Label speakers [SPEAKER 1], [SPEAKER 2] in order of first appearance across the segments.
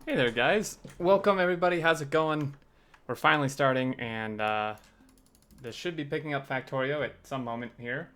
[SPEAKER 1] Hey there, guys. Welcome, everybody. How's it going? We're finally starting, and this should be picking up Factorio at some moment here.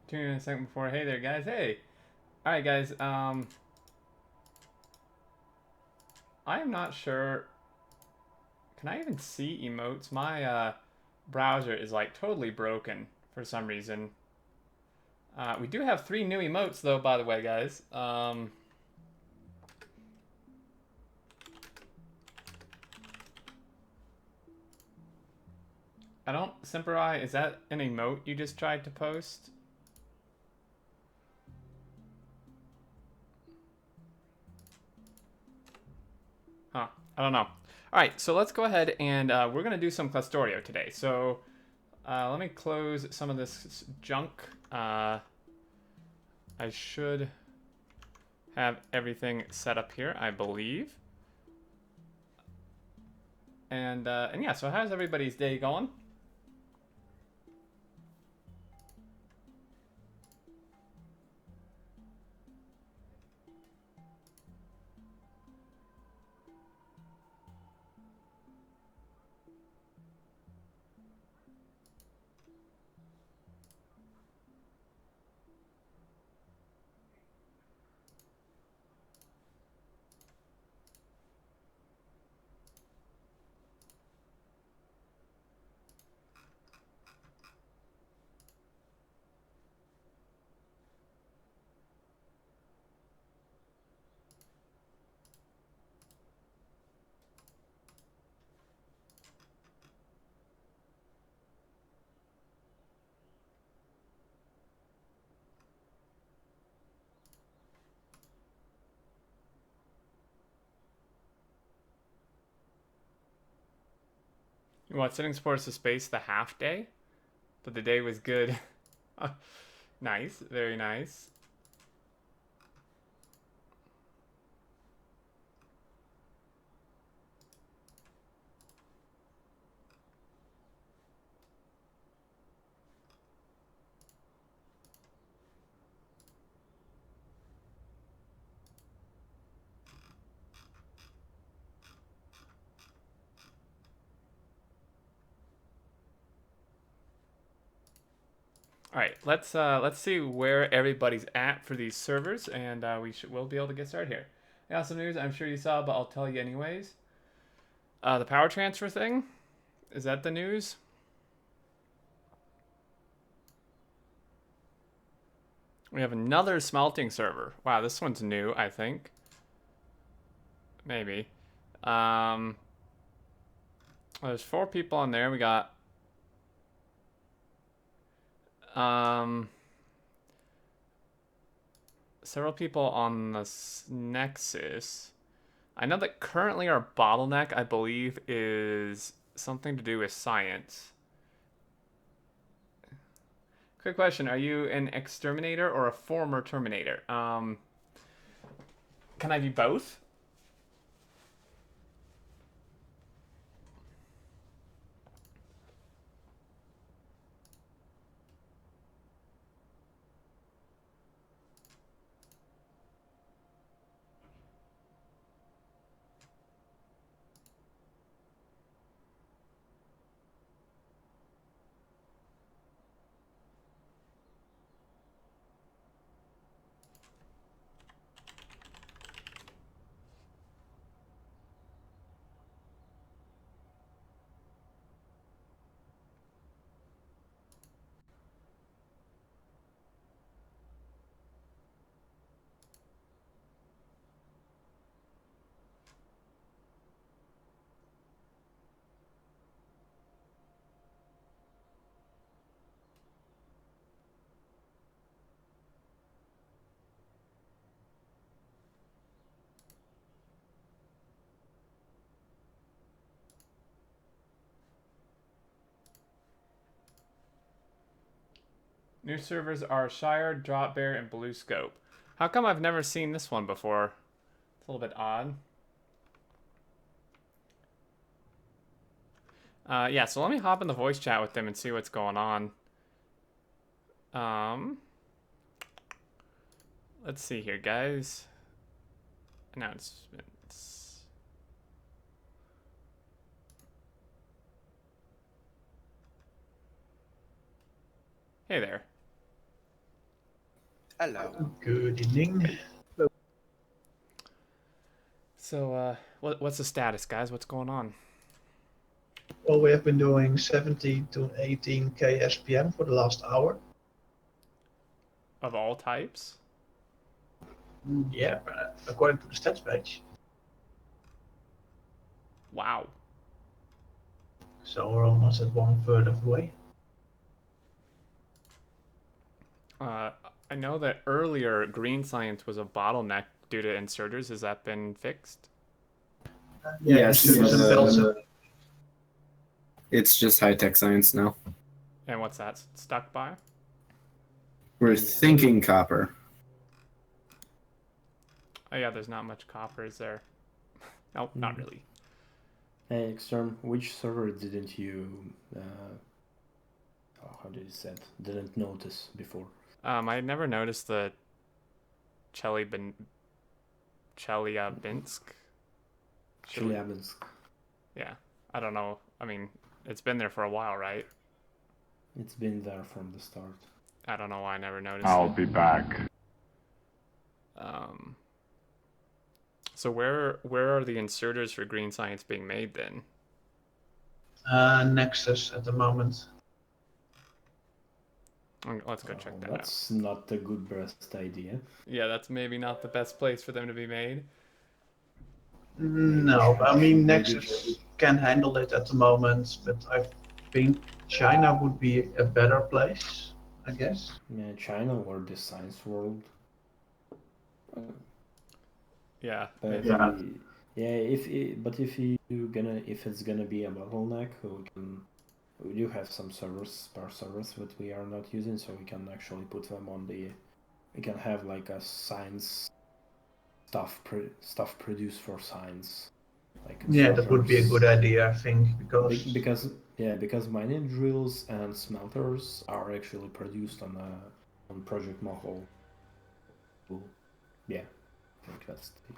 [SPEAKER 1] Tune in a second before. Hey there, guys. Hey. All right, guys. I am not sure. Can I even see emotes? My browser is like totally broken for some reason. We do have 3 new emotes, though, by the way, guys. I don't. Simperai, is that an emote you just tried to post? Huh. I don't know. All right, so let's go ahead and we're going to do some Clusterio today. So let me close some of this junk. I should have everything set up here, I believe. And yeah, so how's everybody's day going? What, setting supports the space the half day? But the day was good. Nice, very nice. All right, let's see where everybody's at for these servers, and we'll be able to get started here. Yeah, some news I'm sure you saw, but I'll tell you anyways. The power transfer thing, is that the news? We have another smelting server. Wow, this one's new, I think. Maybe. Well, there's 4 people on there. We got several people on the Nexus. I know that currently our bottleneck, I believe, is something to do with science. Quick question, are you an Xterminator or a former Terminator? Can I be both? New servers are Shire, Drop Bear, and Blue Scope. How come I've never seen this one before? It's a little bit odd. Yeah, so let me hop in the voice chat with them and see what's going on. Let's see here, guys. Announcements. Hey there.
[SPEAKER 2] Hello.
[SPEAKER 3] Good evening.
[SPEAKER 1] So, what's the status, guys? What's going on?
[SPEAKER 3] Well, we have been doing 70 to 18k SPM for the last hour.
[SPEAKER 1] Of all types?
[SPEAKER 3] Yeah, according to the stats page.
[SPEAKER 1] Wow.
[SPEAKER 3] So we're almost at 1/3 of the way.
[SPEAKER 1] I know that earlier green science was a bottleneck due to inserters. Has that been fixed?
[SPEAKER 4] Yes,
[SPEAKER 3] Belts-
[SPEAKER 4] it's just high-tech science now.
[SPEAKER 1] And what's that stuck by?
[SPEAKER 4] We're thinking copper.
[SPEAKER 1] Oh yeah, there's not much copper, is there? Nope, not really.
[SPEAKER 5] Hey, Xterm, which server didn't you, how did you say it? Didn't notice before?
[SPEAKER 1] I never noticed the Chelyabinsk.
[SPEAKER 5] Chelyabinsk.
[SPEAKER 1] Yeah, I don't know. I mean, it's been there for a while, right?
[SPEAKER 5] It's been there from the start.
[SPEAKER 1] I don't know why I never noticed
[SPEAKER 6] I'll
[SPEAKER 1] it.
[SPEAKER 6] be back.
[SPEAKER 1] So where are the inserters for green science being made then?
[SPEAKER 3] Nexus at the moment.
[SPEAKER 1] Let's go check that out.
[SPEAKER 5] That's not a good best idea.
[SPEAKER 1] Yeah, that's maybe not the best place for them to be made.
[SPEAKER 3] No, I mean Nexus can handle it at the moment, but I think China would be a better place, I guess.
[SPEAKER 5] Yeah, China or the science world.
[SPEAKER 1] Yeah.
[SPEAKER 5] But
[SPEAKER 3] Yeah.
[SPEAKER 5] if it's gonna be a bottleneck, we do have some spare servers that we are not using, so we can actually put them on the. We can have like a science stuff produced for science. Like
[SPEAKER 3] Yeah, that would be a good idea, I think, because
[SPEAKER 5] because mining drills and smelters are actually produced on Project Mohole. Yeah, I think that's the.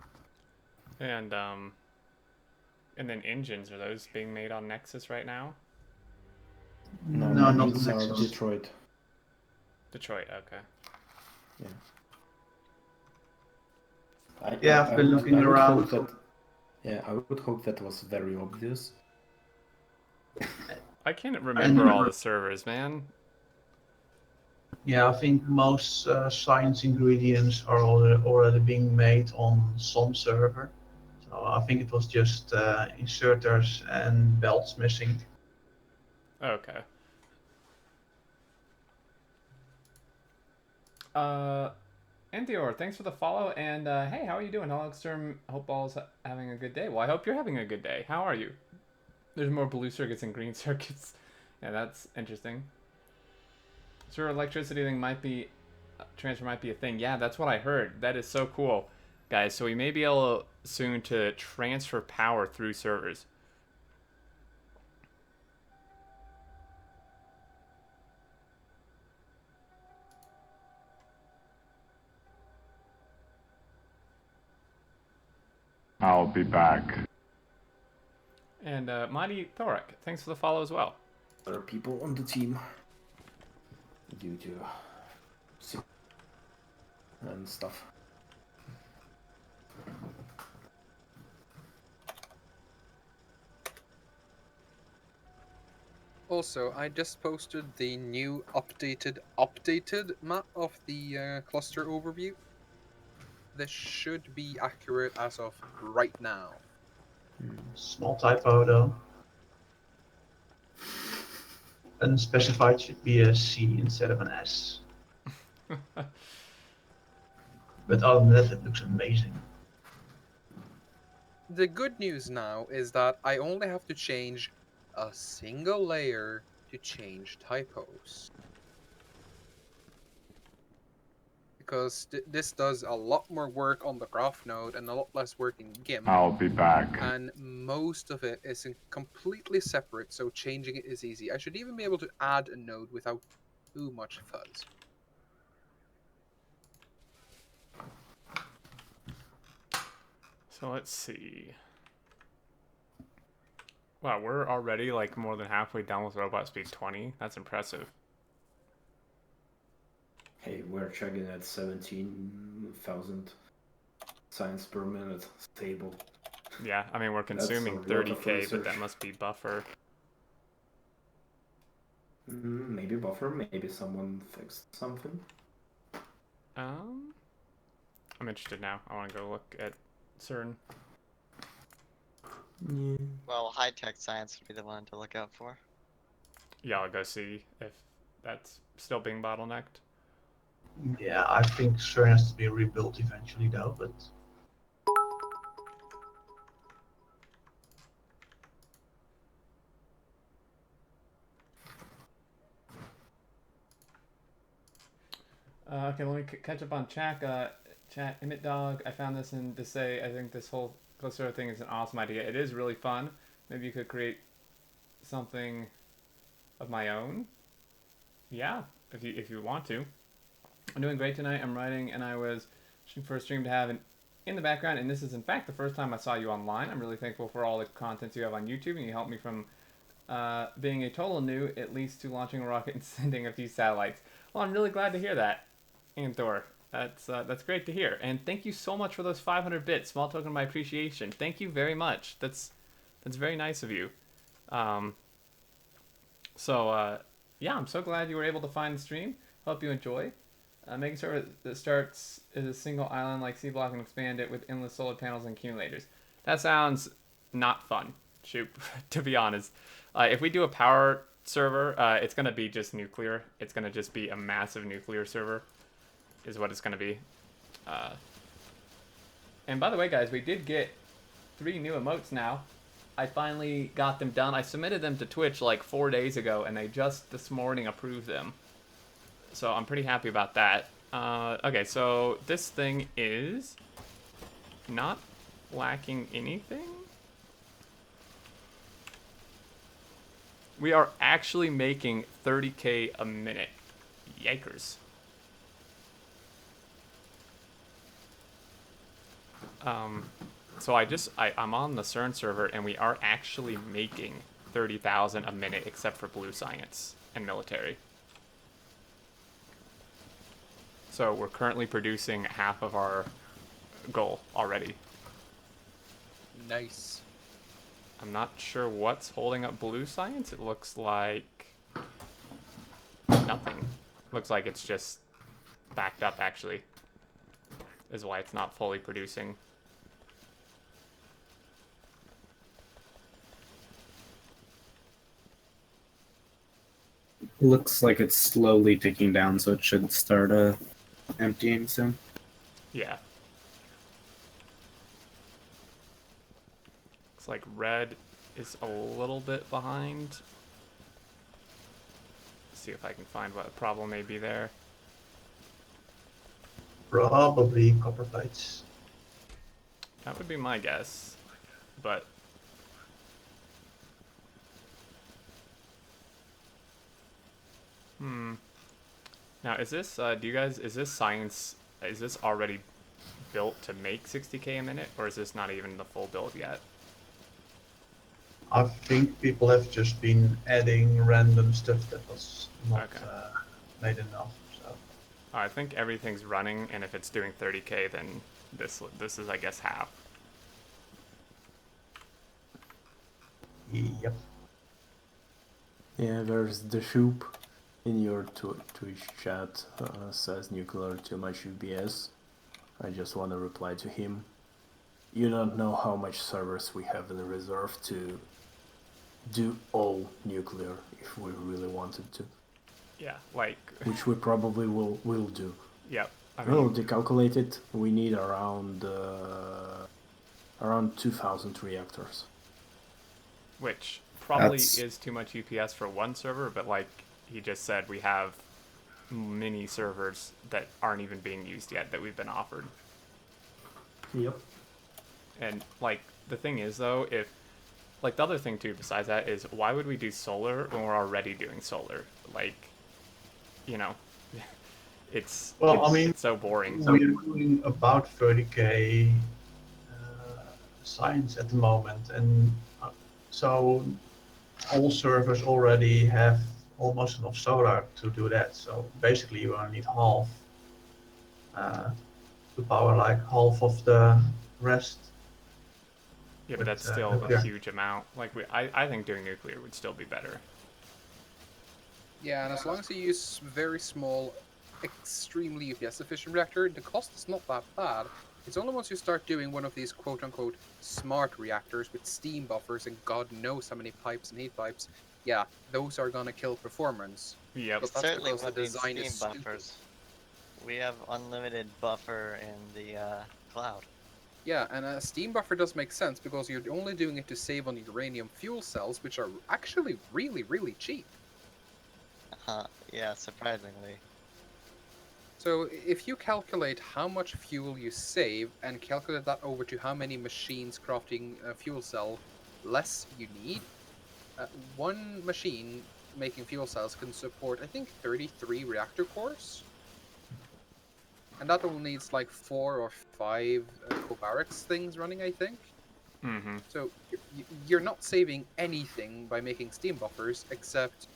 [SPEAKER 1] And then engines, are those being made on Nexus right now?
[SPEAKER 3] no, not
[SPEAKER 5] engines are
[SPEAKER 3] Nexus.
[SPEAKER 5] Detroit.
[SPEAKER 1] Detroit, okay.
[SPEAKER 5] Yeah.
[SPEAKER 3] I've been looking around.
[SPEAKER 5] I would hope that was very obvious.
[SPEAKER 1] I can't remember all the servers, man.
[SPEAKER 3] Yeah, I think most science ingredients are already being made on some server. So I think it was just inserters and belts missing.
[SPEAKER 1] Okay. Antior, thanks for the follow, and hey, how are you doing? Hello, Xterm. Hope all's having a good day. Well, I hope you're having a good day. How are you? There's more blue circuits and green circuits. Yeah, that's interesting. Sure, electricity thing might be transfer might be a thing. Yeah, that's what I heard. That is so cool, guys. So we may be able soon to transfer power through servers.
[SPEAKER 6] I'll be back.
[SPEAKER 1] And Mighty Thorak, thanks for the follow as well.
[SPEAKER 5] Other people on the team due to sick and stuff.
[SPEAKER 2] Also, I just posted the new updated map of the cluster overview. This should be accurate as of right now.
[SPEAKER 3] Small typo though. Unspecified should be a C instead of an S. But other than that, it looks amazing.
[SPEAKER 2] The good news now is that I only have to change a single layer to change typos. because this does a lot more work on the graph node and a lot less work in GIMP.
[SPEAKER 6] I'll be back.
[SPEAKER 2] And most of it is completely separate, so changing it is easy. I should even be able to add a node without too much fuzz.
[SPEAKER 1] So let's see. Wow, we're already like more than halfway done with robot speed 20. That's impressive.
[SPEAKER 5] Hey, we're checking at 17,000 signs per minute stable.
[SPEAKER 1] Yeah, I mean, we're consuming
[SPEAKER 5] That's a lot of
[SPEAKER 1] 30k, but
[SPEAKER 5] research.
[SPEAKER 1] that must be buffer.
[SPEAKER 5] Maybe buffer, maybe someone fixed something.
[SPEAKER 1] I'm interested now. I want to go look at CERN.
[SPEAKER 5] Yeah.
[SPEAKER 7] Well, high-tech science would be the one to look out for.
[SPEAKER 1] Yeah, I'll go see if that's still being bottlenecked.
[SPEAKER 3] Yeah, I think CERN has to be rebuilt eventually though, but
[SPEAKER 1] Okay, let me catch up on chat. Chat, Emmett Dog, I found this in to say I think this whole cluster thing is an awesome idea. It is really fun. Maybe you could create something of my own. Yeah, if you want to. I'm doing great tonight. I'm writing, and I was wishing for a stream to have in the background, and this is in fact the first time I saw you online. I'm really thankful for all the content you have on YouTube, and you helped me from being a total noob, at least to launching a rocket and sending a few satellites. Well, I'm really glad to hear that, Anthor. That's great to hear, and thank you so much for those 500 bits. Small token of my appreciation. Thank you very much. That's very nice of you. Yeah, I'm so glad you were able to find the stream. Hope you enjoy. Making sure that starts as a single island like C-Block and expand it with endless solar panels and accumulators. That sounds not fun, shoot, to be honest. If we do a power server, it's going to be just nuclear. It's going to just be a massive nuclear server is what it's going to be. And by the way, guys, we did get 3 new emotes now. I finally got them done. I submitted them to Twitch like 4 days ago, and they just this morning approved them. So I'm pretty happy about that. Okay, so this thing is not lacking anything. We are actually making 30k a minute. Yikers. So I'm on the CERN server, and we are actually making 30,000 a minute, except for blue science and military. So we're currently producing half of our goal already.
[SPEAKER 2] Nice.
[SPEAKER 1] I'm not sure what's holding up blue science. It looks like nothing. Looks like it's just backed up, actually, is why it's not fully producing.
[SPEAKER 4] Looks like it's slowly ticking down, so it should start emptying soon.
[SPEAKER 1] Yeah. Looks like red is a little bit behind. Let's see if I can find what problem may be there.
[SPEAKER 3] probably copper plates.
[SPEAKER 1] That would be my guess, but now is this is this science, is this already built to make 60k a minute, or is this not even the full build yet?
[SPEAKER 3] I think people have just been adding random stuff that was not made enough. So
[SPEAKER 1] I think everything's running, and if it's doing 30k, then this is, I guess, half.
[SPEAKER 3] yep.
[SPEAKER 5] Yeah, there's the Shoop in your Twitch chat says nuclear too much UBS. I just want to reply to him. You don't know how much servers we have in reserve to do all nuclear if we really wanted to.
[SPEAKER 1] Yeah, like
[SPEAKER 5] which we probably will do.
[SPEAKER 1] Yep.
[SPEAKER 5] Well, they calculated we need around 2,000 reactors.
[SPEAKER 1] Which probably is too much UPS for one server, but like he just said, we have mini servers that aren't even being used yet that we've been offered.
[SPEAKER 5] Yep.
[SPEAKER 1] And like the thing is though, if like the other thing too besides that is why would we do solar when we're already doing solar? Like, you know, it's so boring.
[SPEAKER 3] We're doing about 30k science at the moment, and so all servers already have almost enough solar to do that. So basically, you only need half to power like half of the rest.
[SPEAKER 1] Yeah, but that's still a huge amount. Like I think doing nuclear would still be better.
[SPEAKER 2] Yeah, and as long as you use very small, extremely UPS efficient reactor, the cost is not that bad. It's only once you start doing one of these quote-unquote smart reactors with steam buffers and God knows how many pipes and heat pipes, yeah, those are gonna kill performance.
[SPEAKER 1] Yep.
[SPEAKER 2] But that's
[SPEAKER 7] Certainly
[SPEAKER 2] because the
[SPEAKER 7] would need
[SPEAKER 2] design
[SPEAKER 7] steam
[SPEAKER 2] is stupid.
[SPEAKER 7] buffers. We have unlimited buffer in the cloud.
[SPEAKER 2] Yeah, and a steam buffer does make sense because you're only doing it to save on uranium fuel cells, which are actually really, really cheap.
[SPEAKER 7] Yeah, surprisingly.
[SPEAKER 2] So if you calculate how much fuel you save and calculate that over to how many machines crafting a fuel cell less you need, one machine making fuel cells can support, I think, 33 reactor cores. And that only needs like 4 or 5 Cobarax things running, I think.
[SPEAKER 1] Mm-hmm.
[SPEAKER 2] So you're not saving anything by making steam buffers, except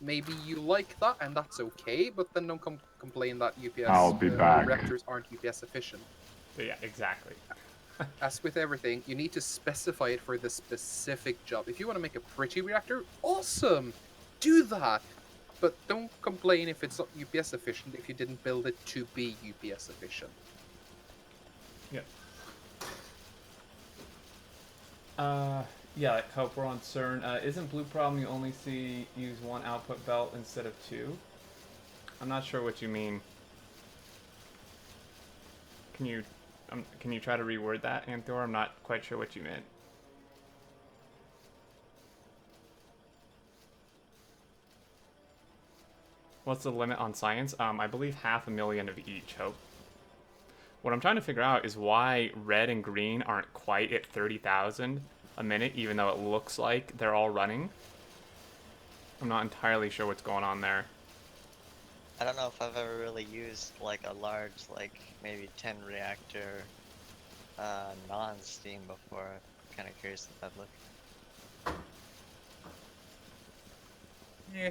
[SPEAKER 2] maybe you like that and that's okay, but then don't complain that UPS
[SPEAKER 6] I'll be back.
[SPEAKER 2] reactors aren't UPS efficient.
[SPEAKER 1] Yeah, exactly.
[SPEAKER 2] As with everything, you need to specify it for the specific job. If you want to make a pretty reactor, awesome! Do that! But don't complain if it's not UPS efficient if you didn't build it to be UPS efficient.
[SPEAKER 1] Yep. Yeah, Hope, we're on CERN. Isn't Blue Problem you only use one output belt instead of two? I'm not sure what you mean. Can you try to reword that, Anthor? I'm not quite sure what you meant. What's the limit on science? I believe 500,000 of each, Hope. What I'm trying to figure out is why red and green aren't quite at 30,000 a minute, even though it looks like they're all running. I'm not entirely sure what's going on there.
[SPEAKER 7] I don't know if I've ever really used like a large, like maybe 10 reactor non-steam before. I'm kind of curious what that look.
[SPEAKER 2] Yeah.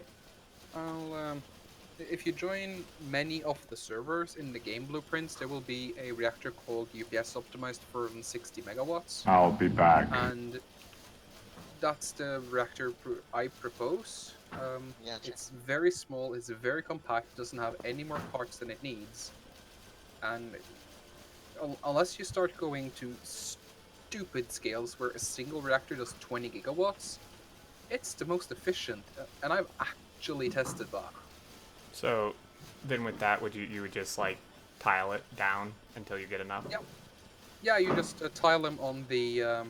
[SPEAKER 2] If you join many of the servers in the game blueprints, there will be a reactor called UPS optimized for 60 megawatts.
[SPEAKER 6] I'll be back.
[SPEAKER 2] And that's the reactor I propose. It's very small, it's very compact, doesn't have any more parts than it needs. And unless you start going to stupid scales where a single reactor does 20 gigawatts, it's the most efficient. And I've actually tested that.
[SPEAKER 1] So then with that, you would just like tile it down until you get enough?
[SPEAKER 2] Yep. Yeah, you just tile them on the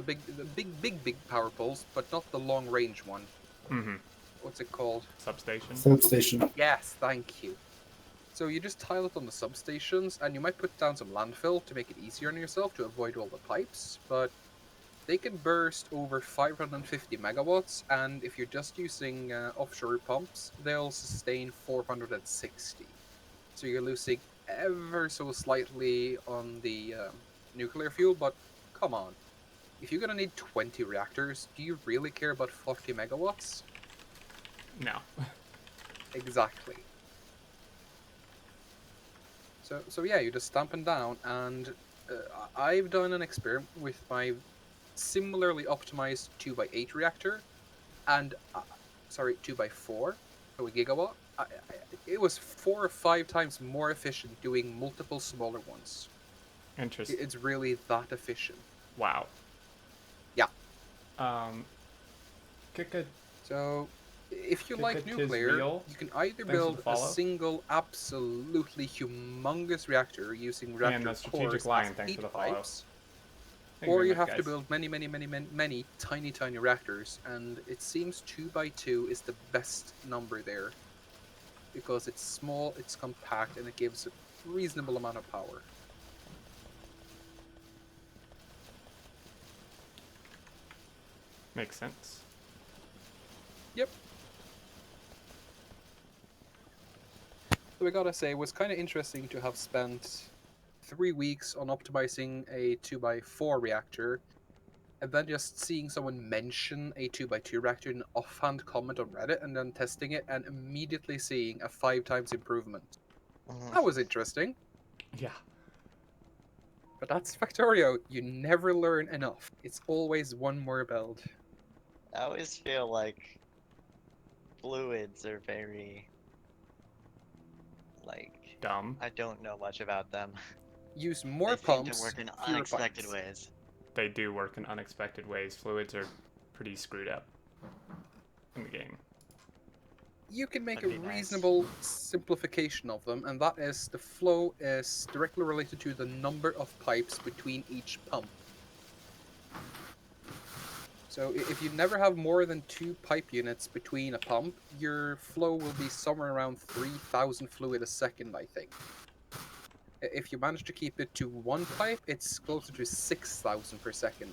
[SPEAKER 2] big power poles, but not the long range one.
[SPEAKER 1] Mm-hmm.
[SPEAKER 2] What's it called?
[SPEAKER 1] Substation?
[SPEAKER 4] Substation.
[SPEAKER 2] Yes, thank you. So you just tile it on the substations, and you might put down some landfill to make it easier on yourself to avoid all the pipes, but they can burst over 550 megawatts, and if you're just using offshore pumps, they'll sustain 460. So you're losing ever so slightly on the nuclear fuel, but come on. If you're gonna need 20 reactors, do you really care about 40 megawatts?
[SPEAKER 1] No.
[SPEAKER 2] Exactly. So yeah, you just stamp them down, and I've done an experiment with my similarly optimized 2x8 reactor, and 2x4, so a gigawatt. It was 4 or 5 times more efficient doing multiple smaller ones.
[SPEAKER 1] Interesting.
[SPEAKER 2] It's really that efficient.
[SPEAKER 1] Wow.
[SPEAKER 2] Yeah. So, if you like nuclear, you can either build a single, absolutely humongous reactor using reactor cores as heat pipes, or you have to build many tiny reactors, and it seems 2x2 is the best number there. because it's small, it's compact, and it gives a reasonable amount of power.
[SPEAKER 1] Makes sense.
[SPEAKER 2] Yep. So I gotta say, it was kind of interesting to have spent 3 weeks on optimizing a 2x4 reactor, and then just seeing someone mention a 2x2 reactor in an offhand comment on Reddit, and then testing it, and immediately seeing a 5 times improvement. That was interesting.
[SPEAKER 1] Yeah.
[SPEAKER 2] But that's Factorio. You never learn enough. It's always one more build.
[SPEAKER 7] I always feel like fluids are very, like,
[SPEAKER 1] Dumb.
[SPEAKER 7] I don't know much about them.
[SPEAKER 2] Use more
[SPEAKER 7] They seem to
[SPEAKER 2] pumps,
[SPEAKER 7] work in
[SPEAKER 2] fewer
[SPEAKER 7] unexpected
[SPEAKER 2] pipes.
[SPEAKER 7] ways.
[SPEAKER 1] They do work in unexpected ways. Fluids are pretty screwed up in the game.
[SPEAKER 2] You can make a
[SPEAKER 7] That'd be nice.
[SPEAKER 2] reasonable simplification of them, and that is the flow is directly related to the number of pipes between each pump. So if you never have more than 2 pipe units between a pump, your flow will be somewhere around 3,000 fluid a second, I think. If you manage to keep it to 1 pipe, it's closer to 6,000 per second.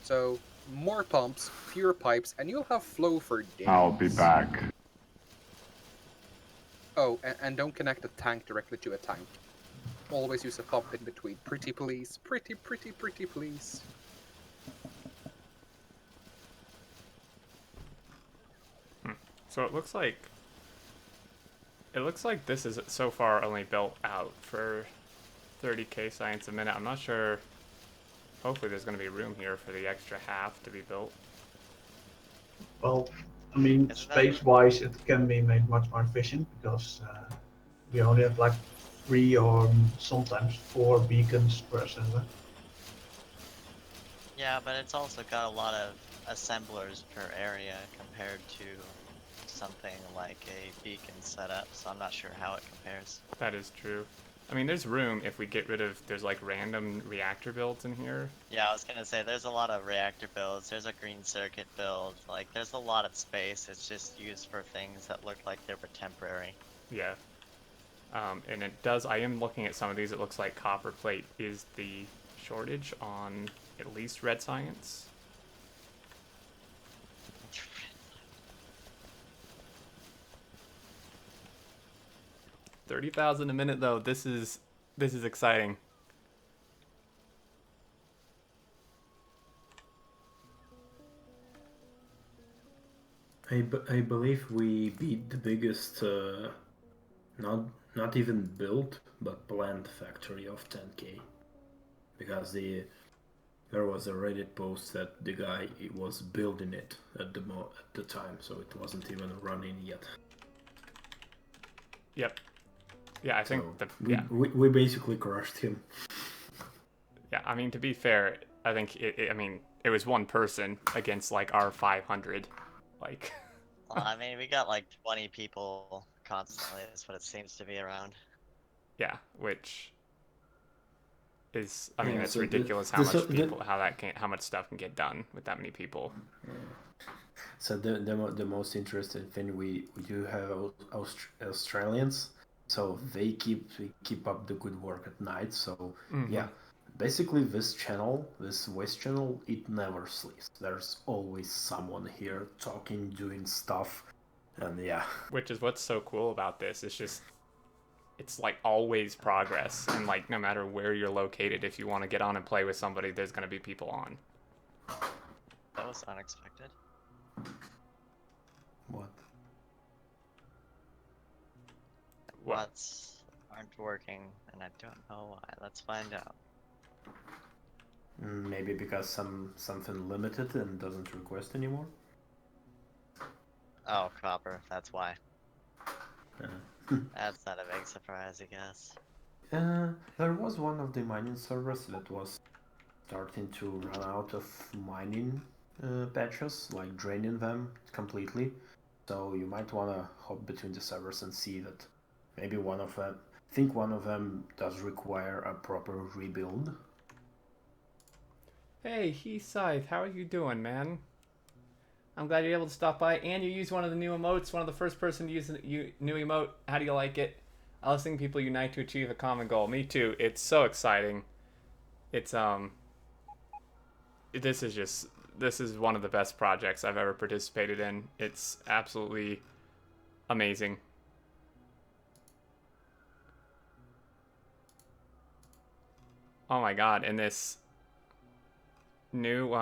[SPEAKER 2] So more pumps, fewer pipes, and you'll have flow for days.
[SPEAKER 6] I'll be back.
[SPEAKER 2] Oh, and don't connect a tank directly to a tank. Always use a pump in between. Pretty please. Pretty please.
[SPEAKER 1] So it looks like this is so far only built out for 30k science a minute. I'm not sure. Hopefully there's going to be room here for the extra half to be built.
[SPEAKER 3] Well, I mean, space-wise, it can be made much more efficient because we only have like 3 or sometimes 4 beacons per assembler.
[SPEAKER 7] Yeah, but it's also got a lot of assemblers per area compared to something like a beacon setup, so I'm not sure how it compares.
[SPEAKER 1] That is true. I mean, there's room if we get rid of, there's like random reactor builds in here.
[SPEAKER 7] Yeah, I was gonna say, there's a lot of reactor builds, there's a green circuit build, like, there's a lot of space, it's just used for things that look like they were temporary.
[SPEAKER 1] Yeah. And it does, I am looking at some of these, it looks like copper plate is the shortage on at least red science. $30,000 a minute though, this is exciting.
[SPEAKER 5] I believe we beat the biggest, not even built, but planned factory of 10k, because there was a Reddit post that the guy was building it at the time, so it wasn't even running yet.
[SPEAKER 1] Yep. Yeah, I think
[SPEAKER 5] so we basically crushed him.
[SPEAKER 1] Yeah, I mean, to be fair, I think it was one person against like our 500. Like,
[SPEAKER 7] Well, I mean, we got like 20 people constantly, that's what it seems to be around.
[SPEAKER 1] Yeah, which is, I mean,
[SPEAKER 5] Yeah,
[SPEAKER 1] it's
[SPEAKER 5] so
[SPEAKER 1] ridiculous how much stuff can get done with that many people.
[SPEAKER 5] So the most interesting thing, we do have Australians, so they keep up the good work at night. So yeah, basically this voice channel, it never sleeps. There's always someone here talking, doing stuff, and yeah.
[SPEAKER 1] Which is what's so cool about this. It's like always progress, and like no matter where you're located, if you want to get on and play with somebody, there's gonna be people on.
[SPEAKER 7] That was unexpected.
[SPEAKER 5] What?
[SPEAKER 7] What's aren't working, and I don't know why. Let's find out.
[SPEAKER 5] Maybe because something limited and doesn't request anymore.
[SPEAKER 7] Oh, copper. That's why. That's not a big surprise, I guess.
[SPEAKER 5] There was one of the mining servers that was starting to run out of mining patches, like draining them completely. So you might want to hop between the servers and see that maybe one of them does require a proper rebuild.
[SPEAKER 1] Hey, Scythe, how are you doing, man? I'm glad you're able to stop by, and you use one of the new emotes, one of the first person to use the new emote. How do you like it? I love seeing people unite to achieve a common goal. Me too. It's so exciting. It's this is one of the best projects I've ever participated in. It's absolutely amazing. Oh my god, and this new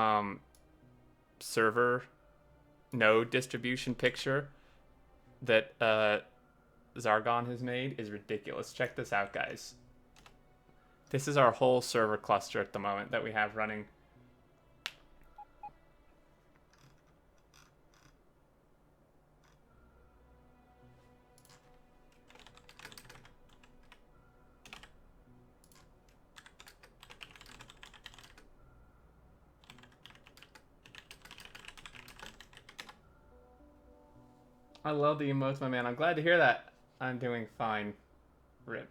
[SPEAKER 1] server node distribution picture that Zargon has made is ridiculous. Check this out, guys. This is our whole server cluster at the moment that we have running. I love the emotes, my man. I'm glad to hear that. I'm doing fine. Rip.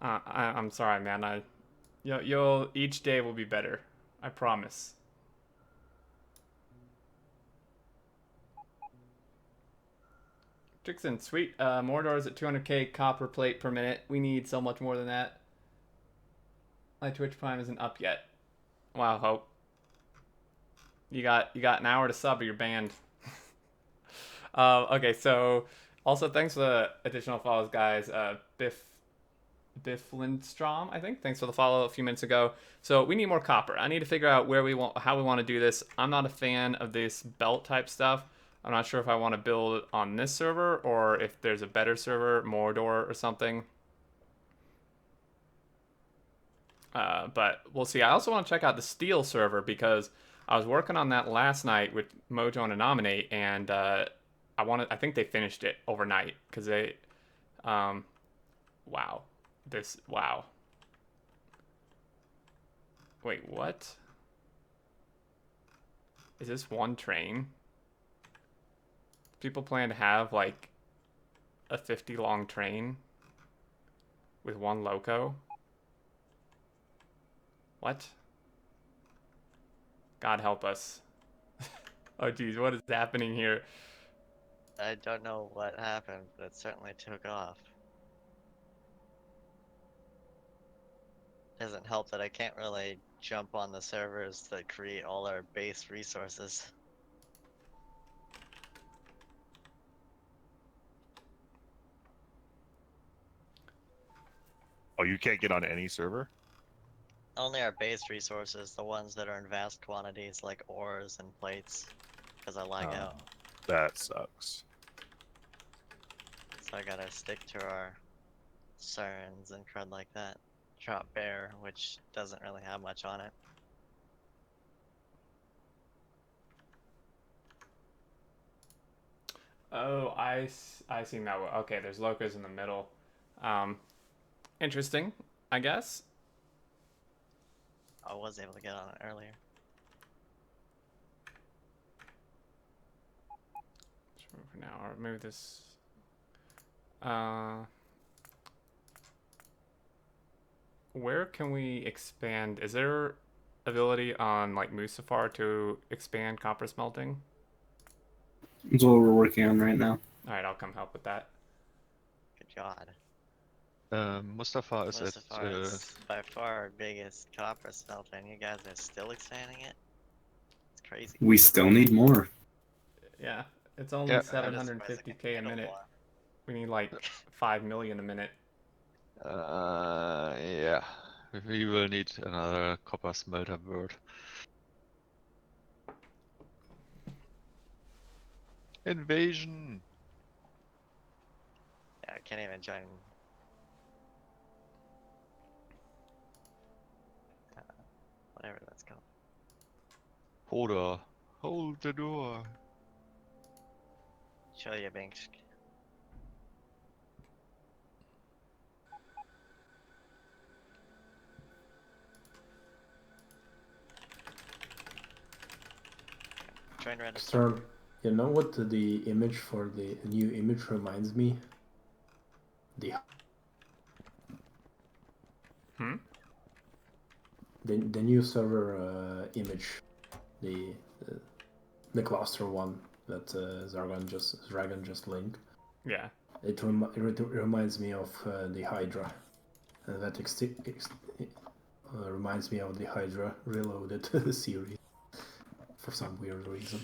[SPEAKER 1] I'm sorry, man. You'll each day will be better. I promise. Trixon, sweet. More doors at 200k copper plate per minute. We need so much more than that. My Twitch Prime isn't up yet. Wow, Hope. You got an hour to sub or you're banned. Okay, so also thanks for the additional follows, guys. Biff Lindstrom, I think. Thanks for the follow a few minutes ago. So we need more copper. I need to figure out how we want to do this. I'm not a fan of this belt type stuff. I'm not sure if I want to build on this server or if there's a better server, Mordor or something. But we'll see. I also want to check out the steel server because I was working on that last night with Mojo and Anominate, and I think they finished it overnight because they, wow, wow. Wait, what? Is this one train? People plan to have like a 50 long train with one loco? What? God help us. Oh geez, what is happening here?
[SPEAKER 7] I don't know what happened, but it certainly took off. Doesn't help that I can't really jump on the servers that create all our base resources.
[SPEAKER 8] Oh, you can't get on any server?
[SPEAKER 7] Only our base resources, the ones that are in vast quantities like ores and plates, because I lag out.
[SPEAKER 8] That sucks.
[SPEAKER 7] So I gotta stick to our Cerns and crud like that. Drop Bear, which doesn't really have much on it.
[SPEAKER 1] Oh, I see now. Okay, there's locos in the middle. Interesting, I guess.
[SPEAKER 7] I was able to get on it earlier.
[SPEAKER 1] For now, or maybe this. Where can we expand? Is there ability on like Musafar to expand copper smelting?
[SPEAKER 4] That's what we're working on right now.
[SPEAKER 1] All right, I'll come help with that.
[SPEAKER 7] Good God.
[SPEAKER 9] Mustafa is
[SPEAKER 7] Mustafar is by far our biggest copper smelter, and you guys are still expanding it? It's crazy.
[SPEAKER 4] We still need more.
[SPEAKER 1] Yeah, it's only
[SPEAKER 9] Yeah.
[SPEAKER 1] 750k a minute. We need like 5 million a minute.
[SPEAKER 9] Yeah. We will need another copper smelter bird. Invasion!
[SPEAKER 7] Yeah, I can't even join. Whatever that's called.
[SPEAKER 9] Hoda, hold the door.
[SPEAKER 7] Chelyabinsk. Join Reddit.
[SPEAKER 5] Stern, you know what the image for the new image reminds me? The new server image, the the cluster one that Dragon just linked.
[SPEAKER 1] Yeah.
[SPEAKER 5] It reminds me of the Hydra. That reminds me of the Hydra Reloaded series for some weird reason.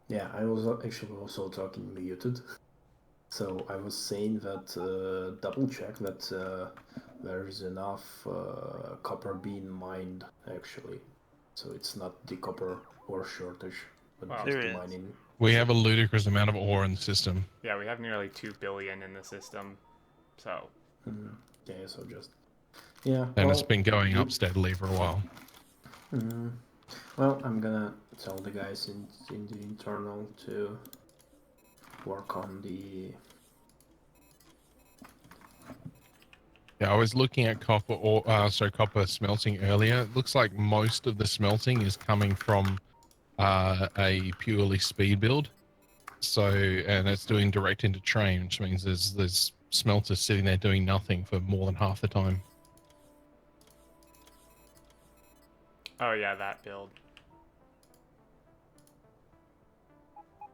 [SPEAKER 5] Yeah, I was actually also talking muted. So I was saying that double check that there's enough copper being mined actually. So it's not the copper ore shortage, but
[SPEAKER 1] Wow.
[SPEAKER 5] just
[SPEAKER 7] There
[SPEAKER 5] the
[SPEAKER 7] is.
[SPEAKER 5] mining.
[SPEAKER 10] We have a ludicrous amount of ore in the system.
[SPEAKER 1] Yeah, we have nearly 2 billion in the system. So.
[SPEAKER 5] Yeah, so just yeah.
[SPEAKER 10] And it's been going up steadily for a while.
[SPEAKER 5] Well, I'm gonna tell the guys in the internal to work on the.
[SPEAKER 10] Yeah, I was looking at copper smelting earlier. It looks like most of the smelting is coming from a purely speed build. So, and it's doing direct into train, which means there's smelters sitting there doing nothing for more than half the time.
[SPEAKER 1] Oh yeah, that build.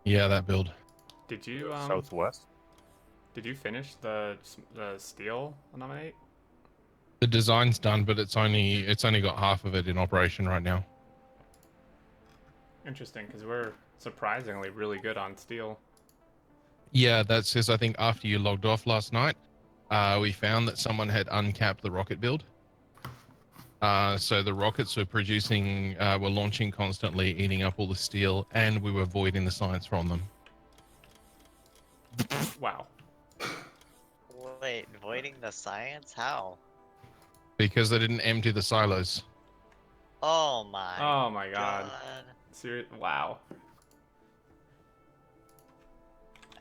[SPEAKER 10] Yeah, that build.
[SPEAKER 1] Did you
[SPEAKER 8] Southwest?
[SPEAKER 1] Did you finish the steel nominate?
[SPEAKER 10] The design's done, but it's only got half of it in operation right now.
[SPEAKER 1] Interesting, because we're surprisingly really good on steel.
[SPEAKER 10] Yeah, that's because I think after you logged off last night, we found that someone had uncapped the rocket build. So the rockets were launching constantly, eating up all the steel, and we were voiding the science from them.
[SPEAKER 1] Wow.
[SPEAKER 7] Wait, voiding the science? How?
[SPEAKER 10] Because they didn't empty the silos.
[SPEAKER 7] Oh my.
[SPEAKER 1] Oh my god.
[SPEAKER 7] God.
[SPEAKER 1] Wow.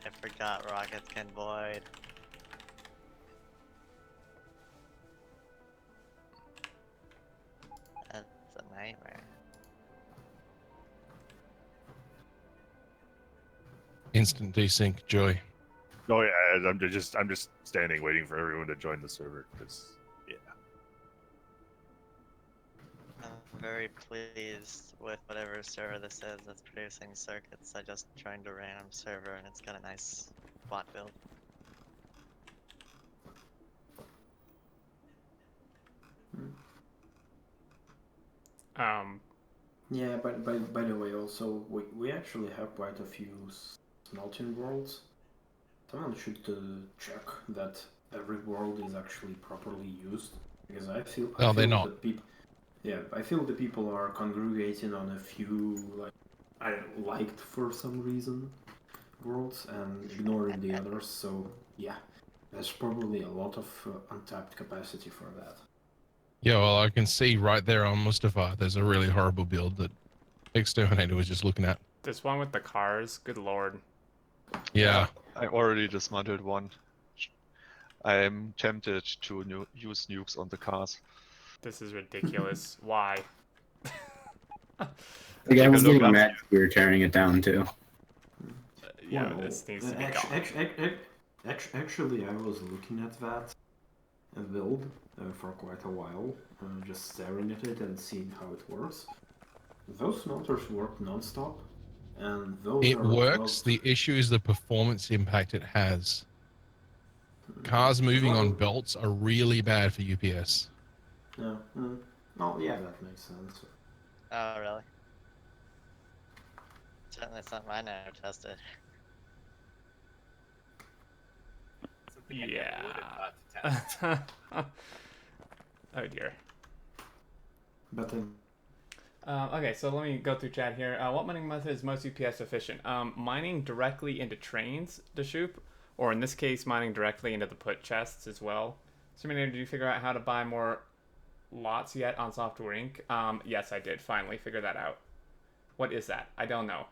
[SPEAKER 7] I forgot rockets can void. That's a nightmare.
[SPEAKER 10] Instant desync, joy.
[SPEAKER 8] Oh yeah, I'm just standing waiting for everyone to join the server because yeah.
[SPEAKER 7] I'm very pleased with whatever server this is that's producing circuits. I just joined a random server and it's got a nice bot build.
[SPEAKER 5] Yeah, but by the way, also we actually have quite a few smelting worlds. Someone should check that every world is actually properly used, because I feel
[SPEAKER 10] they're not.
[SPEAKER 5] that people. Yeah, I feel the people are congregating on a few like I liked for some reason worlds and ignoring the others. So yeah, there's probably a lot of untapped capacity for that.
[SPEAKER 10] Yeah, well, I can see right there on Mustafa, there's a really horrible build that Xterminator was just looking at.
[SPEAKER 1] This one with the cars, good lord.
[SPEAKER 10] Yeah.
[SPEAKER 9] I already dismantled one. I am tempted to use nukes on the cars.
[SPEAKER 1] This is ridiculous. Why?
[SPEAKER 4] The guy was
[SPEAKER 9] look
[SPEAKER 4] getting
[SPEAKER 9] up.
[SPEAKER 4] mad we were tearing it down too.
[SPEAKER 1] Yeah,
[SPEAKER 5] Well,
[SPEAKER 1] this needs to be gone.
[SPEAKER 5] Actually, I was looking at that build for quite a while, just staring at it and seeing how it works. Those smelters work non-stop, and those
[SPEAKER 10] It
[SPEAKER 5] are
[SPEAKER 10] works. The issue is the performance impact it has. Cars moving on belts are really bad for UPS.
[SPEAKER 5] Yeah. Oh, yeah, that makes sense.
[SPEAKER 7] Oh, really? Certainly something I never tested.
[SPEAKER 1] Yeah. Oh dear.
[SPEAKER 5] But
[SPEAKER 1] Okay, so let me go through chat here. What mining method is most UPS efficient? Mining directly into trains, Deshoop, or in this case, mining directly into the put chests as well. Xterminator, did you figure out how to buy more lots yet on Software Inc? Yes, I did finally figure that out. What is that? I don't know.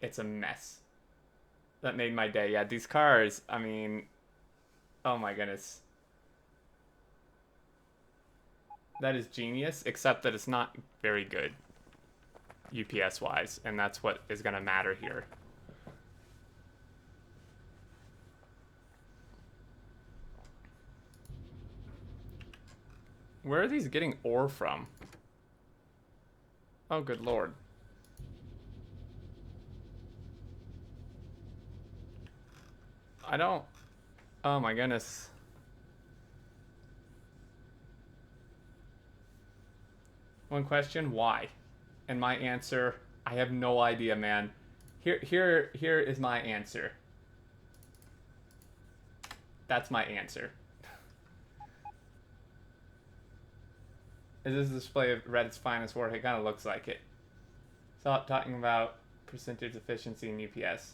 [SPEAKER 1] It's a mess. That made my day. Yeah, these cars, I mean, oh my goodness. That is genius, except that it's not very good UPS wise, and that's what is going to matter here. Where are these getting ore from? Oh, good lord. I don't... Oh my goodness. One question, why? And my answer, I have no idea, man. Here is my answer. That's my answer. Is this a display of Reddit's finest work? It kind of looks like it. Stop talking about percentage efficiency in UPS.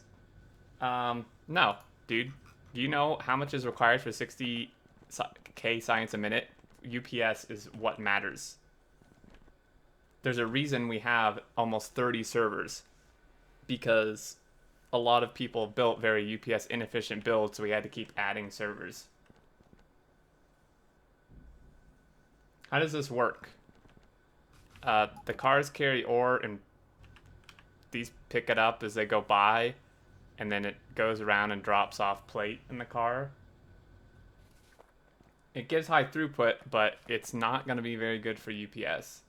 [SPEAKER 1] No, dude. Do you know how much is required for 60k science a minute? UPS is what matters. There's a reason we have almost 30 servers. Because a lot of people built very UPS inefficient builds, so we had to keep adding servers. How does this work? The cars carry ore and these pick it up as they go by, and then it goes around and drops off plate in the car. It gives high throughput, but it's not going to be very good for UPS.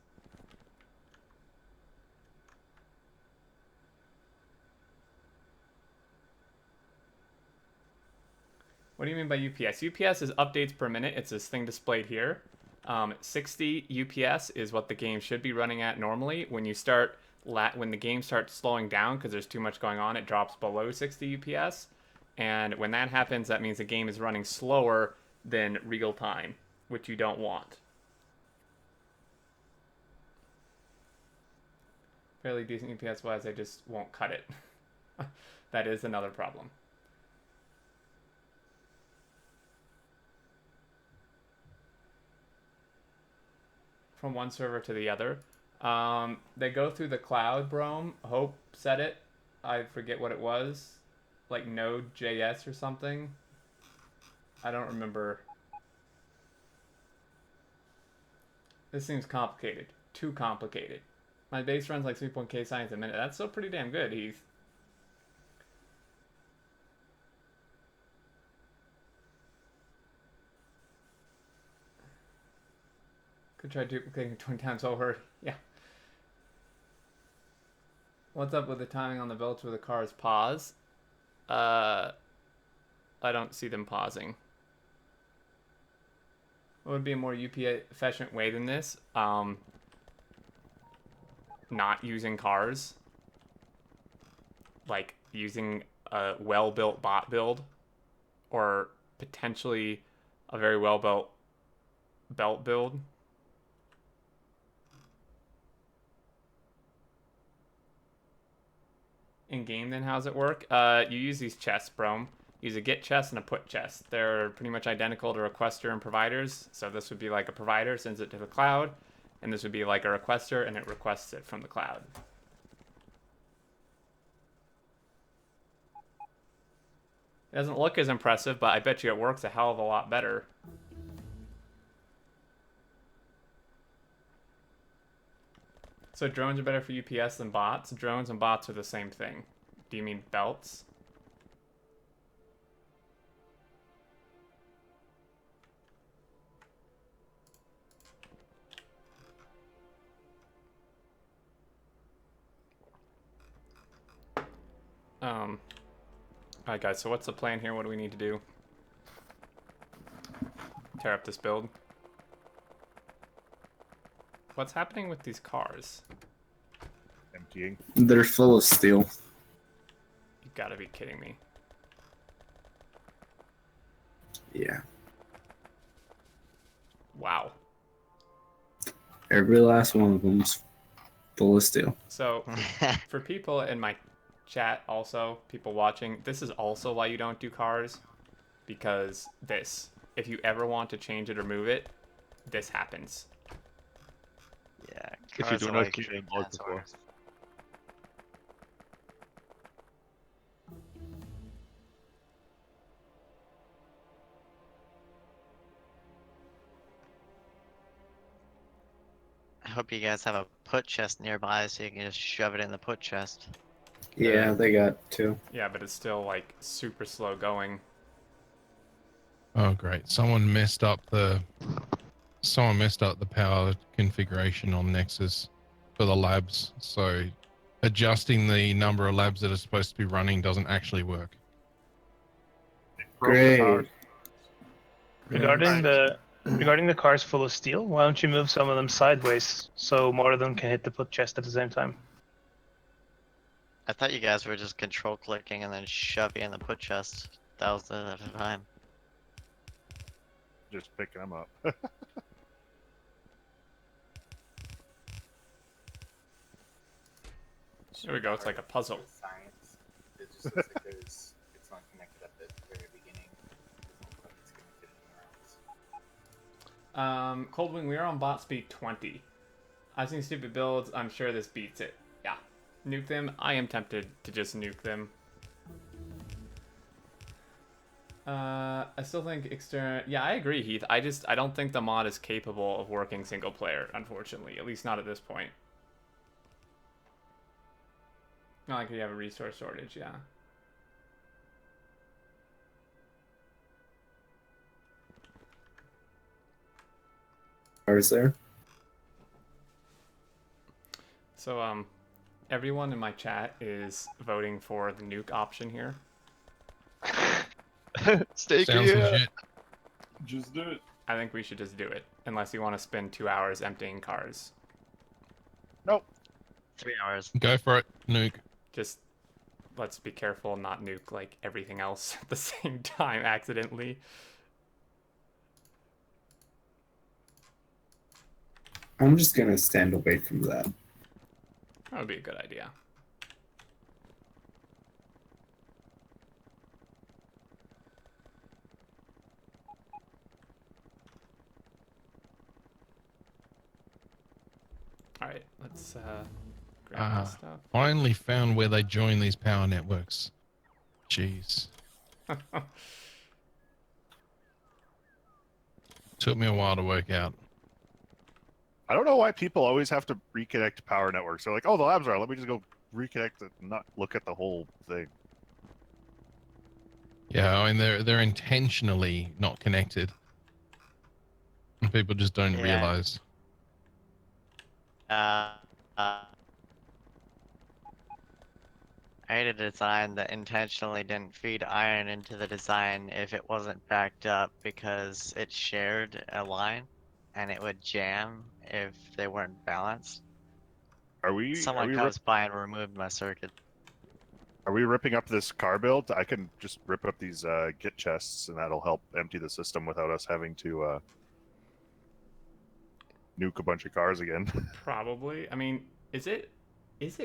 [SPEAKER 1] What do you mean by UPS? UPS is updates per minute. It's this thing displayed here. 60 UPS is what the game should be running at normally. When you start, when the game starts slowing down because there's too much going on, it drops below 60 UPS. And when that happens, that means the game is running slower than real time, which you don't want. Fairly decent UPS wise, I just won't cut it. That is another problem. From one server to the other. They go through the cloud, Brome. Hope said it. I forget what it was. Like Node.js or something. I don't remember. This seems complicated. Too complicated. My base runs like 3.k science a minute. That's still pretty damn good, Heath. Could try duplicating 20 times over. Yeah. What's up with the timing on the belts where the cars pause? I don't see them pausing. What would be a more UPS efficient way than this? Not using cars. Like using a well-built bot build. Or potentially a very well-built belt build. In game, then how's it work? You use these chests, Brome. Use a get chest and a put chest. They're pretty much identical to requester and providers. So this would be like a provider sends it to the cloud, and this would be like a requester and it requests it from the cloud. It doesn't look as impressive, but I bet you it works a hell of a lot better. So drones are better for UPS than bots? Drones and bots are the same thing. Do you mean belts? Alright guys, so what's the plan here? What do we need to do? Tear up this build. What's happening with these cars?
[SPEAKER 8] Emptying.
[SPEAKER 4] They're full of steel.
[SPEAKER 1] You gotta be kidding me.
[SPEAKER 4] Yeah.
[SPEAKER 1] Wow.
[SPEAKER 4] Every last one of them's full of steel.
[SPEAKER 1] So, for people in my chat also, people watching, this is also why you don't do cars. Because this. If you ever want to change it or move it, this happens.
[SPEAKER 7] Yeah,
[SPEAKER 9] If you do not keep them out before.
[SPEAKER 7] I hope you guys have a put chest nearby so you can just shove it in the put chest.
[SPEAKER 4] Yeah, they got two.
[SPEAKER 1] Yeah, but it's still like super slow going.
[SPEAKER 10] Oh, great. Someone messed up the someone messed up the power configuration on Nexus for the labs, so adjusting the number of labs that are supposed to be running doesn't actually work.
[SPEAKER 8] Broke the power.
[SPEAKER 4] Great.
[SPEAKER 11] Regarding the cars full of steel, why don't you move some of them sideways so more of them can hit the put chest at the same time?
[SPEAKER 7] I thought you guys were just control clicking and then shoving in the put chest. That was the time.
[SPEAKER 8] Just picking them up.
[SPEAKER 1] There we go. It's like a puzzle.
[SPEAKER 12] Science. It just looks like it's not connected at the very beginning. It doesn't look like it's connected anywhere else.
[SPEAKER 1] Coldwing, we are on bot speed 20. I've seen stupid builds. I'm sure this beats it. Yeah. Nuke them. I am tempted to just nuke them. I still think yeah, I agree, Heath. I don't think the mod is capable of working single player, unfortunately. At least not at this point. Not like you have a resource shortage, yeah.
[SPEAKER 4] Cars there.
[SPEAKER 1] So, everyone in my chat is voting for the nuke option here.
[SPEAKER 9] Stay
[SPEAKER 10] Sounds
[SPEAKER 9] clear.
[SPEAKER 10] legit.
[SPEAKER 12] Just do it.
[SPEAKER 1] I think we should just do it, unless you want to spend 2 hours emptying cars.
[SPEAKER 8] Nope.
[SPEAKER 7] 3 hours.
[SPEAKER 10] Go for it, nuke.
[SPEAKER 1] Just let's be careful and not nuke like everything else at the same time accidentally.
[SPEAKER 4] I'm just gonna stand away from that.
[SPEAKER 1] That would be a good idea. Alright, let's grab my stuff.
[SPEAKER 10] Finally found where they join these power networks. Jeez. Took me a while to work out.
[SPEAKER 8] I don't know why people always have to reconnect power networks. They're like, oh, the labs are. Let me just go reconnect it and not look at the whole thing.
[SPEAKER 10] Yeah, I mean they're intentionally not connected. And people just don't
[SPEAKER 7] Yeah.
[SPEAKER 10] realize.
[SPEAKER 7] I had a design that intentionally didn't feed iron into the design if it wasn't backed up because it shared a line and it would jam if they weren't balanced. Someone comes by and removed my circuit.
[SPEAKER 8] Are we ripping up this car build? I can just rip up these git chests, and that'll help empty the system without us having to nuke a bunch of cars again.
[SPEAKER 1] Probably. I mean, is it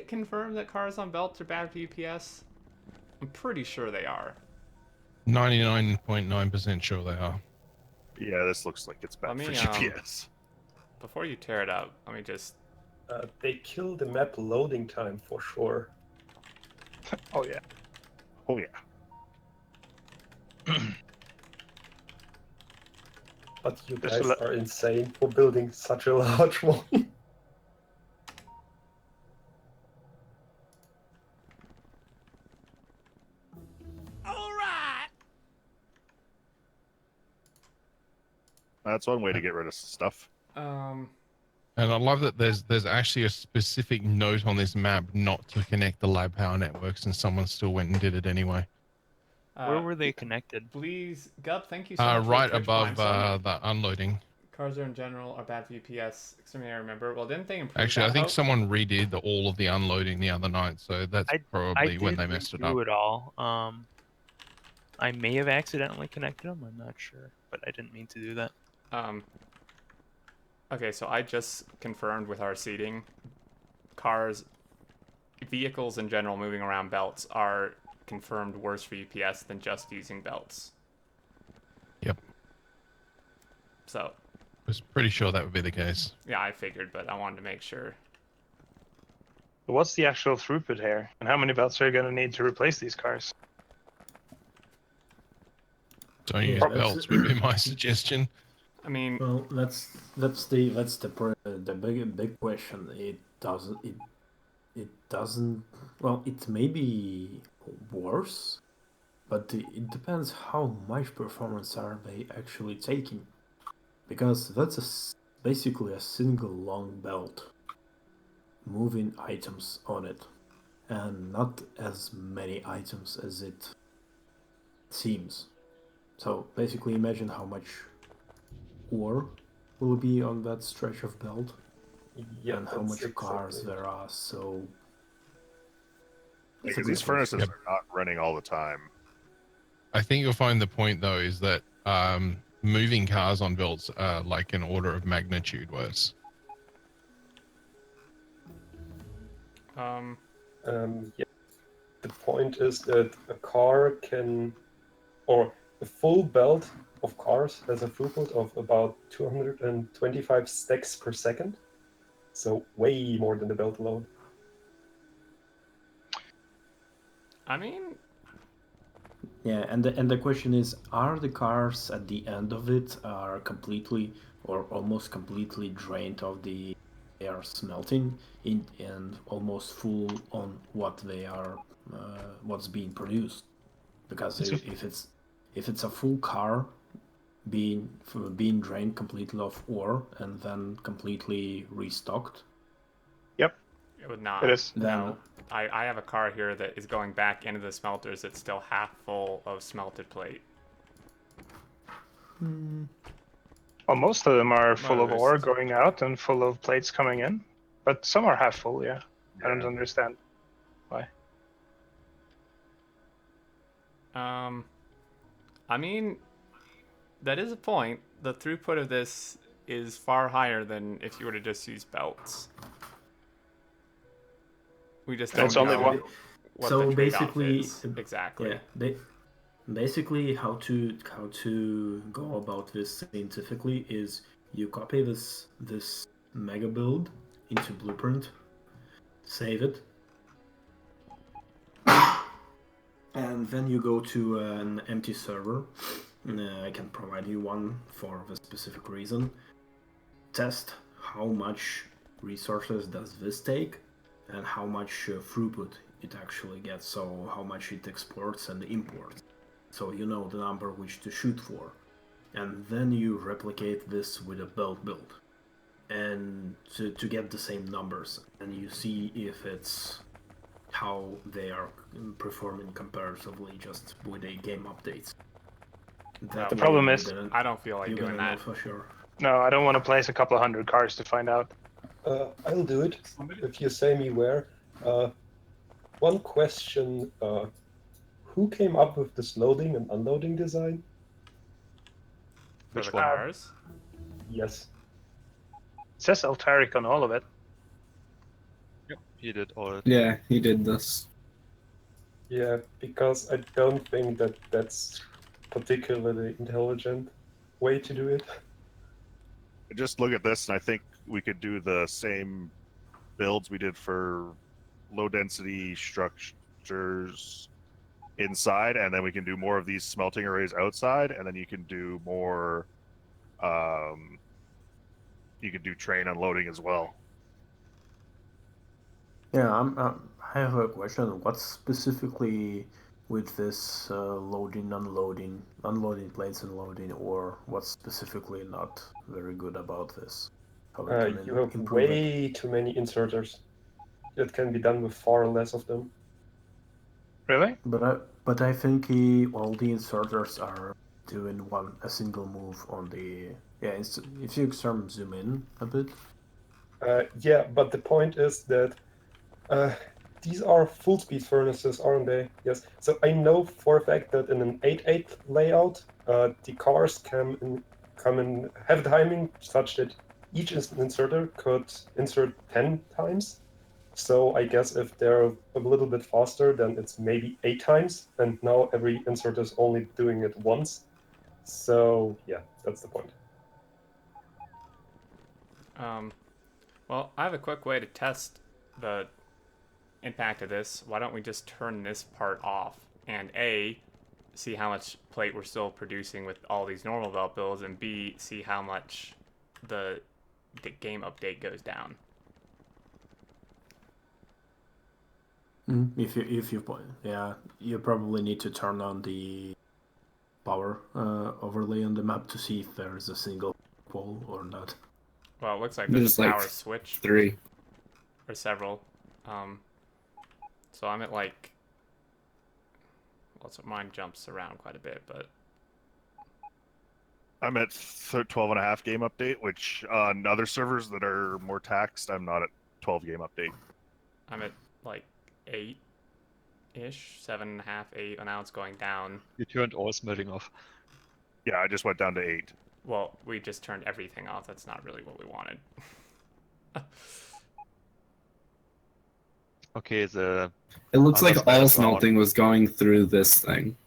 [SPEAKER 1] confirmed that cars on belts are bad for UPS? I'm pretty sure they are.
[SPEAKER 10] 99.9% sure they are.
[SPEAKER 8] Yeah, this looks like it's bad
[SPEAKER 1] Let
[SPEAKER 8] for
[SPEAKER 1] me,
[SPEAKER 8] GPS.
[SPEAKER 1] Before you tear it up, let me just...
[SPEAKER 13] They kill the map loading time for sure.
[SPEAKER 11] Oh yeah.
[SPEAKER 8] Oh yeah.
[SPEAKER 13] But you
[SPEAKER 11] Just
[SPEAKER 13] guys
[SPEAKER 11] to let-
[SPEAKER 13] are insane for building such a large one.
[SPEAKER 8] That's one way to get rid of stuff.
[SPEAKER 10] And I love that there's actually a specific note on this map not to connect the lab power networks, and someone still went and did it anyway.
[SPEAKER 14] Where were they connected?
[SPEAKER 1] Please, Gub, thank you so much.
[SPEAKER 10] Right
[SPEAKER 1] for the Twitch
[SPEAKER 10] above
[SPEAKER 1] Prime sub.
[SPEAKER 10] the unloading.
[SPEAKER 1] Cars are in general are bad for UPS. Exterminator, remember? Well, didn't they improve
[SPEAKER 10] Actually,
[SPEAKER 1] that
[SPEAKER 10] I think
[SPEAKER 1] hope?
[SPEAKER 10] someone redid all of the unloading the other night, so that's probably when they messed it up.
[SPEAKER 14] Do it all. I may have accidentally connected them. I'm not sure, but I didn't mean to do that.
[SPEAKER 1] Okay, so I just confirmed with our seating. Vehicles in general moving around belts are confirmed worse for UPS than just using belts.
[SPEAKER 10] Yep.
[SPEAKER 1] So.
[SPEAKER 10] I was pretty sure that would be the case.
[SPEAKER 1] Yeah, I figured, but I wanted to make sure.
[SPEAKER 11] But what's the actual throughput here, and how many belts are you gonna need to replace these cars?
[SPEAKER 10] Don't use belts would be my suggestion.
[SPEAKER 1] I mean,
[SPEAKER 5] well, that's the big question. It doesn't. Well, it may be worse, but it depends how much performance are they actually taking. because that's basically a single long belt, moving items on it, and not as many items as it seems. So basically, imagine how much ore will be on that stretch of belt,
[SPEAKER 13] Yeah,
[SPEAKER 5] and how
[SPEAKER 13] that's
[SPEAKER 5] much cars
[SPEAKER 13] exactly.
[SPEAKER 5] there are. So
[SPEAKER 8] Because these furnaces are not running all the time.
[SPEAKER 10] I think you'll find the point though is that moving cars on belts are like an order of magnitude worse.
[SPEAKER 13] Yeah. The point is that a car can, or a full belt of cars has a throughput of about 225 stacks per second. So way more than the belt alone.
[SPEAKER 1] I mean,
[SPEAKER 5] yeah, and the question is, are the cars at the end of it are completely or almost completely drained of they are smelting in and almost full on what they are what's being produced? Because if it's a full car being drained completely of ore and then completely restocked.
[SPEAKER 11] Yep.
[SPEAKER 1] It would not.
[SPEAKER 11] It is.
[SPEAKER 1] No. I have a car here that is going back into the smelters. It's still half full of smelted plate.
[SPEAKER 11] Well, most of them are full of
[SPEAKER 1] Most.
[SPEAKER 11] ore going out and full of plates coming in, but some are half full. Yeah, I don't understand why.
[SPEAKER 1] I mean, that is a point. The throughput of this is far higher than if you were to just use belts. We just don't know what
[SPEAKER 5] so
[SPEAKER 1] the trade-off
[SPEAKER 5] basically,
[SPEAKER 1] is exactly.
[SPEAKER 5] Yeah, basically how to go about this scientifically is you copy this mega build into Blueprint, save it, and then you go to an empty server. I can provide you one for the specific reason. Test how much resources does this take and how much throughput it actually gets, so how much it exports and imports, so you know the number which to shoot for, and then you replicate this with a belt build and to get the same numbers, and you see if it's how they are performing comparatively just with the game updates.
[SPEAKER 11] The problem is,
[SPEAKER 1] I don't feel like doing that.
[SPEAKER 5] For sure.
[SPEAKER 11] No, I don't want to place a couple of hundred cars to find out.
[SPEAKER 13] I'll do it if you say me where. One question: who came up with this loading and unloading design?
[SPEAKER 1] For the cars?
[SPEAKER 13] Yes.
[SPEAKER 11] It says Altaric on all of it.
[SPEAKER 9] Yep, he did all.
[SPEAKER 4] Yeah, he did this.
[SPEAKER 13] Yeah, because I don't think that that's particularly intelligent way to do it.
[SPEAKER 8] Just look at this, and I think we could do the same builds we did for low density structures inside, and then we can do more of these smelting arrays outside, and then you can do more. You can do train unloading as well.
[SPEAKER 5] Yeah, I have a question. What's specifically with this loading, unloading plates and loading, or what's specifically not very good about this? How we can
[SPEAKER 13] You have
[SPEAKER 5] improve
[SPEAKER 13] way too many inserters. It can be done with far less of them.
[SPEAKER 11] Really?
[SPEAKER 5] But I think all the inserters are doing a single move on the if you zoom in a bit.
[SPEAKER 13] Yeah, but the point is that these are full speed furnaces, aren't they? Yes. So I know for a fact that in an 8/8 layout, the cars come in have timing such that each inserter could insert 10 times. So I guess if they're a little bit faster, then it's maybe 8 times, and now every inserter is only doing it once. So yeah, that's the point.
[SPEAKER 1] Well, I have a quick way to test the impact of this. Why don't we just turn this part off and A, see how much plate we're still producing with all these normal belt builds, and B, see how much the game update goes down.
[SPEAKER 5] If you you probably need to turn on the power overlay on the map to see if there is a single pole or not?
[SPEAKER 1] Well, it looks like there's a
[SPEAKER 4] like
[SPEAKER 1] power switch.
[SPEAKER 4] 3.
[SPEAKER 1] Or several. So I'm at like... Well, so mine jumps around quite a bit, but...
[SPEAKER 8] I'm at 12.5 game update, which on other servers that are more taxed, I'm not at 12 game update.
[SPEAKER 1] I'm at like 8-ish, 7.5, 8, and now it's going down.
[SPEAKER 9] You turned all smelting off.
[SPEAKER 8] Yeah, I just went down to 8.
[SPEAKER 1] Well, we just turned everything off. That's not really what we wanted.
[SPEAKER 9] Okay,
[SPEAKER 4] It looks like all smelting was going through this thing.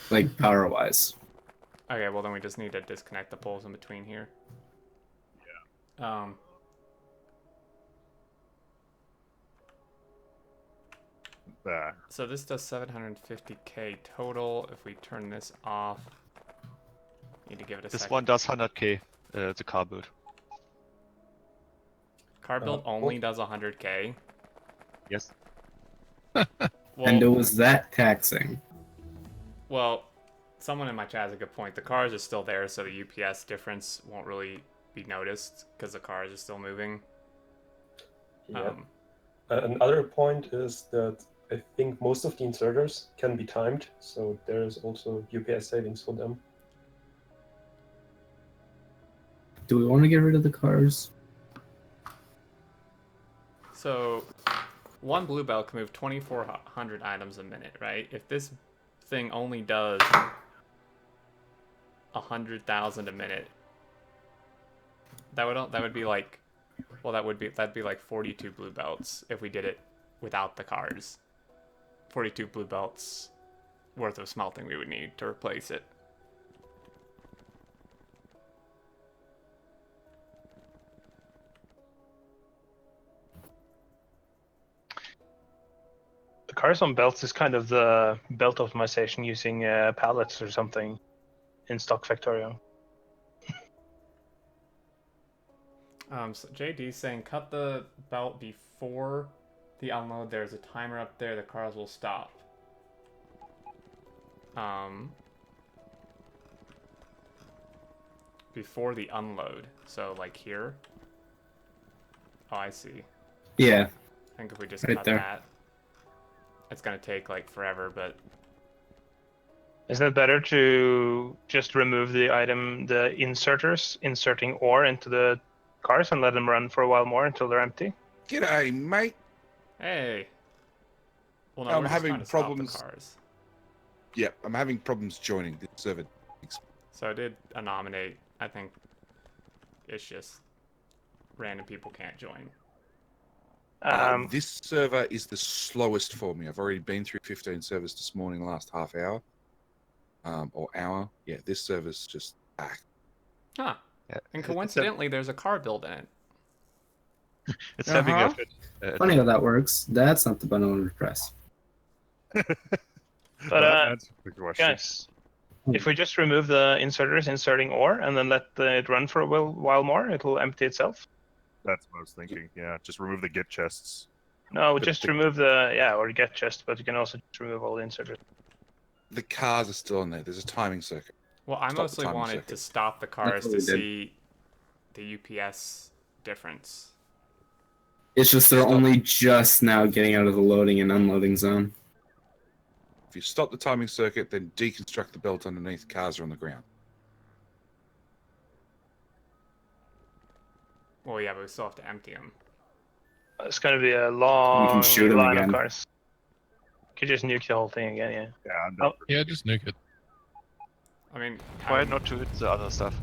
[SPEAKER 4] Like, power-wise.
[SPEAKER 1] Okay, well then we just need to disconnect the poles in between here. Yeah. So this does 750k total. If we turn this off, need to give it a second.
[SPEAKER 9] This one does 100k, the car build.
[SPEAKER 1] Car build only does 100k?
[SPEAKER 9] Yes.
[SPEAKER 1] Well,
[SPEAKER 4] and it was that taxing.
[SPEAKER 1] Well, someone in my chat has a good point. The cars are still there, so the UPS difference won't really be noticed because the cars are still moving.
[SPEAKER 13] Yeah. Another point is that I think most of the inserters can be timed, so there is also UPS savings for them.
[SPEAKER 4] Do we want to get rid of the cars?
[SPEAKER 1] So, one blue belt can move 2,400 items a minute, right? If this thing only does 100,000 a minute, that would be like, well, that'd be like 42 blue belts if we did it without the cars. 42 blue belts worth of smelting we would need to replace it.
[SPEAKER 11] The cars on belts is kind of the belt optimization using pallets or something in stock Factorio.
[SPEAKER 1] So JD's saying cut the belt before the unload. There's a timer up there. The cars will stop. Before the unload. So like here. Oh, I see.
[SPEAKER 4] Yeah.
[SPEAKER 1] I think if we just
[SPEAKER 4] right
[SPEAKER 1] cut
[SPEAKER 4] there.
[SPEAKER 1] that, it's gonna take like forever, but
[SPEAKER 11] Isn't it better to just remove the item, the inserters, inserting ore into the cars and let them run for a while more until they're empty?
[SPEAKER 15] G'day, mate.
[SPEAKER 1] hey. Well, no,
[SPEAKER 15] I'm
[SPEAKER 1] we're just
[SPEAKER 15] having
[SPEAKER 1] trying to stop
[SPEAKER 15] problems.
[SPEAKER 1] the cars.
[SPEAKER 15] Yeah, I'm having problems joining the server.
[SPEAKER 1] So I did a nominate. I think it's just random people can't join.
[SPEAKER 15] This server is the slowest for me. I've already been through 15 servers this morning, last half hour. Or hour. Yeah, this server's just back.
[SPEAKER 1] Huh.
[SPEAKER 9] Yeah,
[SPEAKER 1] and coincidentally, there's a car build in it.
[SPEAKER 9] It's having a
[SPEAKER 4] Funny how that works. That's not the button I wanted to press.
[SPEAKER 11] But guys, if we just remove the inserters inserting ore and then let it run for a while more, it'll empty itself.
[SPEAKER 8] That's what I was thinking. Yeah, just remove the git chests.
[SPEAKER 11] No, just remove the or get chest, but you can also just remove all the inserters.
[SPEAKER 15] The cars are still in there. There's a timing circuit.
[SPEAKER 1] Well, I mostly wanted to stop the cars to see the UPS difference.
[SPEAKER 4] It's just they're only just now getting out of the loading and unloading zone.
[SPEAKER 15] If you stop the timing circuit, then deconstruct the belt underneath. Cars are on the ground.
[SPEAKER 1] Well, yeah, but we still have to empty them.
[SPEAKER 11] It's going to be a long
[SPEAKER 4] shoot 'em
[SPEAKER 11] line
[SPEAKER 4] again.
[SPEAKER 11] of cars. Could just nuke the whole thing again, yeah.
[SPEAKER 10] Yeah, just nuke it.
[SPEAKER 1] I mean,
[SPEAKER 9] Why not to hit the other stuff?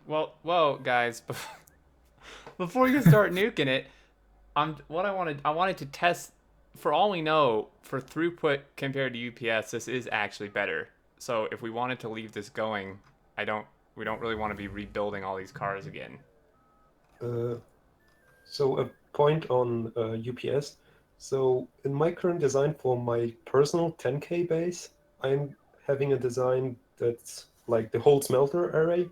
[SPEAKER 1] Well, whoa, guys! Before you start nuking it, I wanted to test. For all we know, for throughput compared to UPS, this is actually better. So if we wanted to leave this going, we don't really want to be rebuilding all these cars again.
[SPEAKER 13] So a point on UPS. So in my current design for my personal 10k base, I'm having a design that's like the whole smelter array,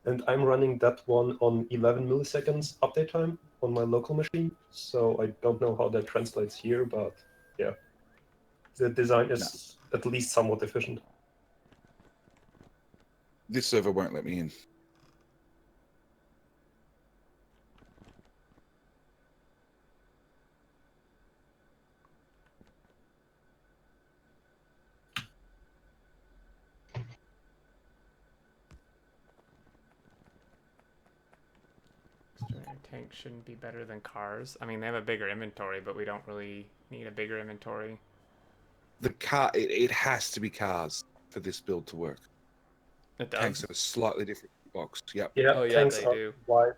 [SPEAKER 13] and I'm running that one on 11 milliseconds update time on my local machine. So I don't know how that translates here, but yeah, the design is at least somewhat efficient.
[SPEAKER 15] This server won't let me in.
[SPEAKER 1] Tanks shouldn't be better than cars. I mean, they have a bigger inventory, but we don't really need a bigger inventory.
[SPEAKER 15] The car, it has to be cars for this build to work.
[SPEAKER 1] It does.
[SPEAKER 15] Tanks have a slightly different box. Yep.
[SPEAKER 13] Yeah,
[SPEAKER 1] Oh, yeah,
[SPEAKER 13] tanks
[SPEAKER 1] they
[SPEAKER 13] are
[SPEAKER 1] do.
[SPEAKER 13] wide.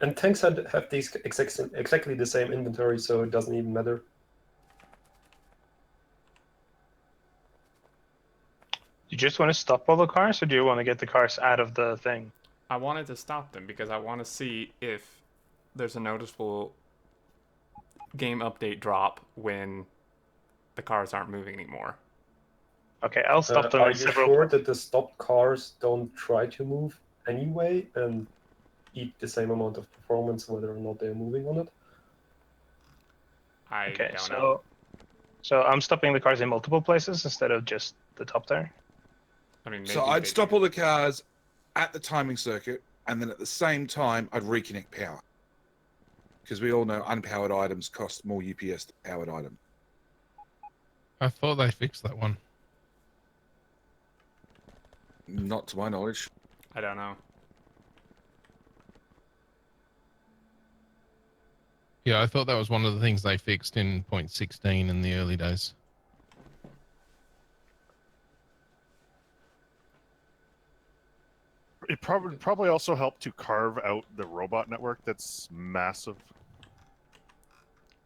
[SPEAKER 13] And tanks have these exactly the same inventory, so it doesn't even matter.
[SPEAKER 11] Do you just want to stop all the cars, or do you want to get the cars out of the thing?
[SPEAKER 1] I wanted to stop them because I want to see if there's a noticeable game update drop when the cars aren't moving anymore.
[SPEAKER 11] Okay, I'll stop them
[SPEAKER 13] Are
[SPEAKER 11] in
[SPEAKER 13] you
[SPEAKER 11] several.
[SPEAKER 13] sure that the stopped cars don't try to move anyway and eat the same amount of performance whether or not they're moving on it?
[SPEAKER 1] I
[SPEAKER 11] Okay,
[SPEAKER 1] don't
[SPEAKER 11] so
[SPEAKER 1] know.
[SPEAKER 11] so I'm stopping the cars in multiple places instead of just the top there.
[SPEAKER 1] I mean,
[SPEAKER 15] So
[SPEAKER 1] maybe
[SPEAKER 15] I'd
[SPEAKER 1] they
[SPEAKER 15] stop
[SPEAKER 1] do.
[SPEAKER 15] all the cars at the timing circuit, and then at the same time, I'd reconnect power. Because we all know unpowered items cost more UPS than powered items.
[SPEAKER 10] I thought they fixed that one.
[SPEAKER 15] Not to my knowledge.
[SPEAKER 1] I don't know.
[SPEAKER 10] Yeah, I thought that was one of the things they fixed in 0.16 in the early days.
[SPEAKER 8] It probably also helped to carve out the robot network that's massive.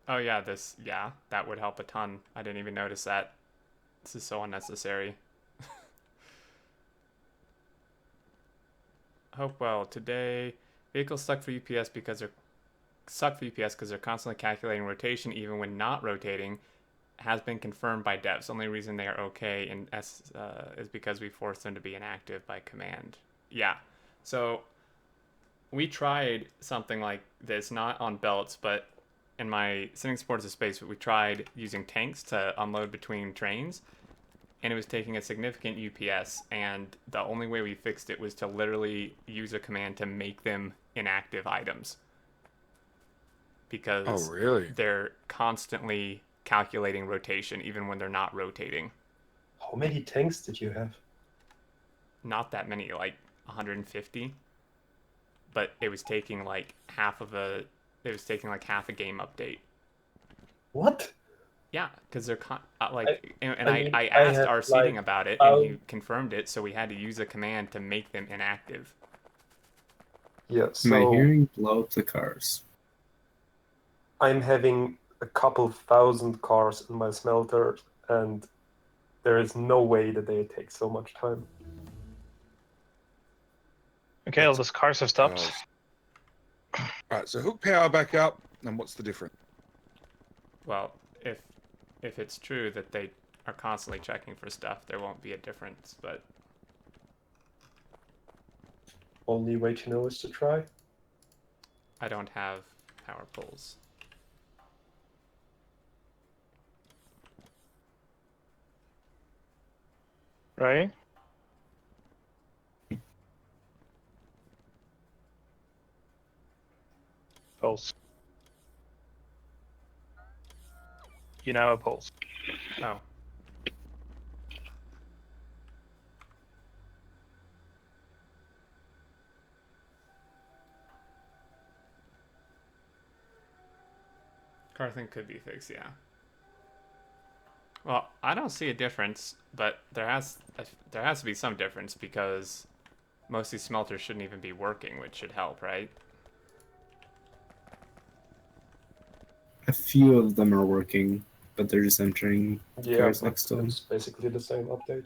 [SPEAKER 1] Oh yeah, that would help a ton. I didn't even notice that. This is so unnecessary. Hopewell, today vehicles suck for UPS because they're constantly calculating rotation even when not rotating. Has been confirmed by devs. Only reason they are okay is because we force them to be inactive by command. Yeah. So we tried something like this, not on belts, but in my sitting sports of space, we tried using tanks to unload between trains, and it was taking a significant UPS, and the only way we fixed it was to literally use a command to make them inactive items. Because they're constantly calculating rotation even when they're not rotating.
[SPEAKER 13] How many tanks did you have?
[SPEAKER 1] Not that many, like 150. But it was taking like half a game update.
[SPEAKER 13] What?
[SPEAKER 1] Yeah, because they're
[SPEAKER 13] I
[SPEAKER 1] I asked
[SPEAKER 13] had,
[SPEAKER 1] our seating
[SPEAKER 13] like,
[SPEAKER 1] about it, and he confirmed it, so we had to use a command to make them inactive.
[SPEAKER 13] Yeah,
[SPEAKER 4] Am I
[SPEAKER 13] so
[SPEAKER 4] hearing blow up the cars?
[SPEAKER 13] I'm having a couple thousand cars in my smelter, and there is no way that they take so much time.
[SPEAKER 11] Okay, all those cars have stopped.
[SPEAKER 15] Alright, so hook power back up, and what's the difference?
[SPEAKER 1] Well, if it's true that they are constantly checking for stuff, there won't be a difference, but
[SPEAKER 13] Only way to know is to try.
[SPEAKER 1] I don't have power poles.
[SPEAKER 11] Right? Pulse. You now have pulse.
[SPEAKER 1] Oh. Car thing could be fixed, yeah. Well, I don't see a difference, but there has to be some difference because most of these smelters shouldn't even be working, which should help, right?
[SPEAKER 4] A few of them are working, but they're just entering
[SPEAKER 13] Yeah,
[SPEAKER 4] cars
[SPEAKER 13] but
[SPEAKER 4] next to them.
[SPEAKER 13] it's basically the same update.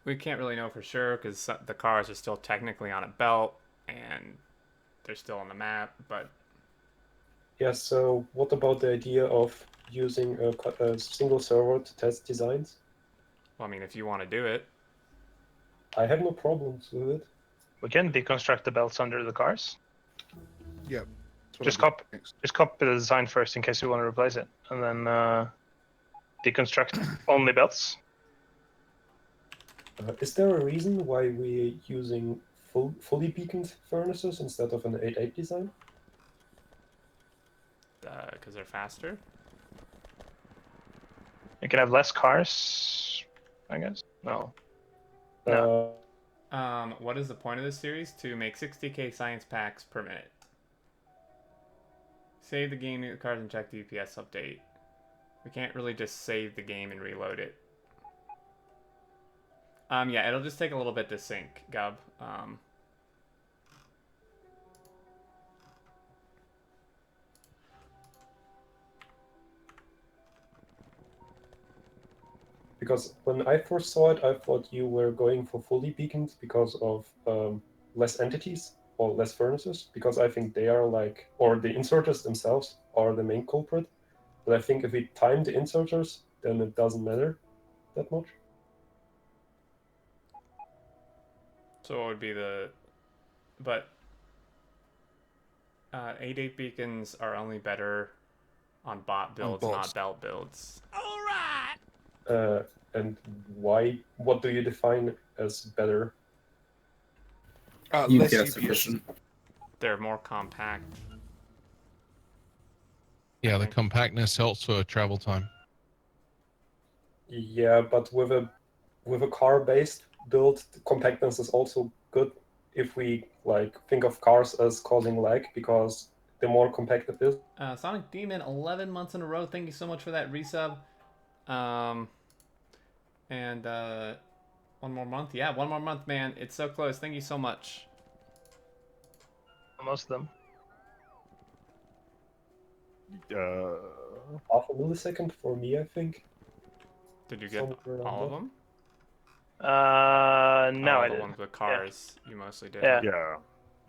[SPEAKER 1] We can't really know for sure because the cars are still technically on a belt and they're still on the map, but
[SPEAKER 13] Yeah, so what about the idea of using a single server to test designs?
[SPEAKER 1] well, I mean, if you want to do it.
[SPEAKER 13] I have no problems with it.
[SPEAKER 11] We can deconstruct the belts under the cars.
[SPEAKER 15] Yep.
[SPEAKER 11] Just copy the design first in case we want to replace it, and then deconstruct only belts.
[SPEAKER 13] Is there a reason why we're using fully beaconed furnaces instead of an 8.8 design?
[SPEAKER 1] Because they're faster.
[SPEAKER 11] You can have less cars, I guess. No. No.
[SPEAKER 1] What is the point of this series? To make 60k science packs per minute. Save the game, the cars, and check the EPS update. We can't really just save the game and reload it. Yeah, it'll just take a little bit to sync, Gub.
[SPEAKER 13] Because when I first saw it, I thought you were going for fully beaconed because of less entities or less furnaces, because I think they are like, or the inserters themselves are the main culprit. But I think if we time the inserters, then it doesn't matter that much.
[SPEAKER 1] So what would be the... But 8.8 beacons are only better on bot builds, not belt builds.
[SPEAKER 13] And why? What do you define as better?
[SPEAKER 15] Less UPS.
[SPEAKER 1] They're more compact.
[SPEAKER 10] Yeah, the compactness helps for travel time.
[SPEAKER 13] Yeah, but with a car-based build, compactness is also good if we like think of cars as causing lag, because the more compact it is.
[SPEAKER 1] Sonic Demon, 11 months in a row. Thank you so much for that resub. And one more month. Yeah, one more month, man. It's so close. Thank you so much.
[SPEAKER 11] Most of them.
[SPEAKER 13] Half a millisecond for me, I think.
[SPEAKER 1] Did you get all of them?
[SPEAKER 11] No, I
[SPEAKER 1] the
[SPEAKER 11] didn't.
[SPEAKER 1] ones with cars, you mostly did.
[SPEAKER 11] Yeah.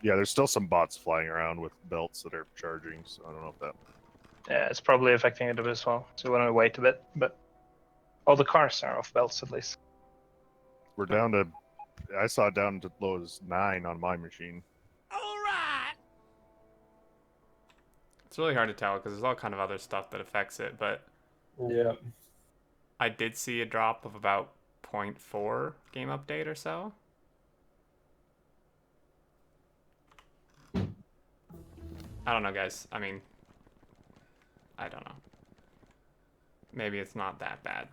[SPEAKER 8] Yeah, there's still some bots flying around with belts that are charging, so I don't know if that...
[SPEAKER 11] Yeah, it's probably affecting it a bit as well. So we want to wait a bit, but all the cars are off belts at least.
[SPEAKER 8] We're down to... I saw it down to low as 9 on my machine.
[SPEAKER 1] It's really hard to tell because there's all kind of other stuff that affects it, but
[SPEAKER 13] yeah,
[SPEAKER 1] I did see a drop of about 0.4 game update or so. I don't know, guys. I mean, I don't know. Maybe it's not that bad.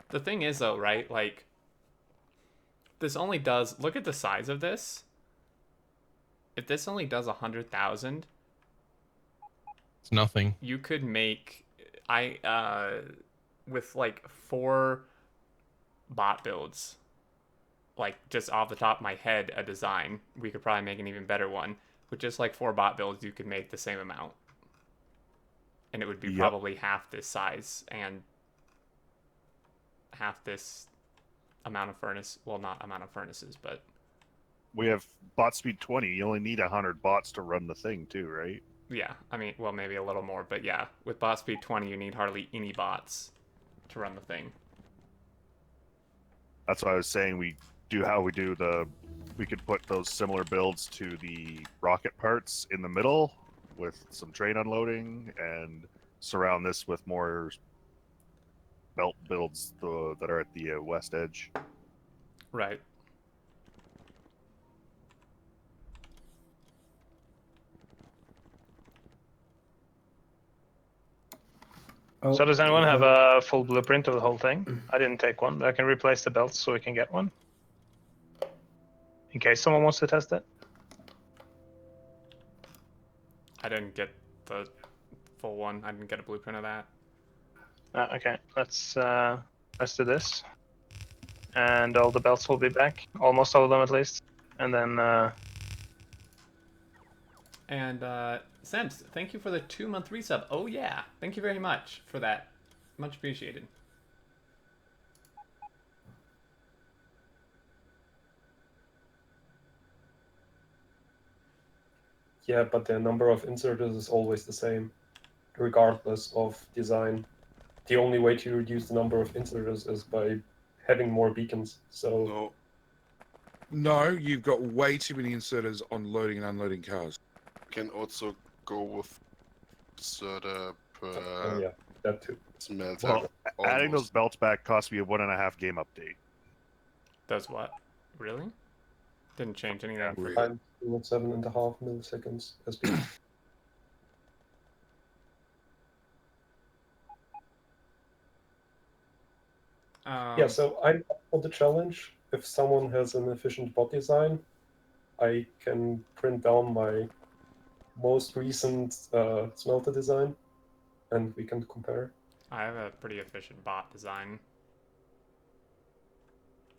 [SPEAKER 1] The thing is, though, right? Like, this only does... Look at the size of this. If this only does 100,000...
[SPEAKER 10] It's nothing.
[SPEAKER 1] You could make... with, like, 4 bot builds, like, just off the top of my head, a design, we could probably make an even better one. With just, like, 4 bot builds, you could make the same amount. And it would be probably half this size and half this amount of furnace. Well, not amount of furnaces, but...
[SPEAKER 8] We have bot speed 20. You only need 100 bots to run the thing, too, right?
[SPEAKER 1] Yeah, I mean, well, maybe a little more, but yeah. With bot speed 20, you need hardly any bots to run the thing.
[SPEAKER 8] That's why I was saying we could put those similar builds to the rocket parts in the middle with some train unloading and surround this with more belt builds that are at the west edge.
[SPEAKER 1] Right.
[SPEAKER 11] So does anyone have a full blueprint of the whole thing? I didn't take one, but I can replace the belts so we can get one. In case someone wants to test it.
[SPEAKER 1] I didn't get the full one. I didn't get a blueprint of that.
[SPEAKER 11] Okay, let's do this. And all the belts will be back. Almost all of them at least. And then...
[SPEAKER 1] Sems, thank you for the 2-month resub. Oh yeah, thank you very much for that. Much appreciated.
[SPEAKER 13] Yeah, but the number of inserters is always the same, regardless of design. The only way to reduce the number of inserters is by having more beacons. So
[SPEAKER 15] no, you've got way too many inserters on loading and unloading cars.
[SPEAKER 16] Can also go with Soda per
[SPEAKER 13] Yeah, that too.
[SPEAKER 16] smelter.
[SPEAKER 8] Well, adding those
[SPEAKER 16] almost.
[SPEAKER 8] belts back cost me a 1.5 game update.
[SPEAKER 1] Does what? Really? Didn't change anything for.
[SPEAKER 13] I'm still at 7.5 milliseconds SPM. Yeah, so I'm up for the challenge. If someone has an efficient bot design, I can print down my most recent smelter design, and we can compare.
[SPEAKER 1] I have a pretty efficient bot design.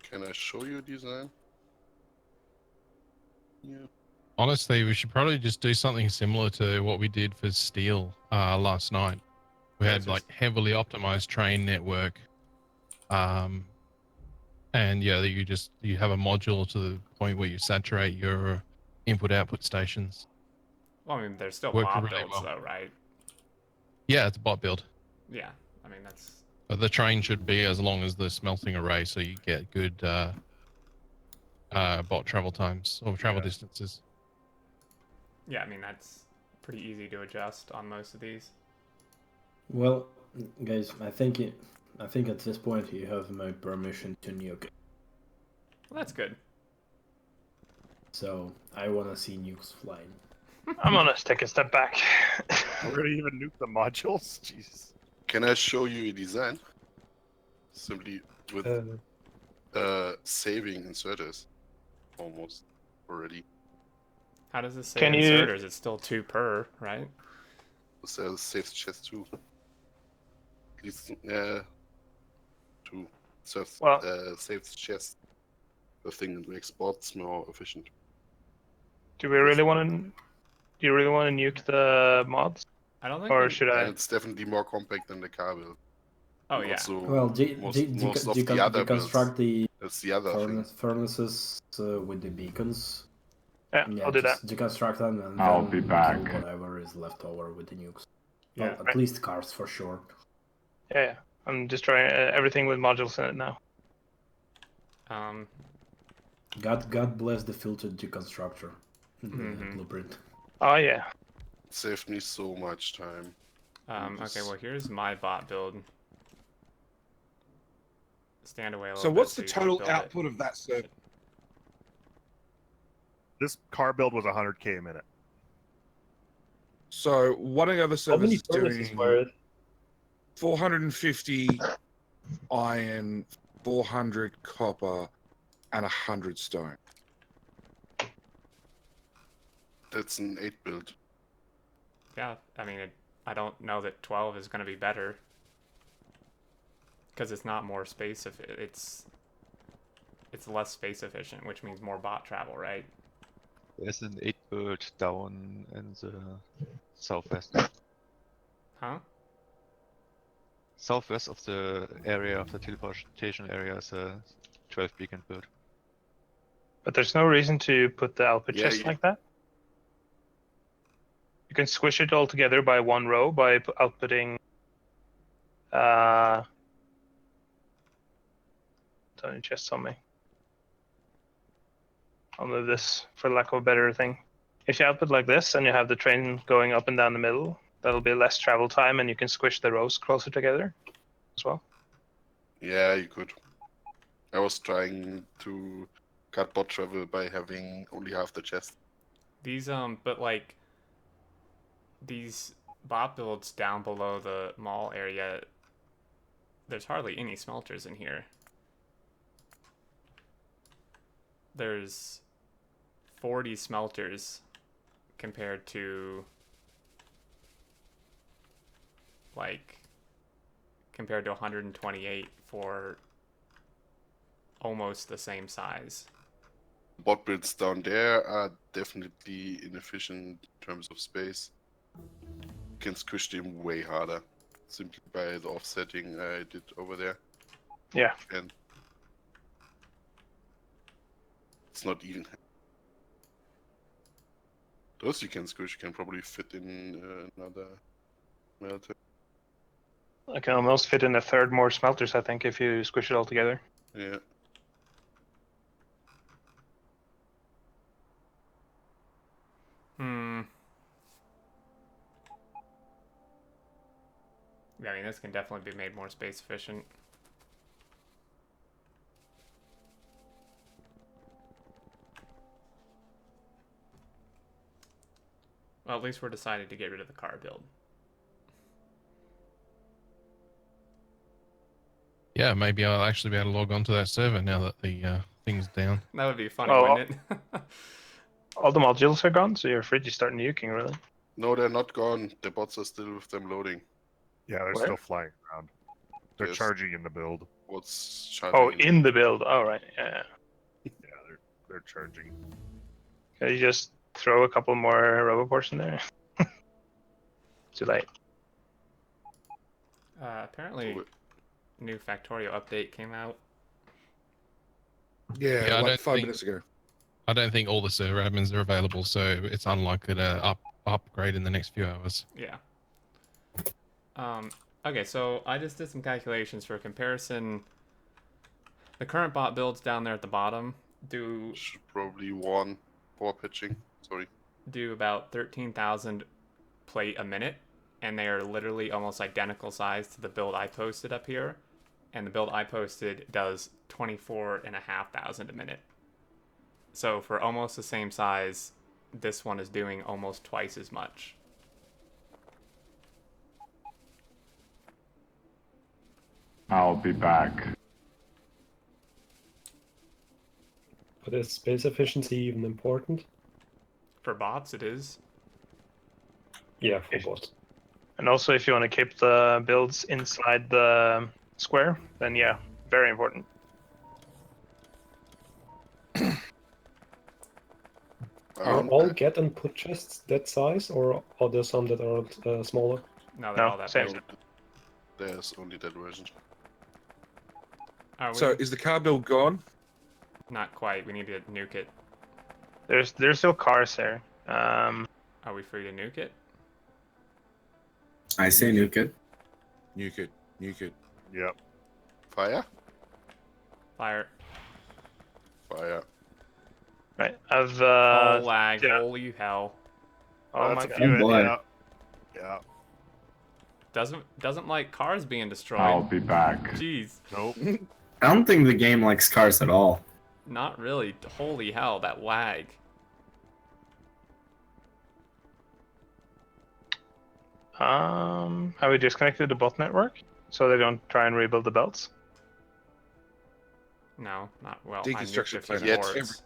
[SPEAKER 16] Can I show you design? Yeah.
[SPEAKER 10] Honestly, we should probably just do something similar to what we did for steel last night. We had like heavily optimized train network. And yeah, you have a module to the point where you saturate your input output stations.
[SPEAKER 1] Well, I mean, there's still
[SPEAKER 10] Worked
[SPEAKER 1] bot
[SPEAKER 10] really
[SPEAKER 1] builds
[SPEAKER 10] well.
[SPEAKER 1] though, right?
[SPEAKER 10] Yeah, it's a bot build.
[SPEAKER 1] Yeah, I mean that's.
[SPEAKER 10] But the train should be as long as the smelting array, so you get good bot travel times or travel distances.
[SPEAKER 1] Yeah, I mean that's pretty easy to adjust on most of these.
[SPEAKER 5] Well, guys, I think at this point you have my permission to nuke.
[SPEAKER 1] Well, that's good.
[SPEAKER 5] So I want to see nukes flying.
[SPEAKER 11] I'm gonna take a step back.
[SPEAKER 8] We're gonna even nuke the modules? Jesus.
[SPEAKER 16] Can I show you a design? Simply with saving inserters. Almost already.
[SPEAKER 1] How does this say
[SPEAKER 11] Can you-
[SPEAKER 1] inserters? It's still 2 per, right?
[SPEAKER 16] So saves chest 2. At least 2. So saves chest. The thing that makes bots more efficient.
[SPEAKER 11] Do we really want to? Do you really want to nuke the mods?
[SPEAKER 1] I don't think.
[SPEAKER 11] Or should I?
[SPEAKER 16] And it's definitely more compact than the car build.
[SPEAKER 1] Oh
[SPEAKER 16] And
[SPEAKER 1] yeah.
[SPEAKER 16] also
[SPEAKER 5] Well,
[SPEAKER 16] most of the other builds.
[SPEAKER 5] deconstruct the
[SPEAKER 16] That's the other thing.
[SPEAKER 5] furnaces with the beacons.
[SPEAKER 11] Yeah, I'll do that.
[SPEAKER 5] just deconstruct them and
[SPEAKER 6] I'll
[SPEAKER 5] then
[SPEAKER 6] be back.
[SPEAKER 5] kill whatever is left over with the nukes.
[SPEAKER 1] Yeah.
[SPEAKER 5] Well, at least cars for sure.
[SPEAKER 11] Yeah, I'm destroying everything with modules in it now.
[SPEAKER 5] God bless the filtered deconstructor. The blueprint.
[SPEAKER 11] Oh yeah.
[SPEAKER 16] It saved me so much time.
[SPEAKER 1] Okay, well here's my bot build. Stand away a little
[SPEAKER 15] So
[SPEAKER 1] bit.
[SPEAKER 15] what's the
[SPEAKER 1] you can
[SPEAKER 15] total
[SPEAKER 1] build it.
[SPEAKER 15] output of that server?
[SPEAKER 8] This car build was 100k a minute.
[SPEAKER 15] So one of the other
[SPEAKER 13] How many
[SPEAKER 15] servers is
[SPEAKER 13] furnaces
[SPEAKER 15] doing
[SPEAKER 13] were it?
[SPEAKER 15] 450 iron, 400 copper, and 100 stone.
[SPEAKER 16] That's an 8 build.
[SPEAKER 1] Yeah, I mean, I don't know that 12 is going to be better. Because it's not more space, it's less space efficient, which means more bot travel, right?
[SPEAKER 9] There's an 8 bird down in the southwest.
[SPEAKER 1] Huh?
[SPEAKER 9] Southwest of the area of the teleportation area is a 12 beacon bird.
[SPEAKER 11] But there's no reason to put the output chest like that. You can squish it all together by one row by outputting Tony chests on me. I'll move this for lack of a better thing. If you output like this and you have the train going up and down the middle, that'll be less travel time and you can squish the rows closer together as well.
[SPEAKER 16] Yeah, you could. I was trying to cut bot travel by having only half the chest.
[SPEAKER 1] These, but like, these bot builds down below the mall area, there's hardly any smelters in here. There's 40 smelters compared to compared to 128 for almost the same size.
[SPEAKER 16] Bot builds down there are definitely inefficient in terms of space. You can squish them way harder simply by the offsetting I did over there.
[SPEAKER 11] Yeah.
[SPEAKER 16] And it's not even. Those you can squish can probably fit in another melter.
[SPEAKER 11] I can almost fit in a third more smelters, I think, if you squish it all together.
[SPEAKER 16] Yeah.
[SPEAKER 1] Yeah, I mean, this can definitely be made more space efficient. Well, at least we're deciding to get rid of the car build.
[SPEAKER 10] Yeah, maybe I'll actually be able to log onto that server now that the thing's down.
[SPEAKER 1] That would be funny,
[SPEAKER 11] Oh,
[SPEAKER 1] wouldn't it?
[SPEAKER 11] all the modules are gone, so you're free to start nuking, really.
[SPEAKER 16] No, they're not gone. The bots are still with them loading.
[SPEAKER 8] Yeah, they're
[SPEAKER 11] Where?
[SPEAKER 8] still flying around. They're
[SPEAKER 16] Yes.
[SPEAKER 8] charging in the build.
[SPEAKER 16] What's charging?
[SPEAKER 11] Oh, in the build. Oh, right. Yeah.
[SPEAKER 8] Yeah, they're charging.
[SPEAKER 11] Can you just throw a couple more roboports in there? Too late.
[SPEAKER 1] Apparently, new Factorio update came out.
[SPEAKER 15] Yeah,
[SPEAKER 10] I
[SPEAKER 15] like
[SPEAKER 10] don't
[SPEAKER 15] 5
[SPEAKER 10] think-
[SPEAKER 15] minutes ago.
[SPEAKER 10] I don't think all the server admins are available, so it's unlikely to upgrade in the next few hours.
[SPEAKER 1] Yeah. Okay, so I just did some calculations for comparison. The current bot builds down there at the bottom
[SPEAKER 16] Should probably one for pitching. Sorry.
[SPEAKER 1] do about 13,000 plate a minute, and they are literally almost identical size to the build I posted up here. And the build I posted does 24,500 a minute. So for almost the same size, this one is doing almost twice as much.
[SPEAKER 6] I'll be back.
[SPEAKER 13] But is space efficiency even important?
[SPEAKER 1] For bots, it is.
[SPEAKER 13] Yeah, for bots.
[SPEAKER 11] And also, if you want to keep the builds inside the square, then yeah, very important.
[SPEAKER 13] Are all get and put chests that size, or are there some that are smaller?
[SPEAKER 1] No, they're all that
[SPEAKER 11] same.
[SPEAKER 1] big.
[SPEAKER 16] There's only that version.
[SPEAKER 1] Are we?
[SPEAKER 15] So is the car build gone?
[SPEAKER 1] Not quite. We need to nuke it.
[SPEAKER 11] There's still cars there.
[SPEAKER 1] Are we free to nuke it?
[SPEAKER 4] I say nuke it.
[SPEAKER 15] Nuke it. Nuke it.
[SPEAKER 8] Yep.
[SPEAKER 16] Fire?
[SPEAKER 1] Fire.
[SPEAKER 16] Fire.
[SPEAKER 11] Right. I've
[SPEAKER 1] Oh, lag.
[SPEAKER 11] yeah.
[SPEAKER 1] Holy hell.
[SPEAKER 11] Oh
[SPEAKER 8] That's
[SPEAKER 11] my
[SPEAKER 8] a
[SPEAKER 11] god.
[SPEAKER 8] few.
[SPEAKER 4] Oh, boy.
[SPEAKER 8] Yeah. Yeah.
[SPEAKER 1] Doesn't like cars being destroyed.
[SPEAKER 6] I'll be back.
[SPEAKER 1] Jeez.
[SPEAKER 8] Nope.
[SPEAKER 4] I don't think the game likes cars at all.
[SPEAKER 1] Not really. Holy hell, that lag.
[SPEAKER 11] Have we disconnected the bot network so they don't try and rebuild the belts?
[SPEAKER 1] No, not well.
[SPEAKER 15] Deconstruction
[SPEAKER 1] I nuked a few
[SPEAKER 15] plan.
[SPEAKER 1] ports.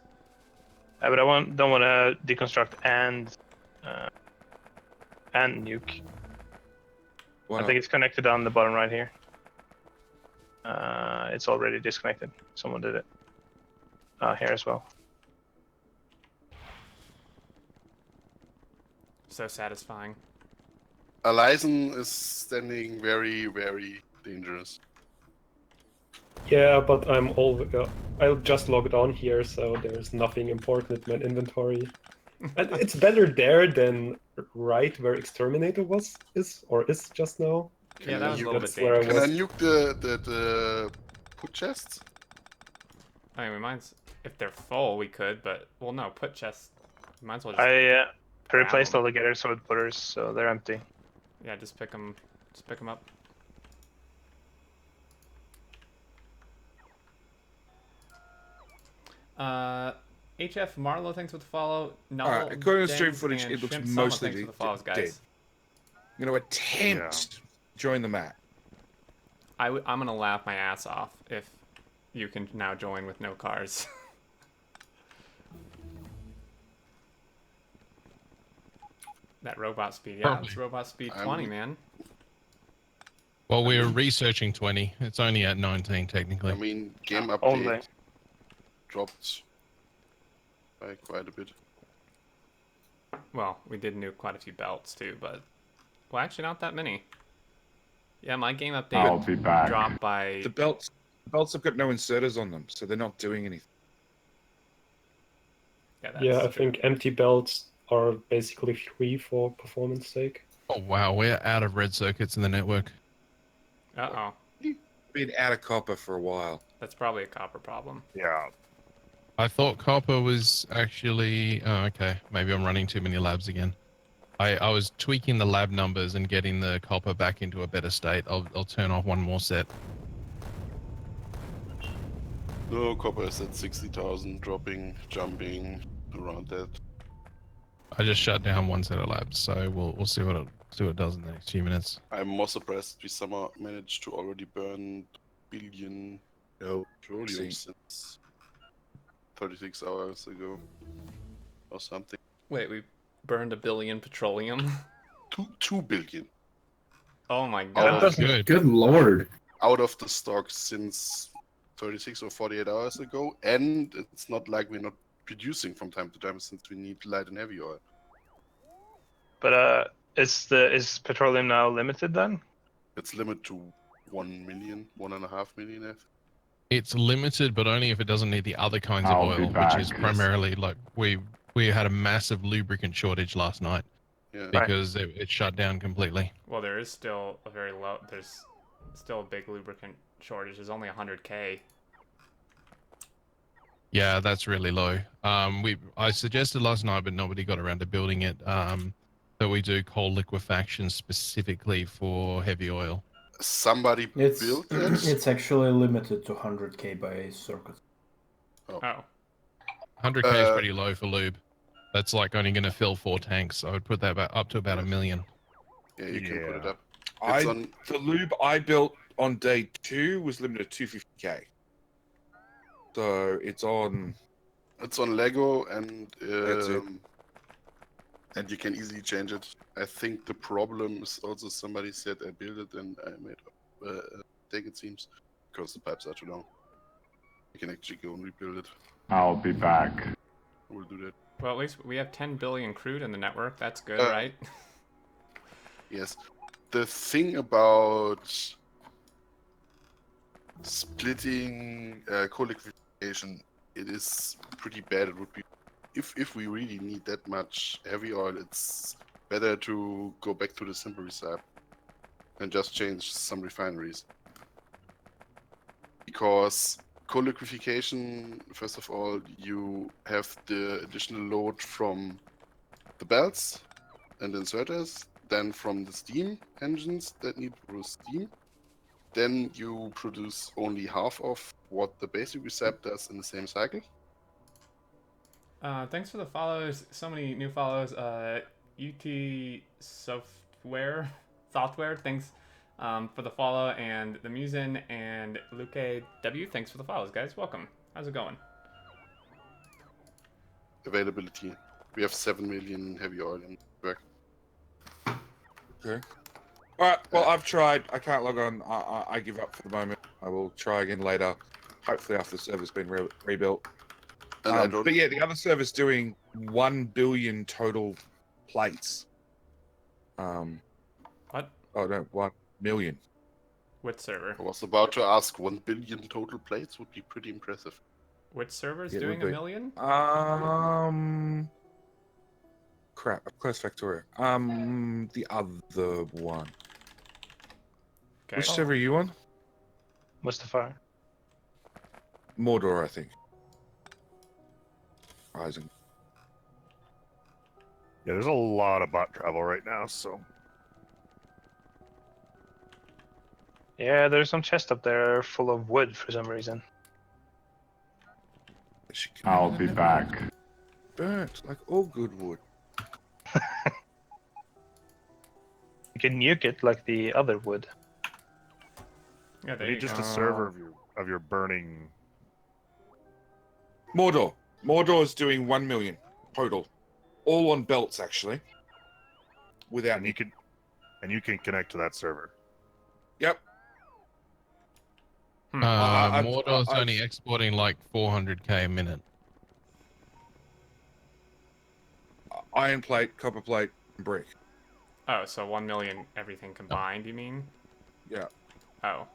[SPEAKER 11] But I don't want to deconstruct and nuke.
[SPEAKER 15] Why
[SPEAKER 11] I
[SPEAKER 15] not?
[SPEAKER 11] think it's connected on the bottom right here. It's already disconnected. Someone did it. Here as well.
[SPEAKER 1] So satisfying.
[SPEAKER 16] Alizen is standing very, very dangerous.
[SPEAKER 13] Yeah, but I'll just log on here, so there's nothing important in my inventory. And it's better there than right where Xterminator is just now.
[SPEAKER 1] Yeah, that was a little bit
[SPEAKER 13] That's where I
[SPEAKER 16] Can I
[SPEAKER 13] was.
[SPEAKER 16] nuke the put chests?
[SPEAKER 1] I mean, we might, if they're full, we could, but well, no, put chests. We might as well just.
[SPEAKER 11] I
[SPEAKER 1] grab
[SPEAKER 11] replaced
[SPEAKER 1] them.
[SPEAKER 11] all the getters with putters, so they're empty.
[SPEAKER 1] Yeah, just pick them. Just pick them up. HF Marlowe, thanks for the follow.
[SPEAKER 15] Alright, according to the stream
[SPEAKER 1] Dens
[SPEAKER 15] footage,
[SPEAKER 1] and
[SPEAKER 15] it looks
[SPEAKER 1] Shrimp Summer,
[SPEAKER 15] mostly
[SPEAKER 1] thanks for the follows,
[SPEAKER 15] dead.
[SPEAKER 1] guys.
[SPEAKER 15] I'm going to attempt join the map.
[SPEAKER 1] I'm gonna laugh my ass off if you can now join with no cars. That robot speed, yeah, it's robot speed 20, man.
[SPEAKER 10] Well, we're researching 20. It's only at 19, technically.
[SPEAKER 16] I mean, game
[SPEAKER 11] Only.
[SPEAKER 16] update dropped by quite a bit.
[SPEAKER 1] Well, we did nuke quite a few belts too, but well, actually not that many. Yeah, my game update
[SPEAKER 6] I'll be back.
[SPEAKER 1] dropped by.
[SPEAKER 15] The belts have got no inserters on them, so they're not doing anything.
[SPEAKER 1] Yeah, that's
[SPEAKER 13] Yeah, I
[SPEAKER 1] true.
[SPEAKER 13] think empty belts are basically free for performance sake.
[SPEAKER 10] Oh, wow. We're out of red circuits in the network.
[SPEAKER 1] Uh-oh.
[SPEAKER 15] Been out of copper for a while.
[SPEAKER 1] That's probably a copper problem.
[SPEAKER 8] Yeah.
[SPEAKER 10] I thought copper was actually... Oh, okay. Maybe I'm running too many labs again. I was tweaking the lab numbers and getting the copper back into a better state. I'll turn off one more set.
[SPEAKER 16] No, copper is at 60,000, dropping, jumping, around that.
[SPEAKER 10] I just shut down one set of labs, so we'll see what it does in the next few minutes.
[SPEAKER 16] I'm more surprised we somehow managed to already burn billion petroleum since 36 hours ago or something.
[SPEAKER 1] Wait, we burned 1 billion petroleum?
[SPEAKER 16] 2 billion.
[SPEAKER 1] Oh my
[SPEAKER 16] Out
[SPEAKER 1] god.
[SPEAKER 16] of,
[SPEAKER 4] Good lord.
[SPEAKER 16] out of the stock since 36 or 48 hours ago, and it's not like we're not producing from time to time since we need light and heavy oil.
[SPEAKER 11] But is petroleum now limited then?
[SPEAKER 16] It's limited to 1 million, 1.5 million. I think.
[SPEAKER 10] It's limited, but only if it doesn't need the other kinds
[SPEAKER 6] I'll
[SPEAKER 10] of
[SPEAKER 6] be
[SPEAKER 10] oil, which
[SPEAKER 6] back.
[SPEAKER 10] is primarily like we had a massive lubricant shortage last night
[SPEAKER 16] Yeah.
[SPEAKER 10] because it shut down completely.
[SPEAKER 1] Well, there is still a very low. There's still a big lubricant shortage. There's only 100k.
[SPEAKER 10] Yeah, that's really low. I suggested last night, but nobody got around to building it. That we do coal liquefaction specifically for heavy oil.
[SPEAKER 16] Somebody built it.
[SPEAKER 5] It's actually limited to 100k by circuit.
[SPEAKER 1] Oh.
[SPEAKER 10] 100k is pretty low for lube. That's like only going to fill 4 tanks. I would put that up to about 1 million.
[SPEAKER 16] Yeah, you can put it up.
[SPEAKER 15] The lube I built on day 2 was limited to 250k. So it's on.
[SPEAKER 16] It's on Lego, and
[SPEAKER 15] That's it.
[SPEAKER 16] and you can easily change it. I think the problem is also somebody said I built it and I made a mistake, it seems, because the pipes are too long. You can actually go and rebuild it.
[SPEAKER 6] I'll be back.
[SPEAKER 16] We'll do that.
[SPEAKER 1] Well, at least we have 10 billion crude in the network. That's good, right?
[SPEAKER 16] Yes. The thing about splitting coal liquefaction, it is pretty bad. It would be if we really need that much heavy oil, it's better to go back to the simple recipe and just change some refineries. Because coal liquefaction, first of all, you have the additional load from the belts and inserters, then from the steam engines that need to produce steam. Then you produce only half of what the basic recipe does in the same cycle.
[SPEAKER 1] Thanks for the follows. So many new follows. UT Software, thanks for the follow, and the Musin and Luke W. Thanks for the follows, guys. Welcome. How's it going?
[SPEAKER 16] Availability. We have 7 million heavy oil in work.
[SPEAKER 15] Okay. Alright, well, I've tried. I can't log on. I give up for the moment. I will try again later. Hopefully after the server's been rebuilt. But yeah, the other server's doing 1 billion total plates.
[SPEAKER 1] What?
[SPEAKER 15] Oh, no, 1 million.
[SPEAKER 1] Which server?
[SPEAKER 16] I was about to ask 1 billion total plates would be pretty impressive.
[SPEAKER 1] Which server is
[SPEAKER 15] Yeah, it
[SPEAKER 1] doing
[SPEAKER 15] would
[SPEAKER 1] 1
[SPEAKER 15] be.
[SPEAKER 1] million?
[SPEAKER 15] Crap, I've closed Factorio. The other one.
[SPEAKER 1] Okay.
[SPEAKER 15] Which server are you on?
[SPEAKER 11] Mustafar.
[SPEAKER 15] Mordor, I think. Rising.
[SPEAKER 8] Yeah, there's a lot of bot travel right now, so.
[SPEAKER 11] Yeah, there's some chest up there full of wood for some reason.
[SPEAKER 6] I'll be back.
[SPEAKER 15] Burnt, like all good wood.
[SPEAKER 11] You can nuke it like the other wood.
[SPEAKER 1] Yeah,
[SPEAKER 8] I need just a server of your burning.
[SPEAKER 15] Mordor. Mordor is doing 1 million total. All on belts, actually. Without
[SPEAKER 8] and you can connect to that server.
[SPEAKER 15] Yep.
[SPEAKER 10] Mordor's only exporting like 400k a minute.
[SPEAKER 15] Iron plate, copper plate, and brick.
[SPEAKER 1] Oh, so 1 million everything combined, you mean?
[SPEAKER 15] Yeah.
[SPEAKER 1] Oh.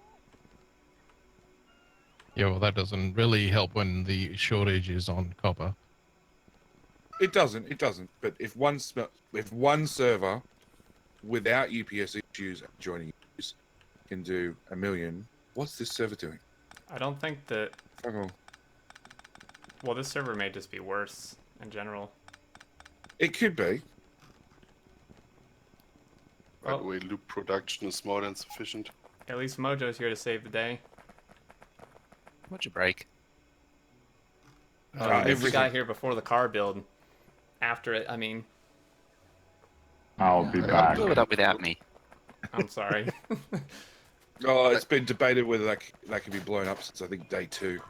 [SPEAKER 10] Yeah, well, that doesn't really help when the shortage is on copper.
[SPEAKER 15] It doesn't. But if one server without UPS issues joining use can do 1 million, what's this server doing?
[SPEAKER 1] I don't think that...
[SPEAKER 15] Oh.
[SPEAKER 1] Well, this server may just be worse in general.
[SPEAKER 15] It could be.
[SPEAKER 16] By the way, loop production is more than sufficient.
[SPEAKER 1] At least Mojo's here to save the day.
[SPEAKER 17] What'd you break?
[SPEAKER 1] Oh, at least he
[SPEAKER 15] everything.
[SPEAKER 1] got here before the car build. After it, I mean.
[SPEAKER 6] I'll be back.
[SPEAKER 17] Blew it up without me.
[SPEAKER 1] I'm sorry.
[SPEAKER 15] Oh, it's been debated whether that could be blown up since I think day 2.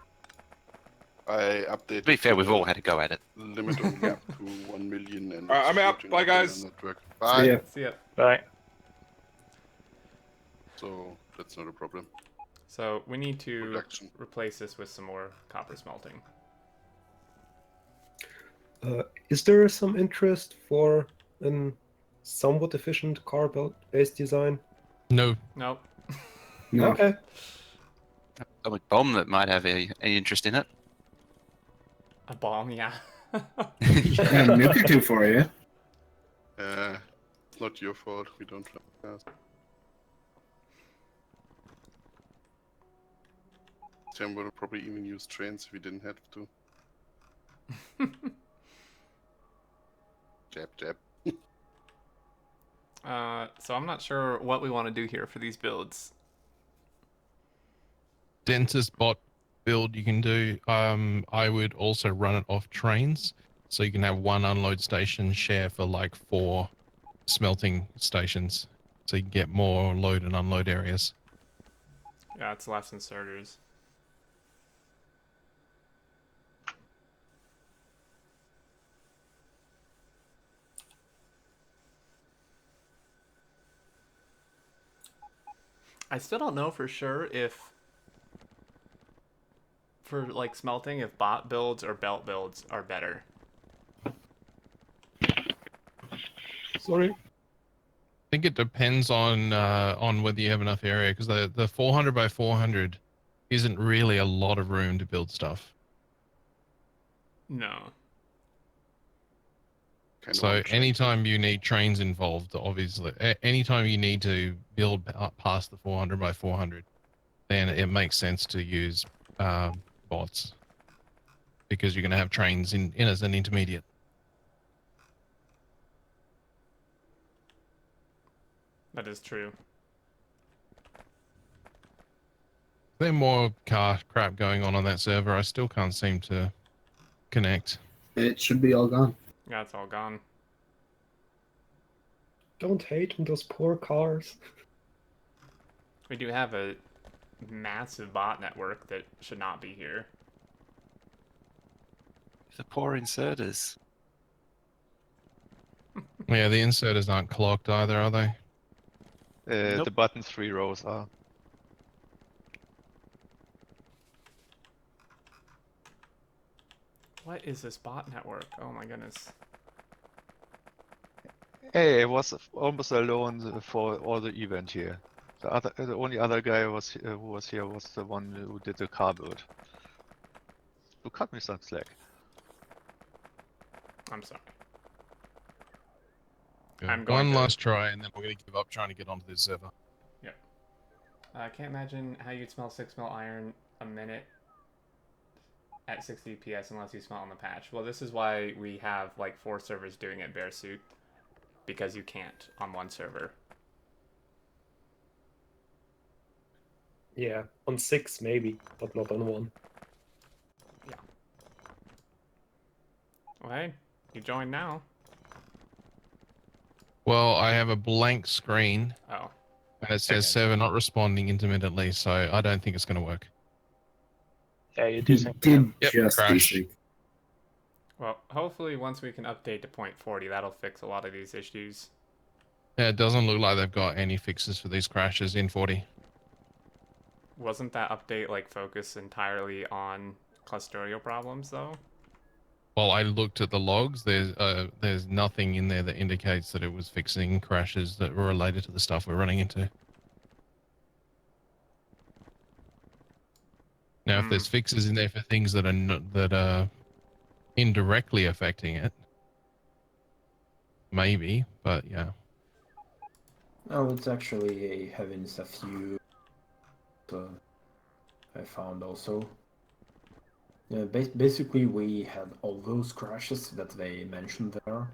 [SPEAKER 16] I updated.
[SPEAKER 17] To be fair, we've all had to go at it.
[SPEAKER 16] Limit on up to 1 million. And
[SPEAKER 15] Alright, I'm out.
[SPEAKER 16] floating
[SPEAKER 15] Bye,
[SPEAKER 16] up on
[SPEAKER 15] guys.
[SPEAKER 16] the network. Bye.
[SPEAKER 1] See ya.
[SPEAKER 11] Bye.
[SPEAKER 16] So that's not a problem.
[SPEAKER 1] So we need to
[SPEAKER 16] Production.
[SPEAKER 1] replace this with some more copper smelting.
[SPEAKER 13] Is there some interest for a somewhat efficient car-based design?
[SPEAKER 10] No.
[SPEAKER 1] Nope.
[SPEAKER 10] No.
[SPEAKER 13] Okay.
[SPEAKER 17] Atomic bomb that might have any interest in it.
[SPEAKER 1] A bomb, yeah.
[SPEAKER 4] Yeah, nuke it too for you.
[SPEAKER 16] It's not your fault. We don't fly fast. Tim would have probably even used trains if we didn't have to. Jab, jab.
[SPEAKER 1] So I'm not sure what we want to do here for these builds.
[SPEAKER 10] Densest bot build you can do. I would also run it off trains, so you can have one unload station share for like 4 smelting stations, so you can get more load and unload areas.
[SPEAKER 1] Yeah, it's less inserters. I still don't know for sure if, for like smelting, if bot builds or belt builds are better.
[SPEAKER 13] Sorry.
[SPEAKER 10] I think it depends on whether you have enough area, because the 400 by 400 isn't really a lot of room to build stuff.
[SPEAKER 1] No.
[SPEAKER 10] So anytime you need trains involved, obviously, anytime you need to build past the 400 by 400, then it makes sense to use bots, because you're going to have trains in as an intermediate.
[SPEAKER 1] That is true.
[SPEAKER 10] There's more car crap going on that server. I still can't seem to connect.
[SPEAKER 4] It should be all gone.
[SPEAKER 1] Yeah, it's all gone.
[SPEAKER 13] Don't hate on those poor cars.
[SPEAKER 1] We do have a massive bot network that should not be here.
[SPEAKER 17] The poor inserters.
[SPEAKER 10] Yeah, the inserters aren't clocked either, are they?
[SPEAKER 9] The bottom 3 rows are.
[SPEAKER 1] What is this bot network? Oh my goodness.
[SPEAKER 9] Hey, it was almost alone for all the event here. The only other guy who was here was the one who did the car build. So cut me some slack.
[SPEAKER 1] I'm sorry.
[SPEAKER 10] Good.
[SPEAKER 1] I'm going
[SPEAKER 10] One
[SPEAKER 1] to-
[SPEAKER 10] last try, and then we're going to give up trying to get onto this server.
[SPEAKER 1] Yep. I can't imagine how you'd smell 6 mil iron a minute at 60 FPS unless you smell on the patch. Well, this is why we have like 4 servers doing it bare suit, because you can't on one server.
[SPEAKER 13] Yeah, on 6 maybe, but not on 1.
[SPEAKER 1] Yeah. Well, hey, you joined now.
[SPEAKER 10] Well, I have a blank screen.
[SPEAKER 1] Oh.
[SPEAKER 10] And it says server not responding intermittently, so I don't think it's going to work.
[SPEAKER 11] Yeah, you do think.
[SPEAKER 10] Crash.
[SPEAKER 1] Well, hopefully once we can update to 0.40, that'll fix a lot of these issues.
[SPEAKER 10] Yeah, it doesn't look like they've got any fixes for these crashes in 40.
[SPEAKER 1] Wasn't that update like focused entirely on Clusterio problems though?
[SPEAKER 10] Well, I looked at the logs. There's nothing in there that indicates that it was fixing crashes that were related to the stuff we're running into. Now, if there's fixes in there for things that are indirectly affecting it, maybe. But yeah.
[SPEAKER 5] No, it's actually having a few. I found also. Yeah, basically we had all those crashes that they mentioned there,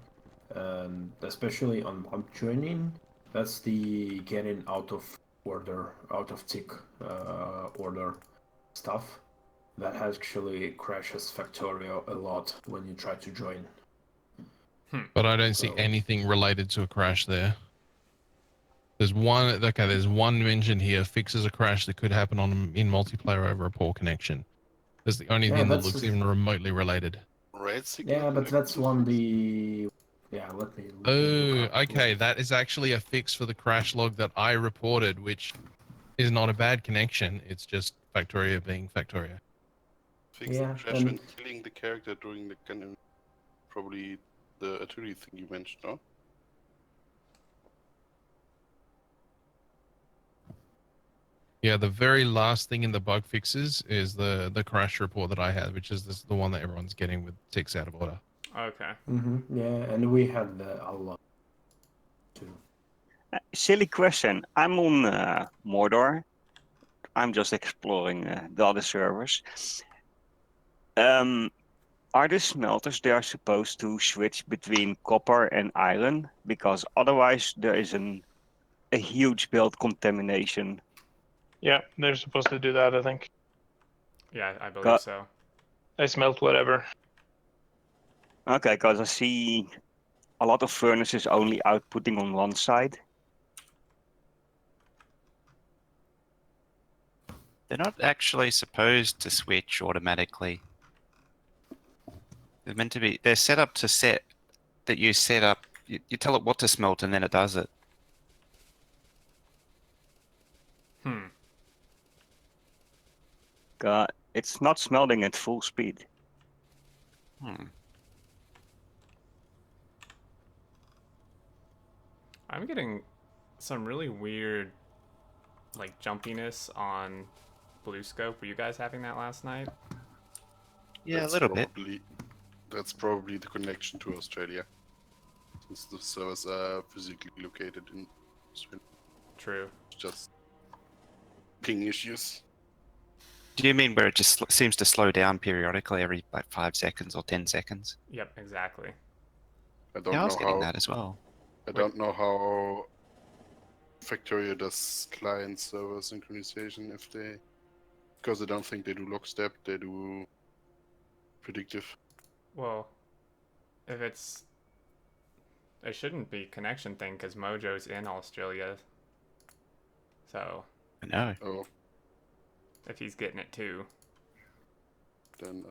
[SPEAKER 5] and especially on pump joining, That's the getting out of order, out of tick order stuff. That actually crashes Factorio a lot when you try to join.
[SPEAKER 10] But I don't see anything related to a crash there. There's one. Okay, there's one mentioned here. Fixes a crash that could happen in multiplayer over a poor connection. That's the only thing that looks even remotely related.
[SPEAKER 5] Yeah, but that's one the. Yeah, let me.
[SPEAKER 10] Oh, okay. That is actually a fix for the crash log that I reported, which is not a bad connection. It's just Factorio being Factorio.
[SPEAKER 16] Fix the crash when killing the character during the cannon. Probably the artillery thing you mentioned, no?
[SPEAKER 10] Yeah, the very last thing in the bug fixes is the crash report that I had, which is the one that everyone's getting with ticks out of order.
[SPEAKER 1] Okay.
[SPEAKER 5] Yeah, and we had a lot too.
[SPEAKER 18] Silly question. I'm on Mordor. I'm just exploring the other servers. Are the smelters they are supposed to switch between copper and iron? Because otherwise there is a huge build contamination.
[SPEAKER 11] Yeah, they're supposed to do that, I think.
[SPEAKER 1] Yeah, I believe so.
[SPEAKER 11] They smelt whatever.
[SPEAKER 18] Okay, because I see a lot of furnaces only outputting on one side.
[SPEAKER 17] They're not actually supposed to switch automatically. They're meant to be. They're set up to set that you set up. You tell it what to smelt, and then it does it.
[SPEAKER 18] It's not smelting at full speed.
[SPEAKER 1] I'm getting some really weird, like, jumpiness on Blue Scope. Were you guys having that last night?
[SPEAKER 17] Yeah,
[SPEAKER 16] That's
[SPEAKER 17] a little bit.
[SPEAKER 16] That's probably the connection to Australia, since the servers are physically located in Australia.
[SPEAKER 1] True.
[SPEAKER 16] Just ping issues.
[SPEAKER 17] Do you mean where it just seems to slow down periodically every like 5 seconds or 10 seconds?
[SPEAKER 1] Yep, exactly.
[SPEAKER 16] I don't
[SPEAKER 17] Yeah, I was
[SPEAKER 16] know
[SPEAKER 17] getting
[SPEAKER 16] how
[SPEAKER 17] that as well.
[SPEAKER 16] I don't know how Factorio does client server synchronization because I don't think they do lockstep, they do predictive.
[SPEAKER 1] Well, if it shouldn't be connection thing because Mojo's in Australia. So.
[SPEAKER 17] I know.
[SPEAKER 16] Oh.
[SPEAKER 1] If he's getting it too.
[SPEAKER 16] Then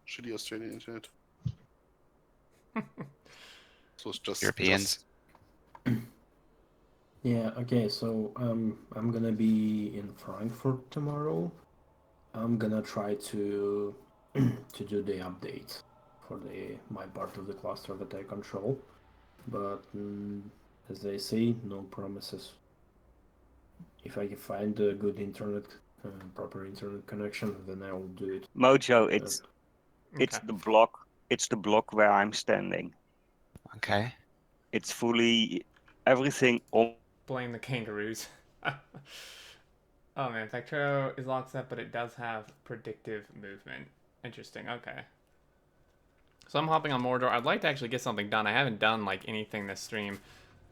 [SPEAKER 16] shitty Australian internet. So it's just
[SPEAKER 17] Europeans.
[SPEAKER 5] Yeah, okay, so I'm gonna be in Frankfurt tomorrow. I'm gonna try to do the update for my part of the cluster that I control. But as they say, no promises. If I can find a good internet, proper internet connection, then I will do it.
[SPEAKER 18] Mojo, it's the block. It's the block where I'm standing.
[SPEAKER 17] Okay.
[SPEAKER 18] It's fully everything on.
[SPEAKER 1] Blame the kangaroos. Oh man, Factorio is lockstep, but it does have predictive movement. Interesting. Okay. So I'm hopping on Mordor. I'd like to actually get something done. I haven't done like anything this stream,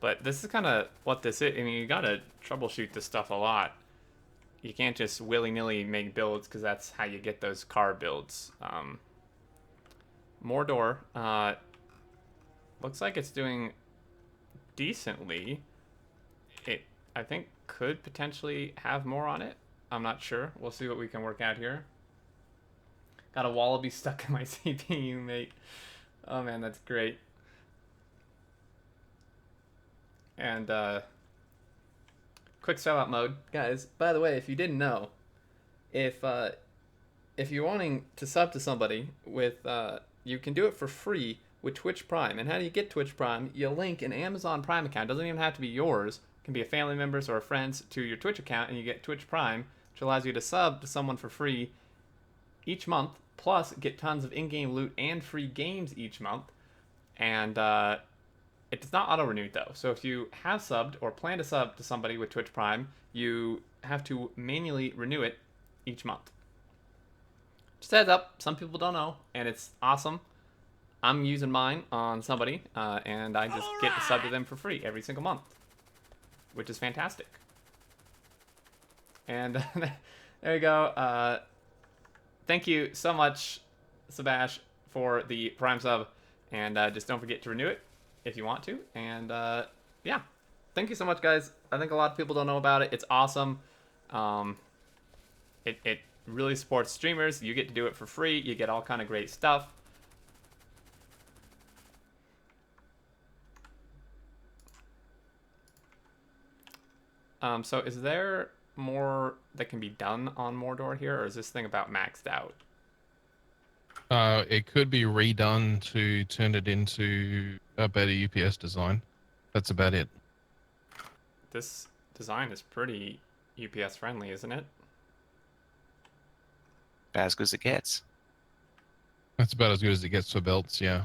[SPEAKER 1] but this is kind of what this is. I mean, you gotta troubleshoot this stuff a lot. You can't just willy-nilly make builds because that's how you get those car builds. Mordor looks like it's doing decently. It, I think, could potentially have more on it. I'm not sure. We'll see what we can work out here. Got a wallaby stuck in my CPU, mate. Oh man, that's great. And quick sellout mode, guys. By the way, if you didn't know, if you're wanting to sub to somebody with, you can do it for free with Twitch Prime. And how do you get Twitch Prime? You link an Amazon Prime account. Doesn't even have to be yours. It can be a family member's or a friend's to your Twitch account, and you get Twitch Prime, which allows you to sub to someone for free each month, plus get tons of in-game loot and free games each month. And it does not auto-renew though. So if you have subbed or plan to sub to somebody with Twitch Prime, you have to manually renew it each month. Just heads up, some people don't know, and it's awesome. I'm using mine on somebody, and I just get to sub to them for free every single month, which is fantastic. And there you go. Thank you so much, Sebash, for the Prime sub, and just don't forget to renew it if you want to. And yeah, thank you so much, guys. I think a lot of people don't know about it. It's awesome. It really supports streamers. You get to do it for free. You get all kind of great stuff. So is there more that can be done on Mordor here, or is this thing about maxed out?
[SPEAKER 10] It could be redone to turn it into a better UPS design. That's about it.
[SPEAKER 1] This design is pretty UPS friendly, isn't it?
[SPEAKER 17] About as good as it gets.
[SPEAKER 10] That's about as good as it gets for belts, yeah.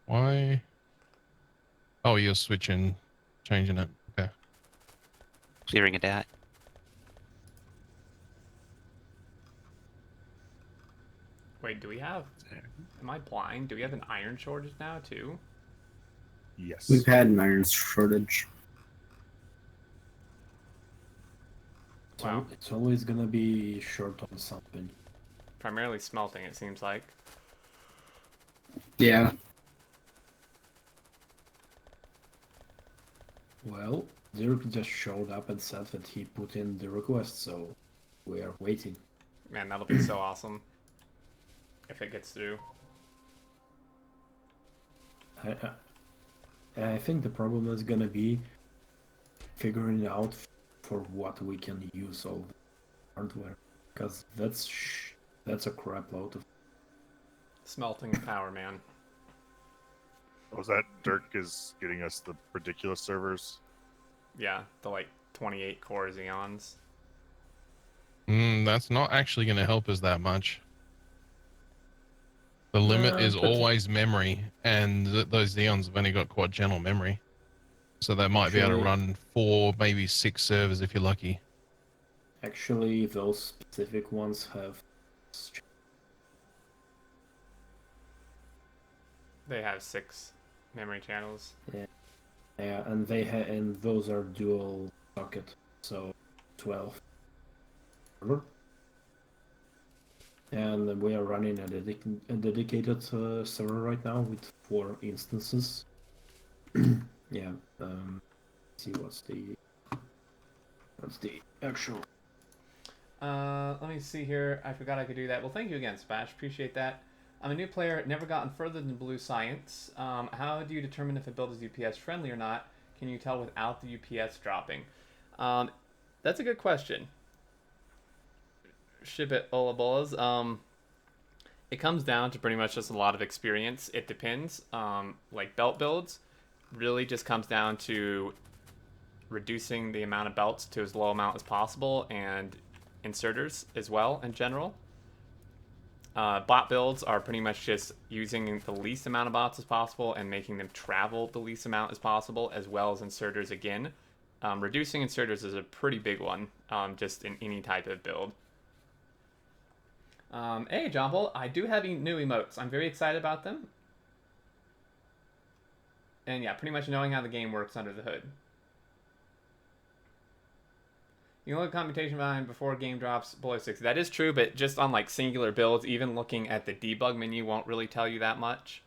[SPEAKER 10] Why? Oh, you're switching, changing it. Okay.
[SPEAKER 17] Clearing it out.
[SPEAKER 1] Wait, do we have... Am I blind? Do we have an iron shortage now, too?
[SPEAKER 8] Yes.
[SPEAKER 4] We've had an iron shortage.
[SPEAKER 1] Wow.
[SPEAKER 5] It's always gonna be short on something.
[SPEAKER 1] Primarily smelting, it seems like.
[SPEAKER 4] Yeah.
[SPEAKER 5] Well, Dirk just showed up and said that he put in the request, so we are waiting.
[SPEAKER 1] Man, that'll be so awesome if it gets through.
[SPEAKER 5] I think the problem is gonna be figuring out for what we can use all the hardware, because that's a crap load of
[SPEAKER 1] Smelting power, man.
[SPEAKER 8] Was that Dirk is getting us the ridiculous servers?
[SPEAKER 1] Yeah, the like 28 core Xeons.
[SPEAKER 10] That's not actually going to help us that much. The limit is always memory, and those Xeons have only got quad channel memory. So they might be able to run 4, maybe 6 servers if you're lucky.
[SPEAKER 5] Actually, those specific ones have.
[SPEAKER 1] They have 6 memory channels.
[SPEAKER 5] Yeah, yeah, and and those are dual socket, so 12. And we are running a dedicated server right now with 4 instances. Yeah. See what's the actual.
[SPEAKER 1] Let me see here. I forgot I could do that. Well, thank you again, Spash. Appreciate that. I'm a new player, never gotten further than Blue Science. How do you determine if a build is UPS friendly or not? Can you tell without the UPS dropping? That's a good question. Shibit Olabolas. It comes down to pretty much just a lot of experience. It depends. Like belt builds, really just comes down to reducing the amount of belts to as low amount as possible, and inserters as well in general. Bot builds are pretty much just using the least amount of bots as possible and making them travel the least amount as possible, as well as inserters again. Reducing inserters is a pretty big one, just in any type of build. Hey, John Bolt, I do have new emotes. I'm very excited about them. And yeah, pretty much knowing how the game works under the hood. You can look at computation time before game drops below 60. That is true, but just on like singular builds, even looking at the debug menu won't really tell you that much.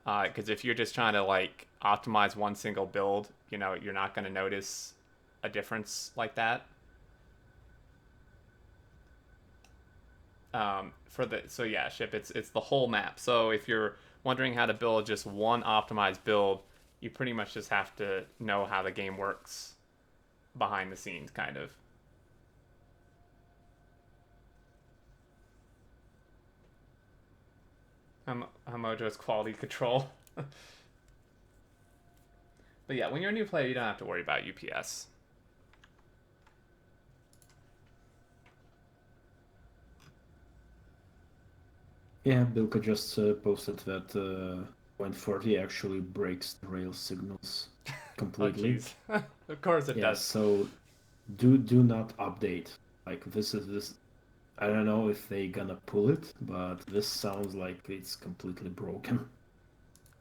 [SPEAKER 1] Because if you're just trying to like optimize one single build, you know, you're not going to notice a difference like that. So yeah, Ship, it's the whole map. So if you're wondering how to build just one optimized build, you pretty much just have to know how the game works behind the scenes, kind of. Mojo's quality control. But yeah, when you're a new player, you don't have to worry about UPS.
[SPEAKER 5] Yeah, Bilka just posted that point 40 actually breaks the rail signals completely.
[SPEAKER 1] Oh, jeez. Of course it does.
[SPEAKER 5] So do not update. Like this. I don't know if they gonna pull it, but this sounds like it's completely broken.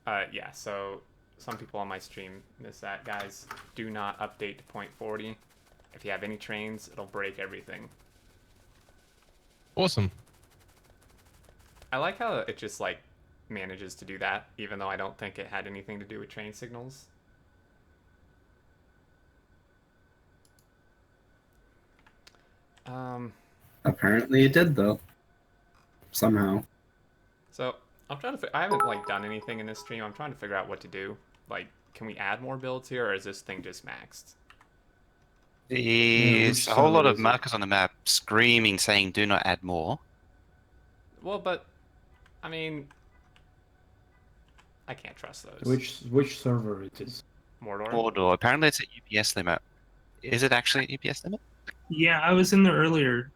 [SPEAKER 1] Yeah, so some people on my stream miss that. Guys, do not update to 0.40. If you have any trains, it'll break everything.
[SPEAKER 10] Awesome.
[SPEAKER 1] I like how it just like manages to do that, even though I don't think it had anything to do with train signals.
[SPEAKER 4] Apparently it did though. Somehow.
[SPEAKER 1] So I'm trying to. I haven't like done anything in this stream. I'm trying to figure out what to do. Like, can we add more builds here, or is this thing just maxed?
[SPEAKER 17] There's a whole lot of markers on the map screaming, saying, "Do not add more."
[SPEAKER 1] Well, but I mean, I can't trust those.
[SPEAKER 5] Which server it is?
[SPEAKER 1] Mordor.
[SPEAKER 17] Mordor. Apparently, it's at UPS limit. Is it actually at UPS limit?
[SPEAKER 14] Yeah, I was in there earlier.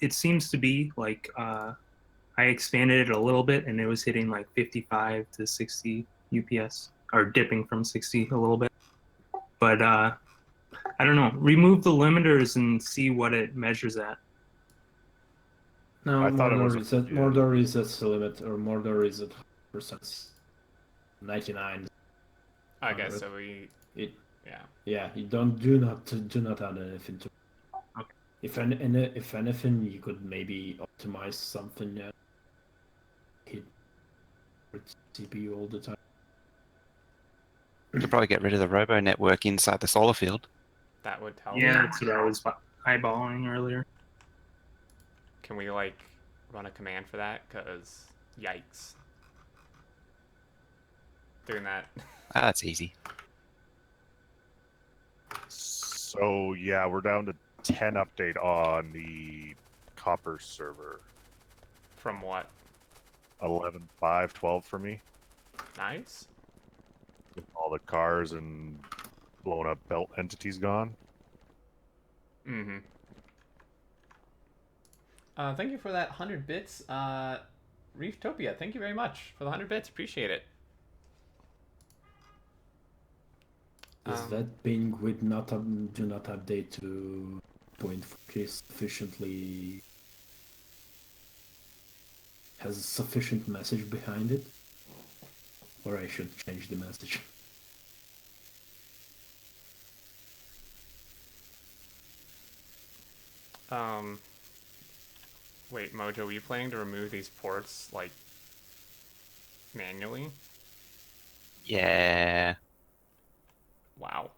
[SPEAKER 14] It seems to be like I expanded it a little bit, and it was hitting like 55 to 60 UPS, or dipping from 60 a little bit. But I don't know. Remove the limiters and see what it measures at.
[SPEAKER 5] No,
[SPEAKER 8] I thought it was
[SPEAKER 5] Mordor is at the limit, or Mordor is at percent 99.
[SPEAKER 1] I guess so. Yeah.
[SPEAKER 5] Yeah, you do not add anything to.
[SPEAKER 14] Okay.
[SPEAKER 5] If anything, you could maybe optimize something. Hit CPU all the time.
[SPEAKER 17] You could probably get rid of the robo network inside the solar field.
[SPEAKER 1] That would help.
[SPEAKER 14] Yeah, that's what I was eyeballing earlier.
[SPEAKER 1] Can we like run a command for that? Cause yikes. Doing that.
[SPEAKER 17] That's easy.
[SPEAKER 8] So yeah, we're down to 10 update on the copper server.
[SPEAKER 1] From what?
[SPEAKER 8] 11.5, 12 for me.
[SPEAKER 1] Nice.
[SPEAKER 8] With all the cars and blown up belt entities gone.
[SPEAKER 1] Mm-hmm. Thank you for that 100 bits. Reeftopia, thank you very much for the 100 bits. Appreciate it.
[SPEAKER 5] Is that ping with do not update to 0.4 sufficiently has sufficient message behind it? Or I should change the message?
[SPEAKER 1] Wait, Mojo, were you planning to remove these ports, like, manually?
[SPEAKER 17] Yeah.
[SPEAKER 1] Wow.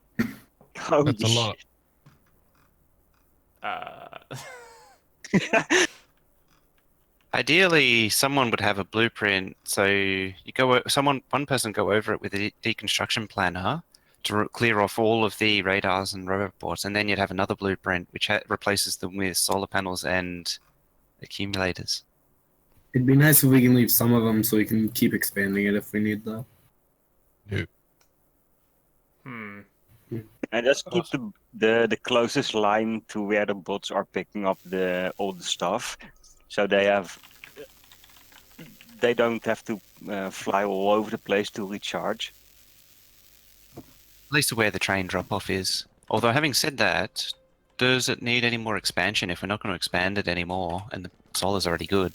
[SPEAKER 17] That's a lot. Ideally, someone would have a blueprint. So you one person go over it with a deconstruction planner to clear off all of the radars and roboports, and then you'd have another blueprint which replaces them with solar panels and accumulators.
[SPEAKER 4] It'd be nice if we can leave some of them so we can keep expanding it if we need, though.
[SPEAKER 10] Yep.
[SPEAKER 18] And just keep the closest line to where the bots are picking up all the stuff, so they don't have to fly all over the place to recharge.
[SPEAKER 17] At least where the train drop-off is. Although, having said that, does it need any more expansion if we're not going to expand it anymore and the solar's already good?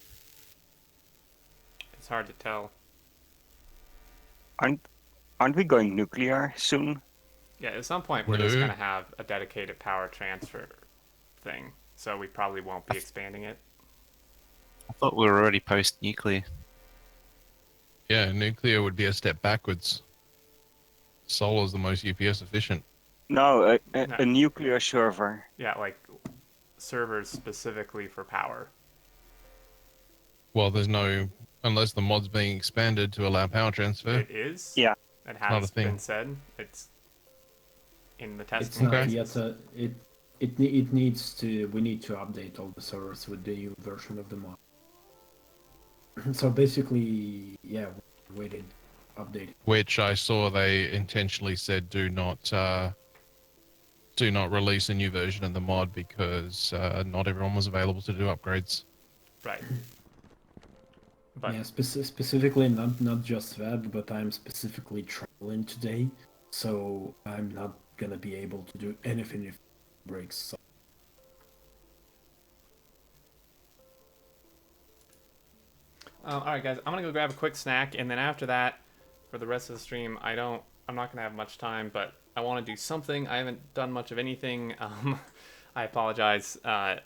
[SPEAKER 1] It's hard to tell.
[SPEAKER 18] Aren't we going nuclear soon?
[SPEAKER 1] Yeah, at some point we're just gonna have a dedicated power transfer thing, so we probably won't be expanding it.
[SPEAKER 17] I thought we were already post-nuclear.
[SPEAKER 10] Yeah, nuclear would be a step backwards. Solar's the most UPS efficient.
[SPEAKER 18] No, a nuclear server.
[SPEAKER 1] Yeah, like servers specifically for power.
[SPEAKER 10] Well, there's no, unless the mod's being expanded to allow power transfer.
[SPEAKER 1] It is.
[SPEAKER 18] Yeah.
[SPEAKER 1] It
[SPEAKER 10] Not a
[SPEAKER 1] has
[SPEAKER 10] thing.
[SPEAKER 1] been said. It's in the testing.
[SPEAKER 5] It's not
[SPEAKER 1] process.
[SPEAKER 5] yet. It needs to. We need to update all the servers with the new version of the mod. So basically, yeah, we're waiting. Update.
[SPEAKER 10] Which I saw they intentionally said do not release a new version of the mod because not everyone was available to do upgrades.
[SPEAKER 1] Right. But
[SPEAKER 5] Yeah, specifically not just that, but I'm specifically traveling today, so I'm not gonna be able to do anything breaks. So.
[SPEAKER 1] All right, guys, I'm gonna go grab a quick snack, and then after that, for the rest of the stream, I'm not gonna have much time, but I want to do something. I haven't done much of anything. I apologize. I'm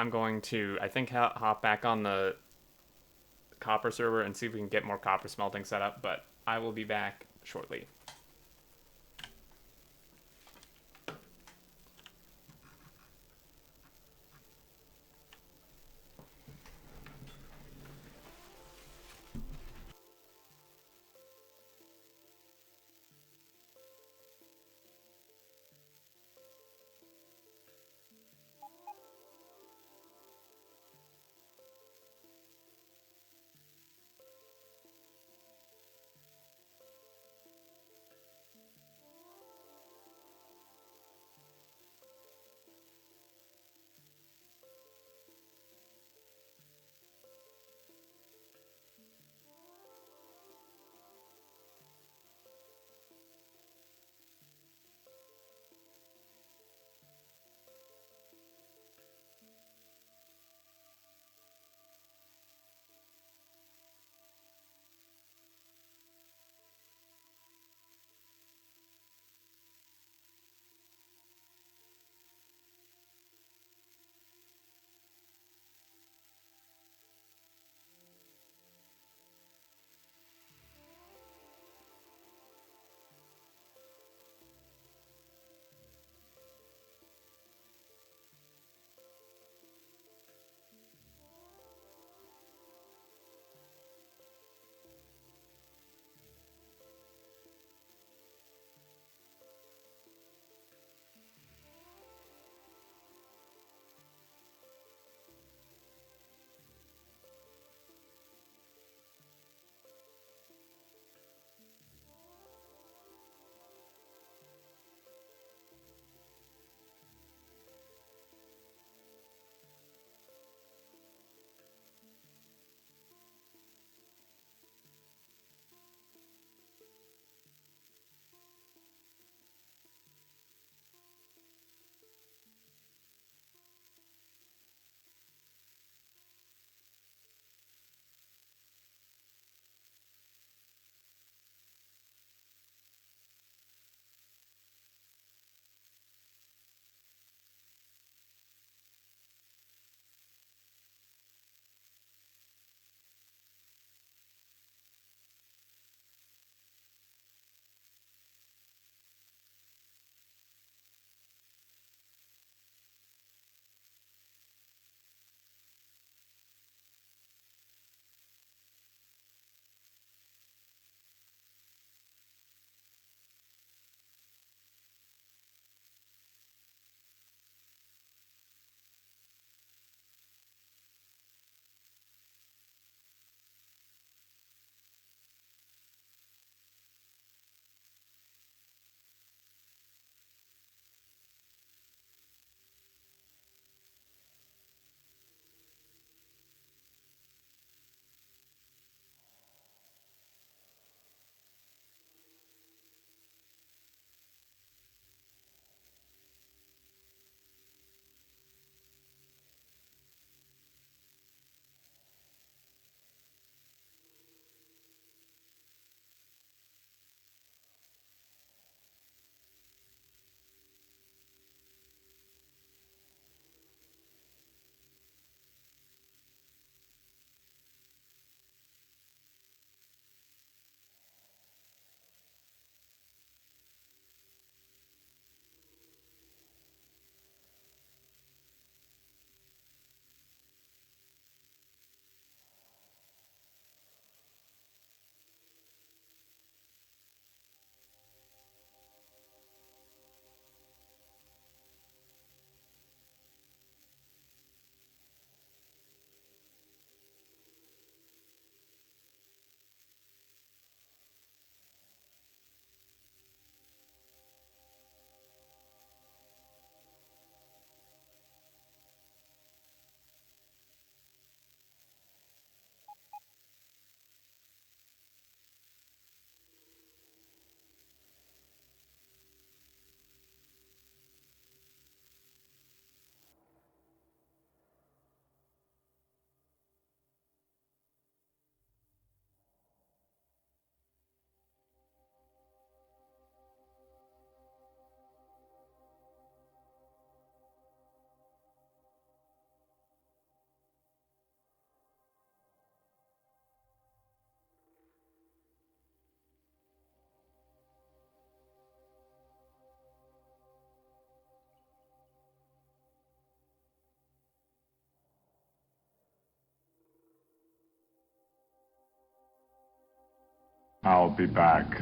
[SPEAKER 1] going to, I think, hop back on the copper server and see if we can get more copper smelting set up, but I will be back shortly.
[SPEAKER 6] I'll be back.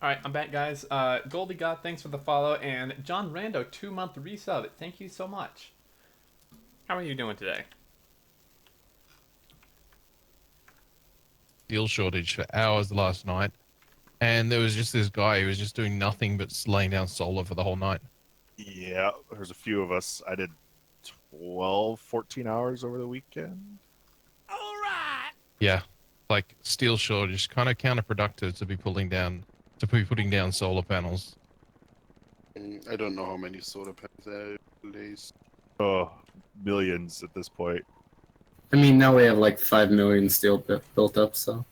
[SPEAKER 1] All right, I'm back, guys. Goldie God, thanks for the follow, and John Rando, 2-month resub. Thank you so much. How are you doing today?
[SPEAKER 10] Steel shortage for hours last night, and there was just this guy who was just doing nothing but laying down solar for the whole night.
[SPEAKER 8] Yeah, there's a few of us. I did 12, 14 hours over the weekend.
[SPEAKER 10] Yeah, like steel shortage, kind of counterproductive to be putting down solar panels.
[SPEAKER 16] I don't know how many solar panels there place.
[SPEAKER 8] Oh, millions at this point.
[SPEAKER 4] I mean, now we have like 5 million steel built up, so.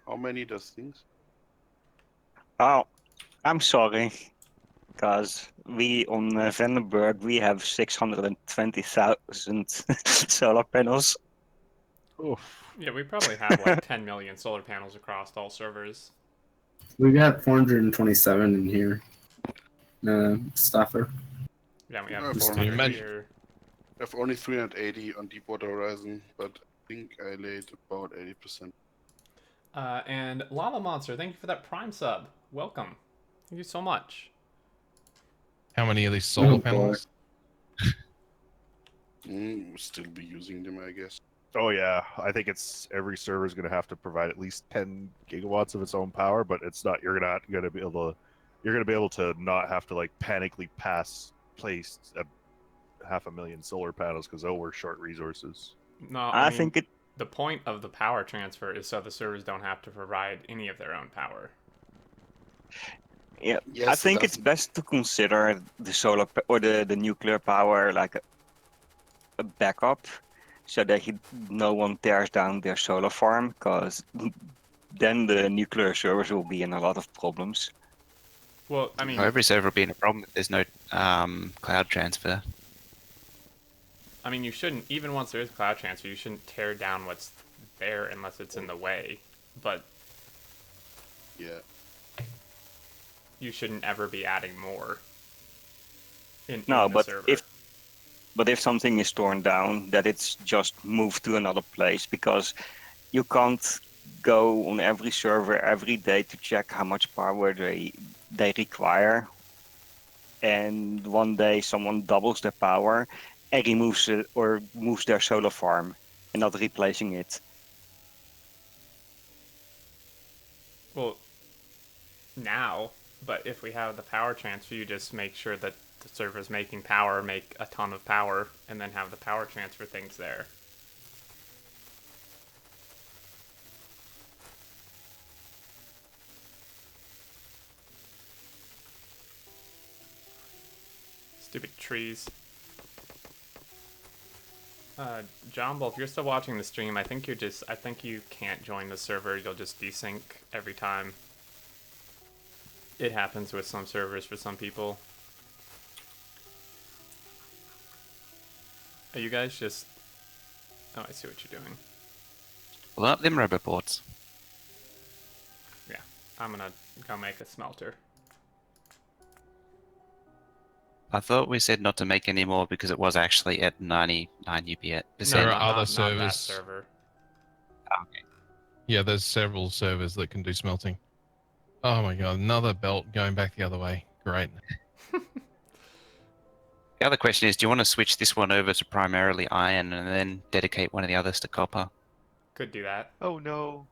[SPEAKER 16] How many does things?
[SPEAKER 18] Oh, I'm sorry. Because we on Vandenberg, we have 620,000 solar panels.
[SPEAKER 8] Oof.
[SPEAKER 1] Yeah, we probably have like 10 million solar panels across all servers.
[SPEAKER 4] We got 427 in here. Stuffer.
[SPEAKER 1] Yeah, we have
[SPEAKER 16] I've
[SPEAKER 1] 400
[SPEAKER 16] only,
[SPEAKER 1] here.
[SPEAKER 16] I have only 380 on Deepwater Horizon, but I think I laid about 80%.
[SPEAKER 1] And Lava Monster, thank you for that Prime sub. Welcome. Thank you so much.
[SPEAKER 10] How many of these solar panels?
[SPEAKER 16] We'll still be using them, I guess.
[SPEAKER 8] Oh yeah, I think it's every server is going to have to provide at least 10 gigawatts of its own power, but it's not. You're not going to be able to. You're going to be able to not have to like panically place 500,000 solar panels because we're short resources.
[SPEAKER 1] No, I mean, think the point of the power transfer is so the servers don't have to provide any of their own power.
[SPEAKER 18] Yeah,
[SPEAKER 16] Yes,
[SPEAKER 18] I think it's best to consider the solar or the nuclear power like a backup, so that no one tears down their solar farm, because then the nuclear servers will be in a lot of problems.
[SPEAKER 1] Well, I mean,
[SPEAKER 17] every server will be in a problem if there's no cloud transfer.
[SPEAKER 1] I mean, you shouldn't, even once there is cloud transfer, you shouldn't tear down what's there unless it's in the way. But
[SPEAKER 16] yeah,
[SPEAKER 1] you shouldn't ever be adding more. In
[SPEAKER 18] No,
[SPEAKER 1] the
[SPEAKER 18] but
[SPEAKER 1] server.
[SPEAKER 18] if something is torn down, that it's just moved to another place, because you can't go on every server every day to check how much power they require. And one day someone doubles their power and removes it or moves their solar farm and not replacing it.
[SPEAKER 1] Well, now, but if we have the power transfer, you just make sure that the server's making power, make a ton of power, and then have the power transfer things there. Stupid trees. John Bull, if you're still watching the stream, I think you can't join the server. You'll just desync every time. It happens with some servers for some people. Are you guys just... Oh, I see what you're doing.
[SPEAKER 17] Pull up them rubber boards.
[SPEAKER 1] Yeah, I'm gonna go make a smelter.
[SPEAKER 17] I thought we said not to make any more because it was actually at 99 UPS.
[SPEAKER 10] There are other
[SPEAKER 1] not that
[SPEAKER 10] servers.
[SPEAKER 1] server.
[SPEAKER 17] Okay.
[SPEAKER 10] Yeah, there's several servers that can do smelting. Oh my god, another belt going back the other way. Great.
[SPEAKER 17] The other question is, do you want to switch this one over to primarily iron and then dedicate one of the others to copper?
[SPEAKER 1] Could do that.
[SPEAKER 9] Oh no.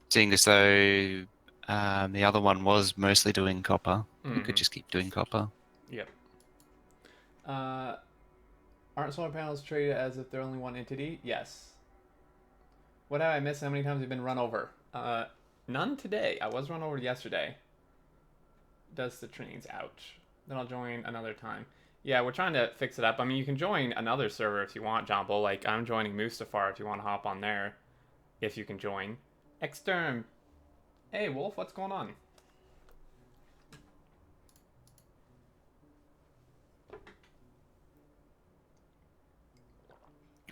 [SPEAKER 17] Seeing as though the other one was mostly doing copper, we
[SPEAKER 1] Mhm.
[SPEAKER 17] could just keep doing copper.
[SPEAKER 1] Yep. Aren't solar panels treated as if they're only one entity? Yes. What have I missed? How many times have you been run over? None today. I was run over yesterday. Does the trains? Ouch. Then I'll join another time. Yeah, we're trying to fix it up. I mean, you can join another server if you want, Jumbo. Like, I'm joining Mustafar if you want to hop on there. If you can join. Xterm. Hey, Wolf, what's going on?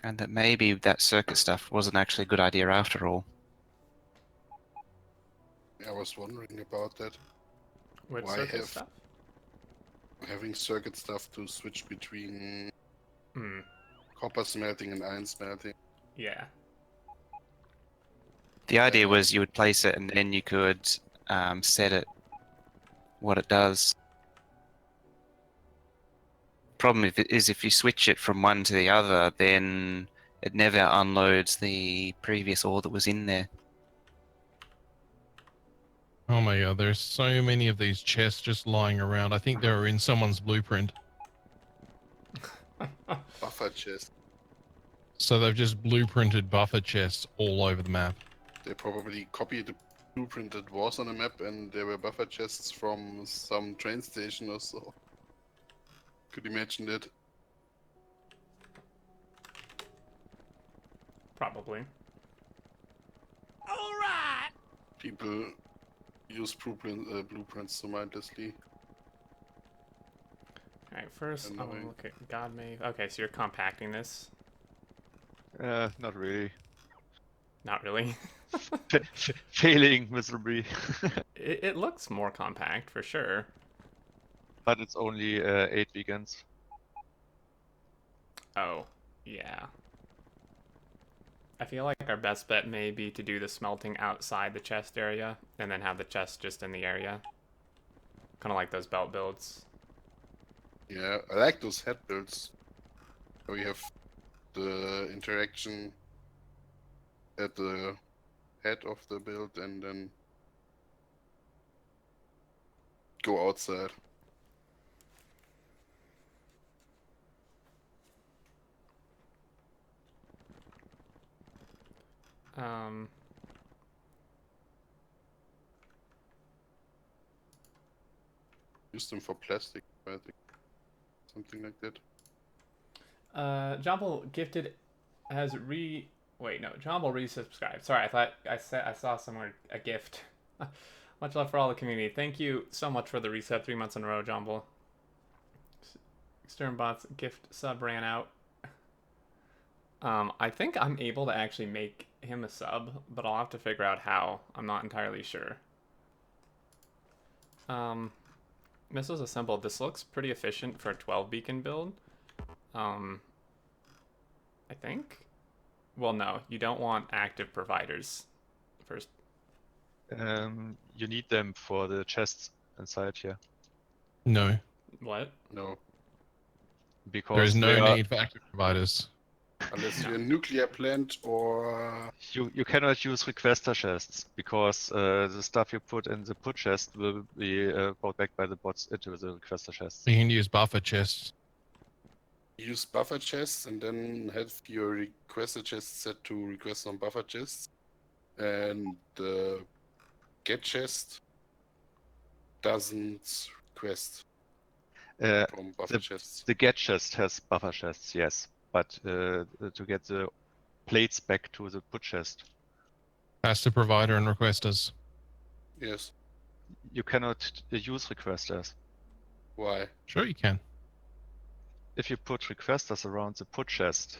[SPEAKER 17] And that maybe that circuit stuff wasn't actually a good idea after all.
[SPEAKER 16] I was wondering about that.
[SPEAKER 1] Which
[SPEAKER 16] Why
[SPEAKER 1] circuit
[SPEAKER 16] have
[SPEAKER 1] stuff?
[SPEAKER 16] having circuit stuff to switch between
[SPEAKER 1] Hmm.
[SPEAKER 16] copper smelting and iron smelting?
[SPEAKER 1] Yeah.
[SPEAKER 17] The idea was you would place it and then you could set it what it does. Problem is if you switch it from one to the other, then it never unloads the previous ore that was in there.
[SPEAKER 10] Oh my god, there's so many of these chests just lying around. I think they were in someone's blueprint.
[SPEAKER 16] Buffer chest.
[SPEAKER 10] So they've just blueprinted buffer chests all over the map.
[SPEAKER 16] They probably copied the blueprint that was on the map and there were buffer chests from some train station or so. Could you imagine that?
[SPEAKER 1] Probably.
[SPEAKER 16] People use blueprints so mindlessly.
[SPEAKER 1] Alright, first, oh,
[SPEAKER 16] Annoying.
[SPEAKER 1] okay, God made. Okay, so you're compacting this.
[SPEAKER 9] Not really.
[SPEAKER 1] Not really.
[SPEAKER 9] Failing miserably.
[SPEAKER 1] It looks more compact, for sure.
[SPEAKER 9] But it's only 8 weekends.
[SPEAKER 1] Oh, yeah. I feel like our best bet may be to do the smelting outside the chest area, and then have the chest just in the area. Kind of like those belt builds.
[SPEAKER 16] Yeah, I like those head builds. Where we have the interaction at the head of the build and then go outside. Use them for plastic, I think. Something like that.
[SPEAKER 1] Jumble gifted has wait, no, Jumble resubscribed. Sorry, I thought I saw somewhere a gift. Much love for all the community. Thank you so much for the reset 3 months in a row, Jumble. Sternbot's gift sub ran out. I think I'm able to actually make him a sub, but I'll have to figure out how. I'm not entirely sure. Missiles assembled. This looks pretty efficient for a 12 beacon build. I think. Well, no, you don't want active providers first.
[SPEAKER 9] You need them for the chests inside here.
[SPEAKER 10] No.
[SPEAKER 1] What?
[SPEAKER 16] No.
[SPEAKER 9] Because
[SPEAKER 10] There is no
[SPEAKER 9] they are-
[SPEAKER 10] need for active providers.
[SPEAKER 16] Unless you're a nuclear plant or...
[SPEAKER 9] You cannot use requester chests because the stuff you put in the put chest will be brought back by the bots into the requester chests.
[SPEAKER 10] You can use buffer chests.
[SPEAKER 16] Use buffer chests and then have your requester chest set to request on buffer chests. And the get chest doesn't request from buffer chests.
[SPEAKER 9] The get chest has buffer chests, yes. But to get the plates back to the put chest.
[SPEAKER 10] Has to provider and requesters.
[SPEAKER 16] Yes.
[SPEAKER 9] You cannot use requesters.
[SPEAKER 16] Why?
[SPEAKER 10] Sure you can.
[SPEAKER 9] If you put requesters around the put chest,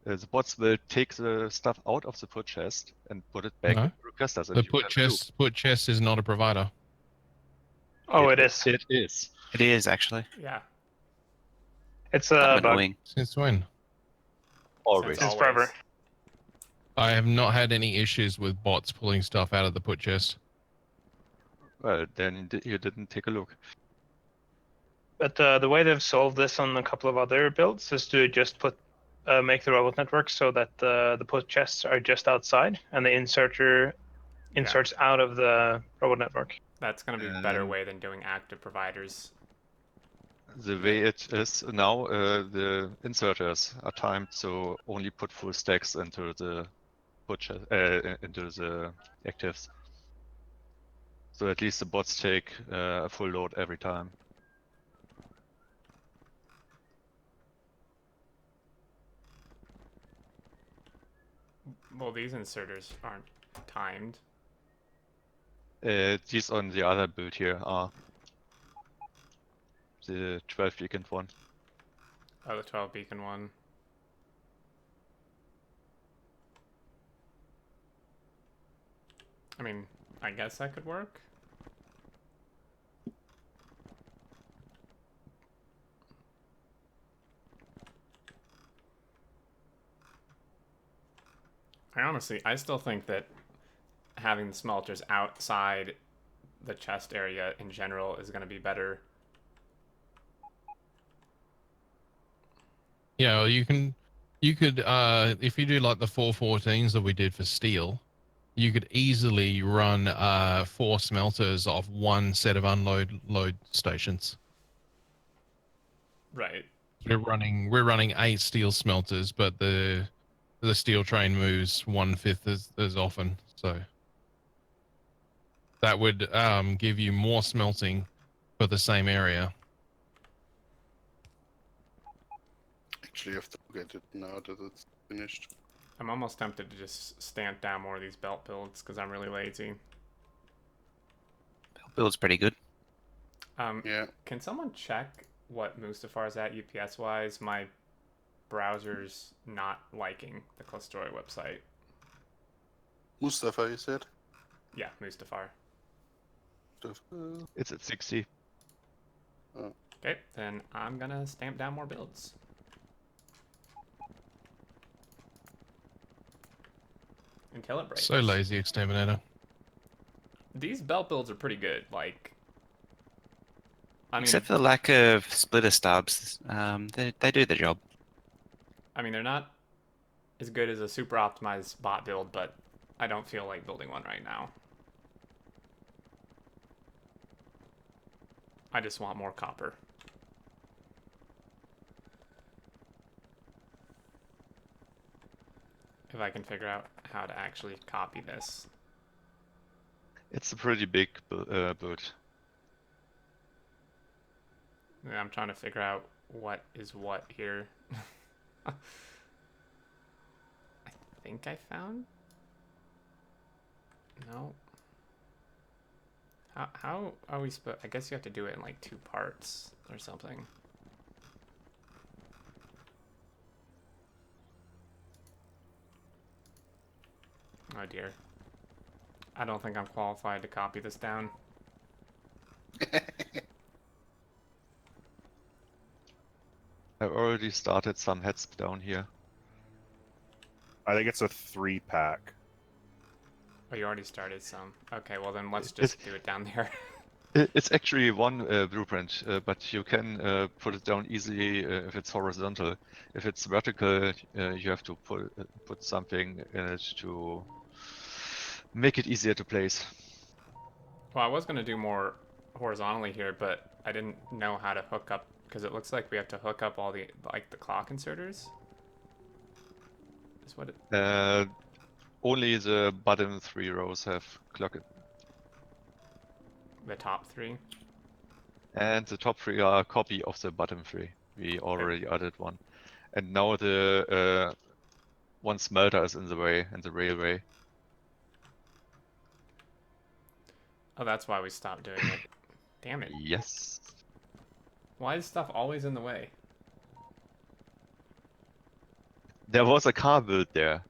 [SPEAKER 9] The bots will take the stuff out of the put chest and put it back
[SPEAKER 10] No.
[SPEAKER 9] in the requesters. and
[SPEAKER 10] The
[SPEAKER 9] you have a loop.
[SPEAKER 10] put chest is not a provider.
[SPEAKER 11] Oh, it is.
[SPEAKER 9] It is.
[SPEAKER 17] It is actually.
[SPEAKER 1] Yeah.
[SPEAKER 11] It's
[SPEAKER 17] Kind
[SPEAKER 11] a
[SPEAKER 17] of
[SPEAKER 11] bug.
[SPEAKER 17] annoying.
[SPEAKER 10] Since when?
[SPEAKER 9] Always.
[SPEAKER 11] Since forever.
[SPEAKER 10] I have not had any issues with bots pulling stuff out of the put chest.
[SPEAKER 9] Well, then you didn't take a look.
[SPEAKER 11] But the way they've solved this on a couple of other builds is to just make the robot network so that the put chests are just outside and the inserter inserts out of the robot network.
[SPEAKER 1] That's going to be a better way than doing active providers.
[SPEAKER 9] The way it is now, the inserters are timed to only put full stacks into the into the actives. So at least the bots take a full load every time.
[SPEAKER 1] Well, these inserters aren't timed.
[SPEAKER 9] These on the other build here are the 12 beacon one.
[SPEAKER 1] Oh, the 12 beacon one. I mean, I guess that could work. I still think that having the smelters outside the chest area in general is going to be better.
[SPEAKER 10] Yeah, well, you could if you do like the 414s that we did for steel, you could easily run 4 smelters off one set of load stations.
[SPEAKER 1] Right.
[SPEAKER 10] We're running 8 steel smelters, but the steel train moves 1/5 as often, so that would give you more smelting for the same area.
[SPEAKER 16] Actually, I have to look at it now that it's finished.
[SPEAKER 1] I'm almost tempted to just stamp down more of these belt builds because I'm really lazy.
[SPEAKER 17] Belt build's pretty good.
[SPEAKER 16] Yeah.
[SPEAKER 1] Can someone check what Mustafar's at UPS wise? My browser's not liking the Clusterio website.
[SPEAKER 16] Mustafa, you said?
[SPEAKER 1] Yeah, Mustafar.
[SPEAKER 9] It's at 60.
[SPEAKER 1] Okay, then I'm gonna stamp down more builds. Until it breaks.
[SPEAKER 10] So lazy, Xterminator.
[SPEAKER 1] These belt builds are pretty good. Like, I mean,
[SPEAKER 17] Except for the lack of splitter stubs, they do the job.
[SPEAKER 1] I mean, they're not as good as a super optimized bot build, but I don't feel like building one right now. I just want more copper. If I can figure out how to actually copy this.
[SPEAKER 9] It's a pretty big build.
[SPEAKER 1] Yeah, I'm trying to figure out what is what here. I think I found? No. How are we supposed? I guess you have to do it in like 2 parts or something. Oh dear. I don't think I'm qualified to copy this down.
[SPEAKER 9] I've already started some heads down here.
[SPEAKER 8] I think it's a 3-pack.
[SPEAKER 1] Oh, you already started some. Okay, well then let's just do it down there.
[SPEAKER 9] It's actually one blueprint, but you can put it down easily if it's horizontal. If it's vertical, you have to put something in it to make it easier to place.
[SPEAKER 1] Well, I was going to do more horizontally here, but I didn't know how to hook up, because it looks like we have to hook up all the, like, the clock inserters. Is what it...
[SPEAKER 9] Only the bottom 3 rows have clock.
[SPEAKER 1] The top 3?
[SPEAKER 9] And the top 3 are a copy of the bottom 3. We already added one. And now the one smelter is in the way, in the railway.
[SPEAKER 1] Oh, that's why we stopped doing it. Damn it.
[SPEAKER 9] Yes.
[SPEAKER 1] Why is stuff always in the way?
[SPEAKER 9] There was a car built there.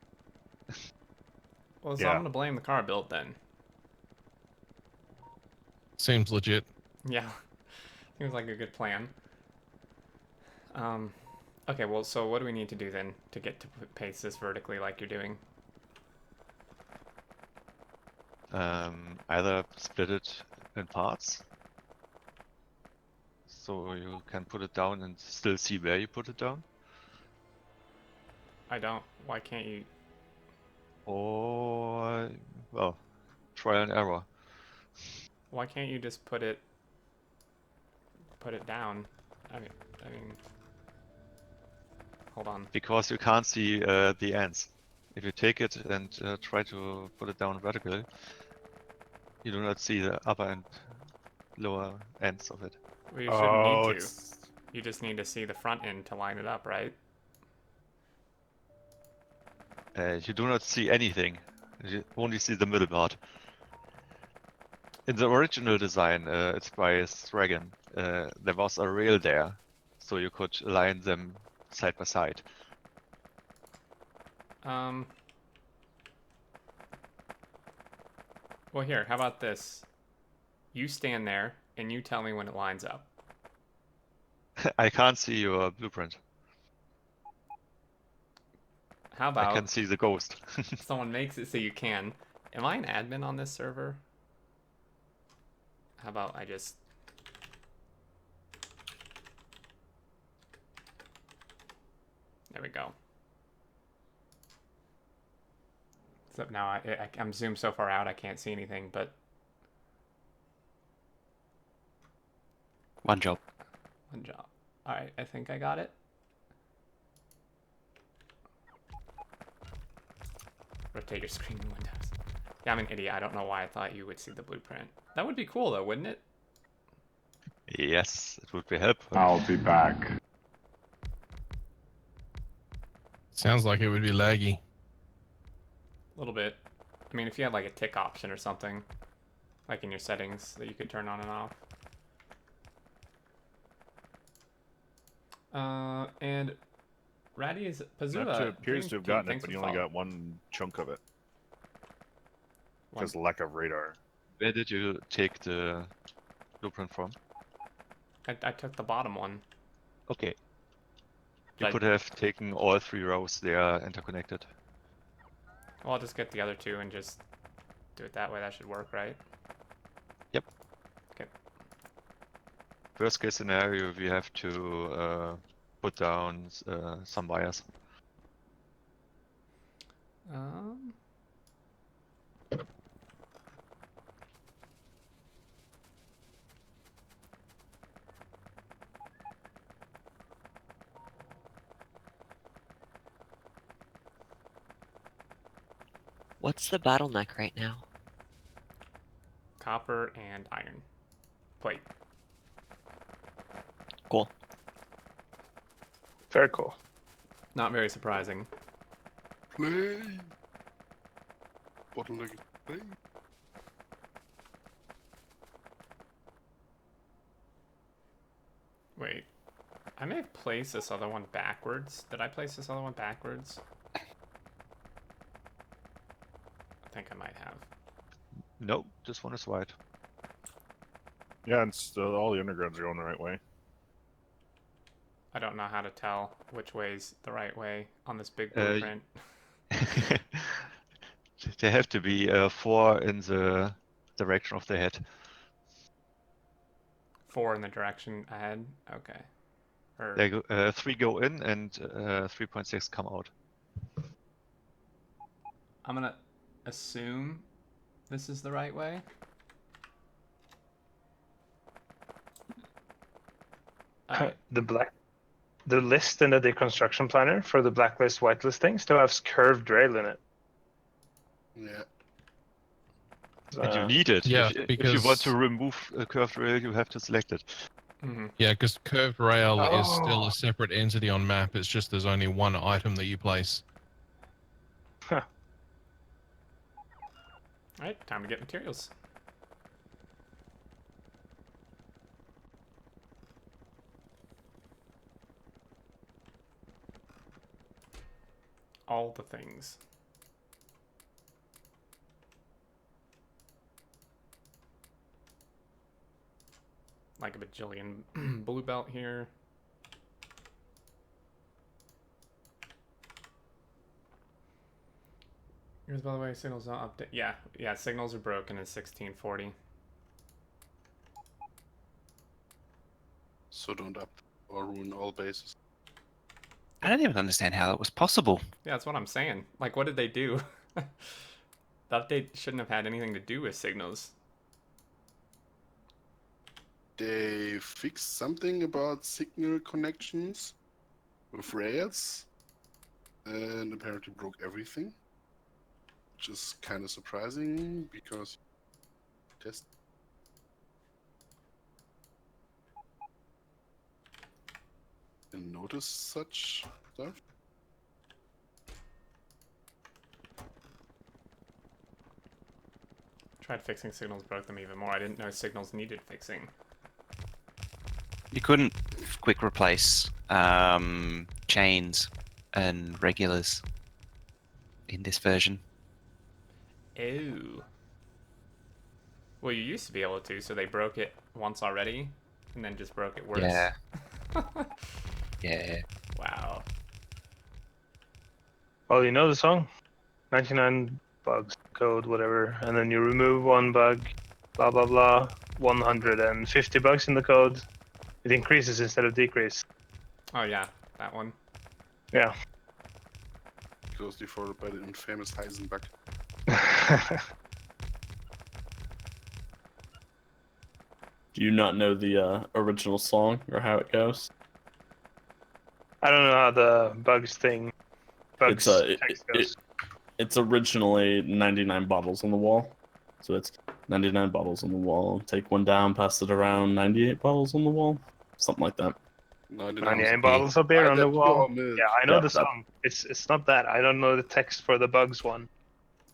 [SPEAKER 1] Well, so
[SPEAKER 8] Yeah.
[SPEAKER 1] I'm gonna blame the car build then.
[SPEAKER 10] Seems legit.
[SPEAKER 1] Yeah, seems like a good plan. Okay, well, so what do we need to do then to get to pace this vertically like you're doing?
[SPEAKER 9] Either split it in parts, so you can put it down and still see where you put it down.
[SPEAKER 1] I don't. Why can't you?
[SPEAKER 9] Or, well, trial and error.
[SPEAKER 1] Why can't you just put it down? I mean, hold on.
[SPEAKER 9] Because you can't see the ends. If you take it and try to put it down vertically, you do not see the upper and lower ends of it.
[SPEAKER 1] Well, you shouldn't need to. You just need to see the front end to line it up, right?
[SPEAKER 9] You do not see anything. You only see the middle part. In the original design, it's by Dragon, there was a rail there, so you could align them side by side.
[SPEAKER 1] Well, here, how about this? You stand there, and you tell me when it lines up.
[SPEAKER 9] I can't see your blueprint.
[SPEAKER 1] How about...
[SPEAKER 9] I can see the ghost.
[SPEAKER 1] someone makes it so you can. Am I an admin on this server? How about I just... There we go. Except now I'm zoomed so far out I can't see anything, but...
[SPEAKER 17] One job.
[SPEAKER 1] One job. Alright, I think I got it. Rotate your screen in Windows. Yeah, I'm an idiot. I don't know why I thought you would see the blueprint. That would be cool though, wouldn't it?
[SPEAKER 9] Yes, it would be helpful.
[SPEAKER 6] I'll be back.
[SPEAKER 10] Sounds like it would be laggy.
[SPEAKER 1] A little bit. I mean, if you had like a tick option or something, like in your settings that you could turn on and off. And Ratty's Pazula
[SPEAKER 8] Nacho appears to have
[SPEAKER 1] doing
[SPEAKER 8] gotten it,
[SPEAKER 1] things
[SPEAKER 8] but
[SPEAKER 1] with
[SPEAKER 8] he only
[SPEAKER 1] follow.
[SPEAKER 8] got one chunk of it. Because lack of radar.
[SPEAKER 9] Where did you take the blueprint from?
[SPEAKER 1] I took the bottom one.
[SPEAKER 9] Okay. You
[SPEAKER 1] But-
[SPEAKER 9] could have taken all 3 rows, they are interconnected.
[SPEAKER 1] Well, I'll just get the other 2 and just do it that way. That should work, right?
[SPEAKER 9] Yep.
[SPEAKER 1] Okay.
[SPEAKER 9] Worst case scenario, we have to put down some wires.
[SPEAKER 19] What's the bottleneck right now?
[SPEAKER 1] Copper and iron plate.
[SPEAKER 19] Cool.
[SPEAKER 11] Very cool.
[SPEAKER 1] Not very surprising.
[SPEAKER 16] Play. Bottleneck is play.
[SPEAKER 1] Wait. I may have placed this other one backwards. Did I place this other one backwards? I think I might have.
[SPEAKER 9] Nope, this one is right.
[SPEAKER 8] Yeah, and still all the undergrounds are going the right way.
[SPEAKER 1] I don't know how to tell which way's the right way on this big blueprint.
[SPEAKER 9] There have to be 4 in the direction of the head.
[SPEAKER 1] 4 in the direction ahead? Okay. Or...
[SPEAKER 9] They go, 3 go in and 3.6 come out.
[SPEAKER 1] I'm gonna assume this is the right way.
[SPEAKER 11] The list in the deconstruction planner for the blacklist whitelist thing still has curved rail in it.
[SPEAKER 16] Yeah.
[SPEAKER 9] And you need it.
[SPEAKER 10] Yeah,
[SPEAKER 9] if you
[SPEAKER 10] because-
[SPEAKER 9] want to remove a curved rail, you have to select it.
[SPEAKER 10] Yeah, because curved rail is
[SPEAKER 11] Oh.
[SPEAKER 10] still a separate entity on map. It's just there's only one item that you place.
[SPEAKER 1] Alright, time to get materials. all the things. Like a bajillion blue belt here. Here's, by the way, signals not update. Yeah, signals are broken in 1640.
[SPEAKER 16] So don't up or ruin all bases.
[SPEAKER 17] I don't even understand how that was possible.
[SPEAKER 1] Yeah, that's what I'm saying. Like, what did they do? The update shouldn't have had anything to do with signals.
[SPEAKER 16] They fixed something about signal connections with rails and apparently broke everything. Which is kind of surprising because test. Didn't notice such stuff.
[SPEAKER 1] Tried fixing signals, broke them even more. I didn't know signals needed fixing.
[SPEAKER 17] You couldn't quick replace chains and regulars in this version.
[SPEAKER 1] Ew. Well, you used to be able to, so they broke it once already, and then just broke it worse.
[SPEAKER 17] Yeah. Yeah.
[SPEAKER 1] Wow.
[SPEAKER 11] Well, you know the song? 99 bugs, code, whatever, and then you remove one bug, blah blah blah, 150 bugs in the code. It increases instead of decrease.
[SPEAKER 1] Oh yeah, that one.
[SPEAKER 11] Yeah.
[SPEAKER 16] Closely followed by the infamous Heisenberg.
[SPEAKER 20] Do you not know the original song or how it goes?
[SPEAKER 11] I don't know how the bugs text goes.
[SPEAKER 20] It's originally 99 bottles on the wall. So it's 99 bottles on the wall. Take one down, pass it around. 98 bottles on the wall. Something like that.
[SPEAKER 11] 98 bottles of beer on the wall. Yeah, I know
[SPEAKER 20] Yeah,
[SPEAKER 11] the song. It's not that. I don't know the text for the bugs one.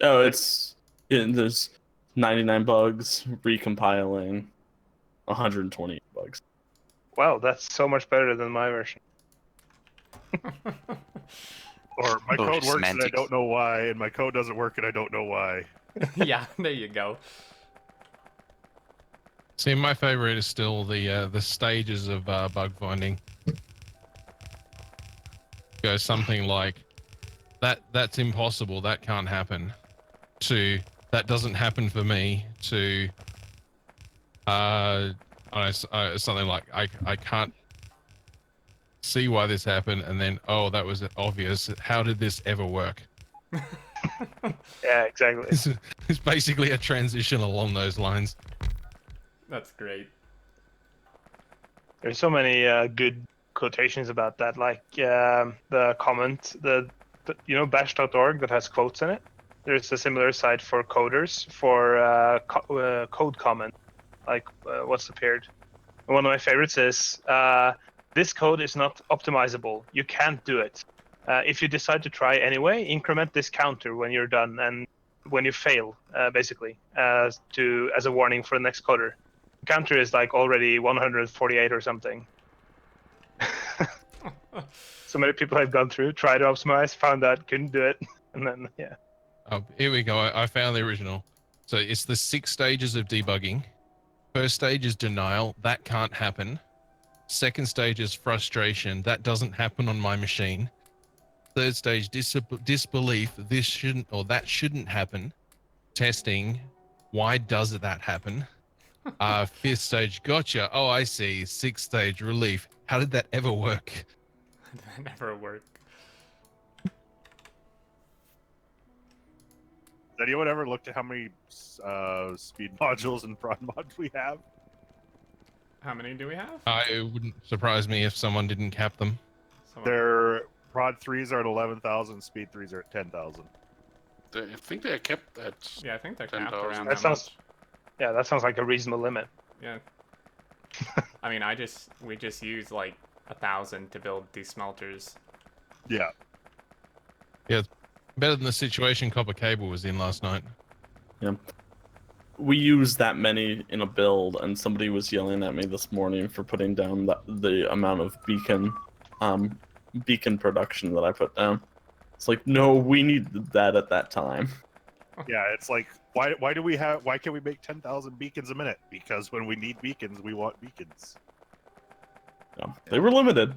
[SPEAKER 20] Oh, there's 99 bugs, recompiling, 120 bugs.
[SPEAKER 11] Wow, that's so much better than my version.
[SPEAKER 8] Or my
[SPEAKER 17] Oh,
[SPEAKER 8] code works and I
[SPEAKER 17] semantics.
[SPEAKER 8] don't know why, and my code doesn't work and I don't know why.
[SPEAKER 1] Yeah, there you go.
[SPEAKER 10] See, my favorite is still the stages of bug finding. Goes something like, that's impossible, that can't happen, to that doesn't happen for me, to something like I can't see why this happened, and then oh, that was obvious. How did this ever work?
[SPEAKER 11] Yeah, exactly.
[SPEAKER 10] It's basically a transition along those lines.
[SPEAKER 1] That's great.
[SPEAKER 11] There's so many good quotations about that, like the comment, you know, bash.org that has quotes in it. There's a similar site for coders for code comment, like what's appeared. One of my favorites is, this code is not optimizable. You can't do it. If you decide to try anyway, increment this counter when you're done and when you fail, basically, as a warning for the next coder. The counter is like already 148 or something. So many people have gone through, tried to optimize, found out, couldn't do it, and then, yeah.
[SPEAKER 10] Oh, here we go. I found the original. So it's the 6 stages of debugging. First stage is denial. That can't happen. Second stage is frustration. That doesn't happen on my machine. Third stage, disbelief. This shouldn't, or that shouldn't happen. Testing. Why does that happen? Fifth stage, gotcha. Oh, I see. Sixth stage, relief. How did that ever work?
[SPEAKER 1] That never worked.
[SPEAKER 8] Has anyone ever looked at how many speed modules and prod mods we have?
[SPEAKER 1] How many do we have?
[SPEAKER 10] It wouldn't surprise me if someone didn't cap them.
[SPEAKER 8] Their prod 3s are at 11,000, speed 3s are at 10,000.
[SPEAKER 16] I think they are kept at.
[SPEAKER 1] Yeah, I think they're capped
[SPEAKER 16] 10,000.
[SPEAKER 1] around
[SPEAKER 11] That
[SPEAKER 1] that
[SPEAKER 11] sounds,
[SPEAKER 1] much.
[SPEAKER 11] yeah, that sounds like a reasonable limit.
[SPEAKER 1] Yeah. I mean, we just use like 1,000 to build these smelters.
[SPEAKER 8] Yeah.
[SPEAKER 10] Yeah, better than the situation Copper Cable was in last night.
[SPEAKER 20] Yeah. We use that many in a build, and somebody was yelling at me this morning for putting down the amount of beacon production that I put down. It's like, no, we needed that at that time.
[SPEAKER 8] Yeah, it's like why can't we make 10,000 beacons a minute? Because when we need beacons, we want beacons.
[SPEAKER 20] Yeah, they were limited.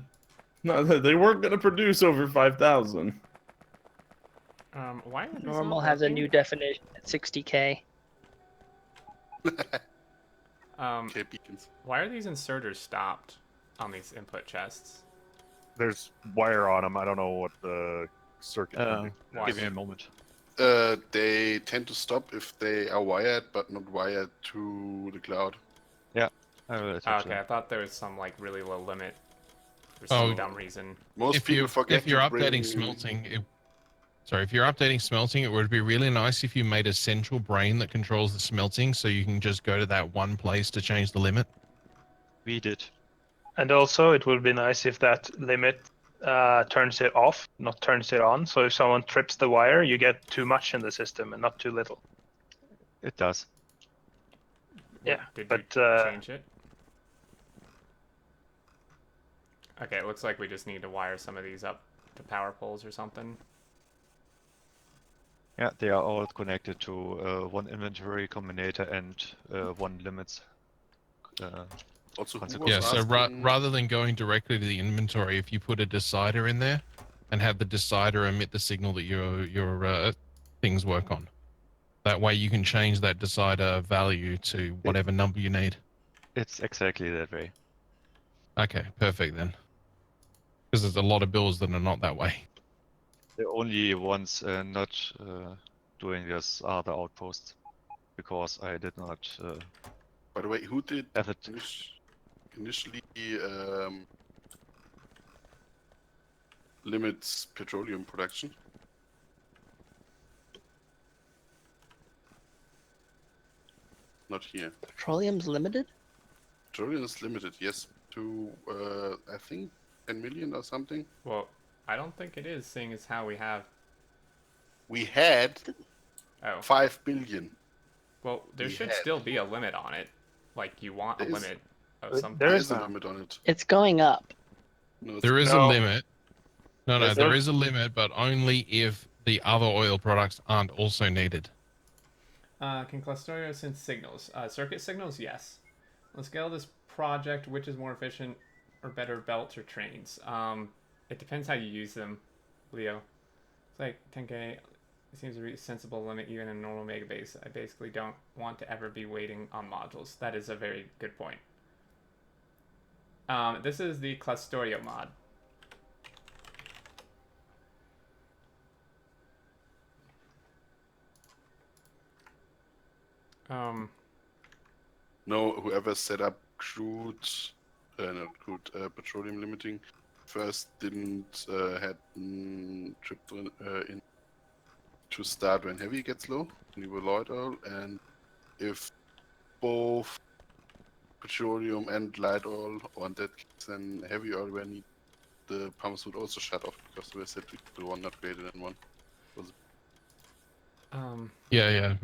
[SPEAKER 20] No, they weren't going to produce over 5,000.
[SPEAKER 1] Why are these
[SPEAKER 21] Normal
[SPEAKER 1] not
[SPEAKER 21] has a
[SPEAKER 1] working?
[SPEAKER 21] new definition at 60k.
[SPEAKER 16] Okay, beacons.
[SPEAKER 1] Why are these inserters stopped on these input chests?
[SPEAKER 8] There's wire on them. I don't know what the circuit.
[SPEAKER 9] Give me a moment.
[SPEAKER 16] They tend to stop if they are wired, but not wired to the cloud.
[SPEAKER 9] Yeah.
[SPEAKER 1] Okay, I thought there was some like really low limit for some dumb reason.
[SPEAKER 16] Most
[SPEAKER 10] if
[SPEAKER 16] people forget
[SPEAKER 10] if you're
[SPEAKER 16] to
[SPEAKER 10] updating
[SPEAKER 16] bring-
[SPEAKER 10] smelting, if you're updating smelting, it would be really nice if you made a central brain that controls the smelting, so you can just go to that one place to change the limit.
[SPEAKER 9] We did.
[SPEAKER 11] And also, it would be nice if that limit turns it off, not turns it on. So if someone trips the wire, you get too much in the system and not too little.
[SPEAKER 9] It does.
[SPEAKER 11] Yeah,
[SPEAKER 1] Did
[SPEAKER 11] but
[SPEAKER 1] you change it? Okay, it looks like we just need to wire some of these up to power poles or something.
[SPEAKER 9] Yeah, they are all connected to one inventory combinator and one limits.
[SPEAKER 16] Also,
[SPEAKER 10] Yeah, so rather than going directly to the inventory, if you put a decider in there and have the decider emit the signal that your things work on, that way you can change that decider value to whatever number you need.
[SPEAKER 9] It's exactly that way.
[SPEAKER 10] Okay, perfect then. Because there's a lot of builds that are not that way.
[SPEAKER 9] The only ones not doing this are the outposts, because I did not.
[SPEAKER 16] By the way, who did
[SPEAKER 9] have it?
[SPEAKER 16] Initially limits petroleum production? Not here.
[SPEAKER 21] Petroleum's limited?
[SPEAKER 16] Petroleum is limited, yes, to I think 10 million or something.
[SPEAKER 1] Well, I don't think it is, seeing as how we have.
[SPEAKER 16] We had 5 billion.
[SPEAKER 1] Well, there
[SPEAKER 16] We
[SPEAKER 1] should
[SPEAKER 16] had.
[SPEAKER 1] still be a limit on it. Like you want a
[SPEAKER 16] There is-
[SPEAKER 1] limit of some.
[SPEAKER 16] There is a limit on it.
[SPEAKER 21] It's going up.
[SPEAKER 16] No,
[SPEAKER 10] There is a limit. No,
[SPEAKER 11] Is
[SPEAKER 10] there
[SPEAKER 11] there?
[SPEAKER 10] is a limit, but only if the other oil products aren't also needed.
[SPEAKER 1] Can Clusterio send signals? Circuit signals, yes. Let's scale this project. Which is more efficient or better, belts or trains? It depends how you use them, Leo. It's like 10k. It seems a sensible limit even in normal megabase. I basically don't want to ever be waiting on modules. That is a very good point. This is the Clusterio mod.
[SPEAKER 16] No, whoever set up petroleum limiting first didn't had tripped in to start when heavy gets low, you will light oil, and if both petroleum and light oil, or in that case then heavy oil were needed, the pumps would also shut off because we said the one not greater than one.
[SPEAKER 10] Yeah.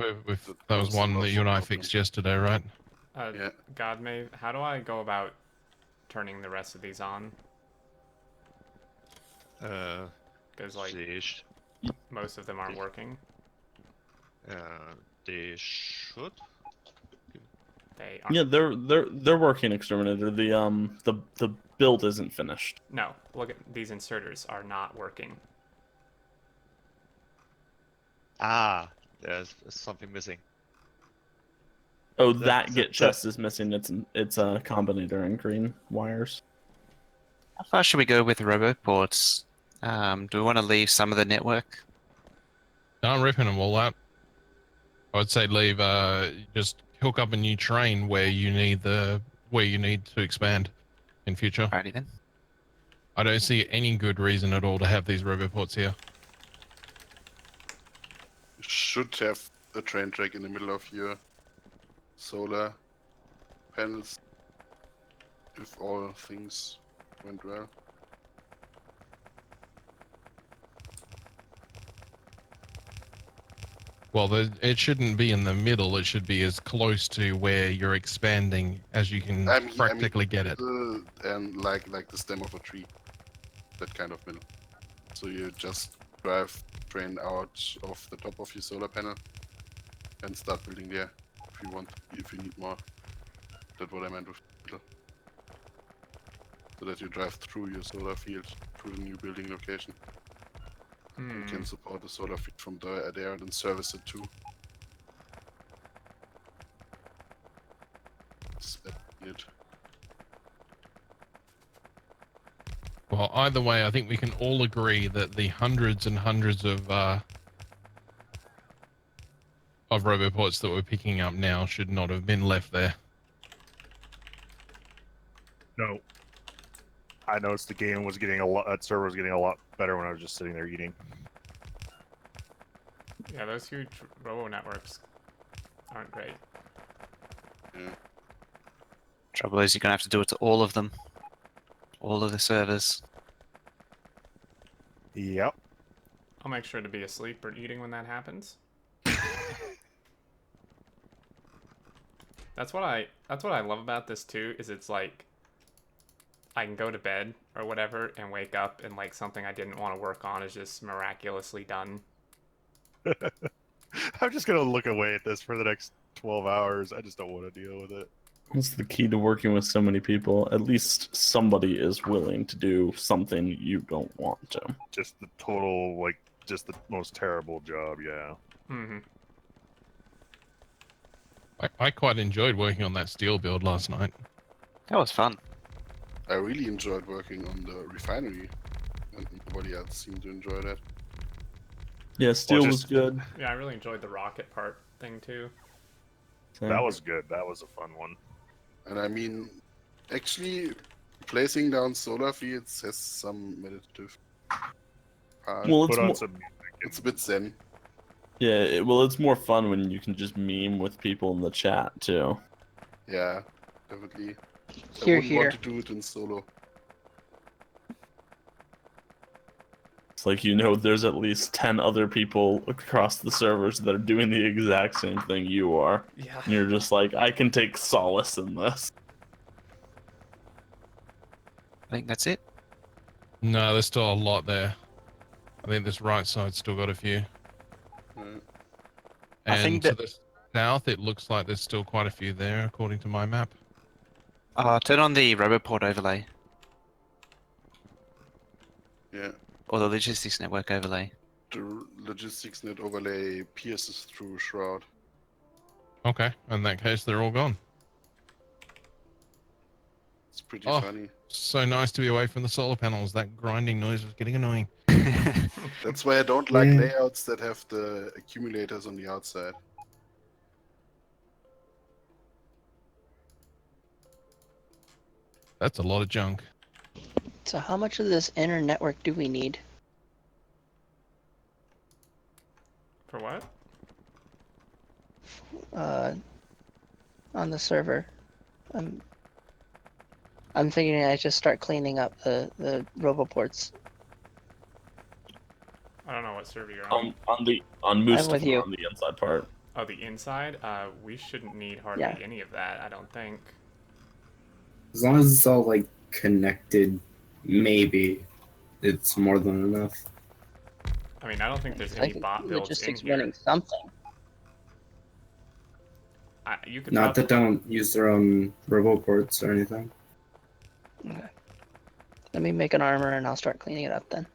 [SPEAKER 10] That was one that you and I fixed yesterday, right?
[SPEAKER 16] Yeah.
[SPEAKER 1] Godmave, how do I go about turning the rest of these on? Because like most of them aren't working.
[SPEAKER 9] They should.
[SPEAKER 1] They aren't.
[SPEAKER 20] Yeah, they're working, Xterminator. The build isn't finished.
[SPEAKER 1] No, look at these inserters are not working.
[SPEAKER 9] Ah, there's something missing.
[SPEAKER 20] Oh, that git chest is missing. It's a combinator and green wires.
[SPEAKER 17] How far should we go with roboports? Do we want to leave some of the network?
[SPEAKER 10] Aren't ripping them all out. I'd say leave. Just hook up a new train where you need to expand in future.
[SPEAKER 17] Alrighty then.
[SPEAKER 10] I don't see any good reason at all to have these roboports here.
[SPEAKER 16] Should have a train track in the middle of your solar panels if all things went well.
[SPEAKER 10] Well, it shouldn't be in the middle. It should be as close to where you're expanding as you can practically get it.
[SPEAKER 16] And like the stem of a tree, that kind of middle. So you just drive train out of the top of your solar panel and start building there if you want, if you need more. That's what I meant with middle. So that you drive through your solar field to the new building location. You can support the solar field from there and then service it too. It.
[SPEAKER 10] Well, either way, I think we can all agree that the hundreds and hundreds of roboports that we're picking up now should not have been left there.
[SPEAKER 8] No. I noticed the game was getting a lot. That server was getting a lot better when I was just sitting there eating.
[SPEAKER 1] Yeah, those huge robo networks aren't great.
[SPEAKER 16] Yeah.
[SPEAKER 17] Trouble is, you're gonna have to do it to all of them, all of the servers.
[SPEAKER 8] Yep.
[SPEAKER 1] I'll make sure to be asleep or eating when that happens. That's what I love about this too, is it's like I can go to bed or whatever and wake up and like something I didn't want to work on is just miraculously done.
[SPEAKER 8] I'm just gonna look away at this for the next 12 hours. I just don't want to deal with it.
[SPEAKER 20] That's the key to working with so many people. At least somebody is willing to do something you don't want to.
[SPEAKER 8] Just the total, like, just the most terrible job, yeah.
[SPEAKER 1] Mm-hmm.
[SPEAKER 10] I quite enjoyed working on that steel build last night.
[SPEAKER 17] That was fun.
[SPEAKER 16] I really enjoyed working on the refinery, and nobody else seemed to enjoy that.
[SPEAKER 20] Yeah, steel was good.
[SPEAKER 1] Yeah, I really enjoyed the rocket part thing too.
[SPEAKER 8] That was good. That was a fun one.
[SPEAKER 16] And I mean, actually, placing down solar fields has some meditative part.
[SPEAKER 20] Well, it's
[SPEAKER 16] it's a bit zen.
[SPEAKER 20] Yeah, it's more fun when you can just meme with people in the chat too.
[SPEAKER 16] Yeah, definitely.
[SPEAKER 21] Here,
[SPEAKER 16] I wouldn't
[SPEAKER 21] here.
[SPEAKER 16] want to do it in solo.
[SPEAKER 20] It's like, there's at least 10 other people across the servers that are doing the exact same thing you are.
[SPEAKER 1] Yeah.
[SPEAKER 20] And you're just like, I can take solace in this.
[SPEAKER 17] I think that's it.
[SPEAKER 10] No, there's still a lot there. I think this right side's still got a few.
[SPEAKER 17] I
[SPEAKER 10] And
[SPEAKER 17] think
[SPEAKER 10] to
[SPEAKER 17] that-
[SPEAKER 10] the south, it looks like there's still quite a few there, according to my map.
[SPEAKER 17] Turn on the roboport overlay.
[SPEAKER 16] Yeah.
[SPEAKER 17] Or the logistics network overlay.
[SPEAKER 16] The logistics net overlay pierces through Shroud.
[SPEAKER 10] Okay, in that case, they're all gone.
[SPEAKER 16] It's pretty
[SPEAKER 10] Oh,
[SPEAKER 16] funny.
[SPEAKER 10] so nice to be away from the solar panels. That grinding noise was getting annoying.
[SPEAKER 16] That's why I don't like layouts that have the accumulators on the outside.
[SPEAKER 10] That's a lot of junk.
[SPEAKER 21] So how much of this inner network do we need?
[SPEAKER 1] For what?
[SPEAKER 21] On the server. I'm thinking I just start cleaning up the roboports.
[SPEAKER 1] I don't know what server you're on.
[SPEAKER 20] On Mustafa,
[SPEAKER 21] with you.
[SPEAKER 20] on the inside part.
[SPEAKER 1] Oh, the inside? We shouldn't need hardly
[SPEAKER 21] Yeah.
[SPEAKER 1] any of that, I don't think.
[SPEAKER 4] As long as it's all like connected, maybe it's more than enough.
[SPEAKER 1] I mean, I don't think there's
[SPEAKER 21] I
[SPEAKER 1] any
[SPEAKER 21] think
[SPEAKER 1] bot builds in
[SPEAKER 21] logistics
[SPEAKER 1] here.
[SPEAKER 21] running something.
[SPEAKER 1] You could
[SPEAKER 4] Not that don't use their own roboports or anything.
[SPEAKER 21] Okay. Let me make an armor and I'll start cleaning it up then.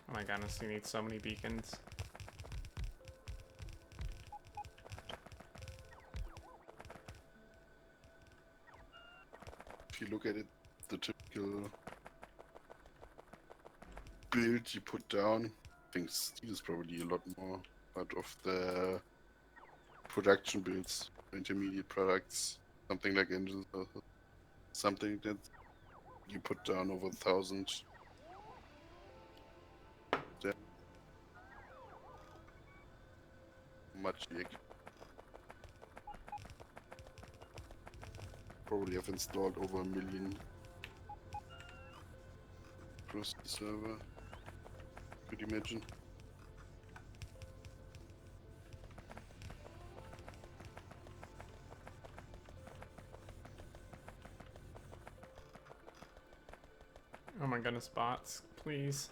[SPEAKER 1] Oh my goodness, you need so many beacons.
[SPEAKER 16] If you look at it, the typical build you put down, I think steel is probably a lot more part of the production builds, intermediate products, something like engines, or something that you put down over 1,000. There. Much big. Probably have installed over 1 million across the server. Could imagine.
[SPEAKER 1] Oh my goodness, bots, please.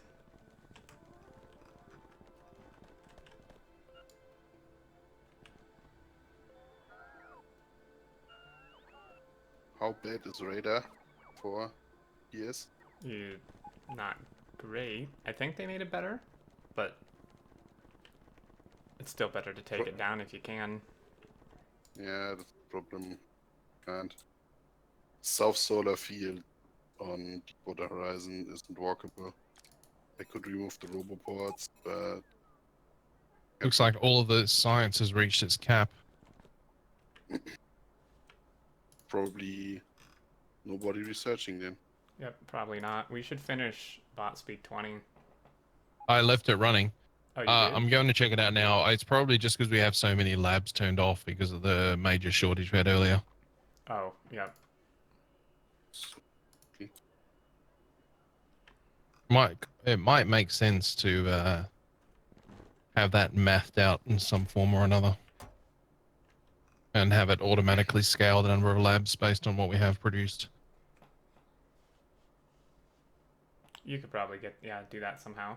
[SPEAKER 16] How bad is radar for years?
[SPEAKER 1] Not great. I think they made it better, but it's still better to take it down if you can.
[SPEAKER 16] Yeah, that's the problem. And South Solar Field on Deepwater Horizon isn't walkable. I could remove the roboports, but
[SPEAKER 10] Looks like all of the science has reached its cap.
[SPEAKER 16] probably nobody researching them.
[SPEAKER 1] Yep, probably not. We should finish bot speed 20.
[SPEAKER 10] I left it running.
[SPEAKER 1] Oh, you did?
[SPEAKER 10] I'm going to check it out now. It's probably just because we have so many labs turned off because of the major shortage we had earlier.
[SPEAKER 1] Oh, yep.
[SPEAKER 10] It might make sense to have that mathed out in some form or another, and have it automatically scale the number of labs based on what we have produced.
[SPEAKER 1] You could probably do that somehow.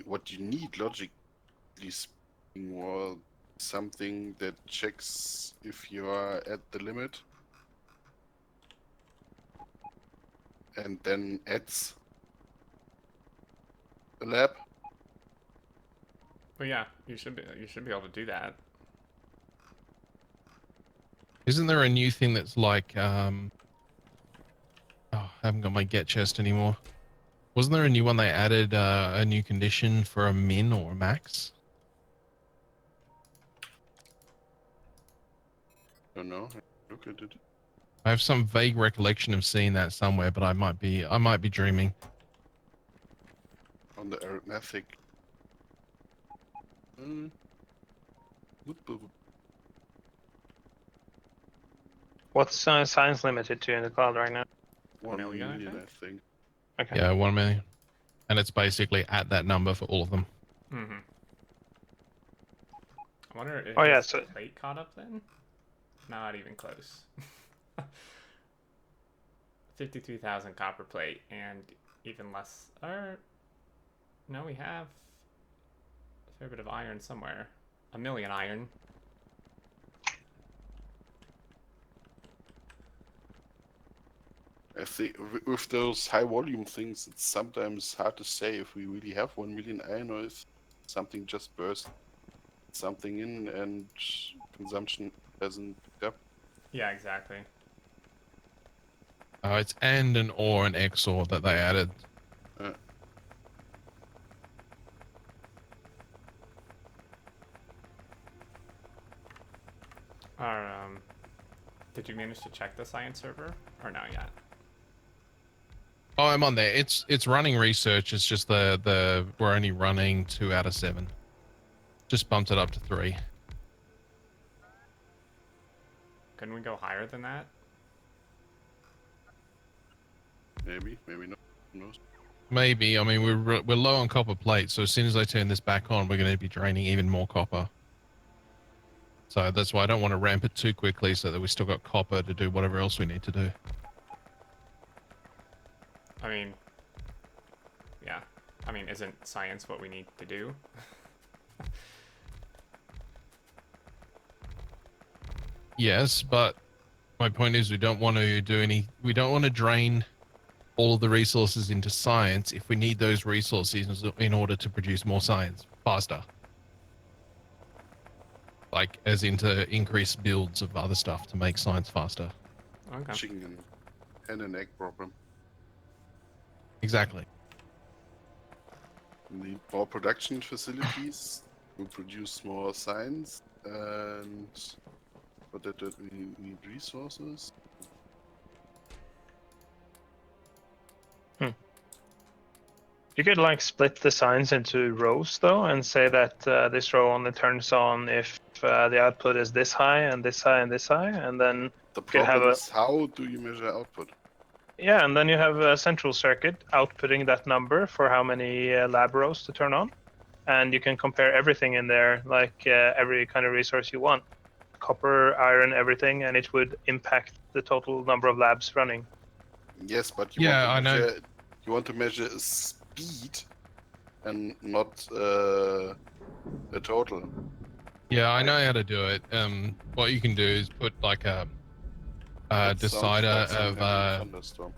[SPEAKER 16] What you need, logically speaking, or something that checks if you are at the limit, and then adds a lab.
[SPEAKER 1] But yeah, you should be able to do that.
[SPEAKER 10] Isn't there a new thing that's like, oh, I haven't got my get chest anymore. Wasn't there a new one they added, a new condition for a min or a max?
[SPEAKER 16] Don't know. Look at it.
[SPEAKER 10] I have some vague recollection of seeing that somewhere, but I might be dreaming.
[SPEAKER 16] On the arithmetic.
[SPEAKER 11] What's science limited to in the cloud right now?
[SPEAKER 16] 1 million, I think.
[SPEAKER 11] Okay.
[SPEAKER 10] Yeah, 1 million. And it's basically at that number for all of them.
[SPEAKER 1] Mm-hmm. I wonder if
[SPEAKER 11] so
[SPEAKER 1] plate caught up then? Not even close. 53,000 copper plate and even less. No, we have a fair bit of iron somewhere. 1 million iron.
[SPEAKER 16] I think with those high volume things, it's sometimes hard to say if we really have 1 million iron or if something just burst something in and consumption hasn't picked up.
[SPEAKER 1] Yeah, exactly.
[SPEAKER 10] It's and an or an XOR that they added.
[SPEAKER 1] Did you manage to check the science server or not yet?
[SPEAKER 10] Oh, I'm on there. It's running research. It's just we're only running 2 out of 7. Just bumped it up to 3.
[SPEAKER 1] Couldn't we go higher than that?
[SPEAKER 16] Maybe not. Who knows?
[SPEAKER 10] Maybe. I mean, we're low on copper plate, so as soon as I turn this back on, we're going to be draining even more copper. So that's why I don't want to ramp it too quickly, so that we still got copper to do whatever else we need to do.
[SPEAKER 1] I mean, yeah. I mean, isn't science what we need to do?
[SPEAKER 10] Yes, but my point is we don't want to drain all of the resources into science if we need those resources in order to produce more science faster. Like, as into increase builds of other stuff to make science faster.
[SPEAKER 1] Okay.
[SPEAKER 16] Chicken and an egg problem.
[SPEAKER 10] Exactly.
[SPEAKER 16] We need more production facilities to produce more science, and for that we need resources.
[SPEAKER 11] You could like split the signs into rows though, and say that this row only turns on if the output is this high and this high and this high, and then
[SPEAKER 16] The
[SPEAKER 11] you could have
[SPEAKER 16] problem is, how do you measure output?
[SPEAKER 11] Yeah, and then you have a central circuit outputting that number for how many lab rows to turn on, and you can compare everything in there, like every kind of resource you want. copper, iron, everything, and it would impact the total number of labs running.
[SPEAKER 16] Yes, but you
[SPEAKER 10] Yeah,
[SPEAKER 16] want to
[SPEAKER 10] I know.
[SPEAKER 16] measure, you want to measure speed and not a total.
[SPEAKER 10] Yeah, I know how to do it. What you can do is put like a
[SPEAKER 16] That sounds
[SPEAKER 10] decider
[SPEAKER 16] like some
[SPEAKER 10] of
[SPEAKER 16] heavy thunderstorm.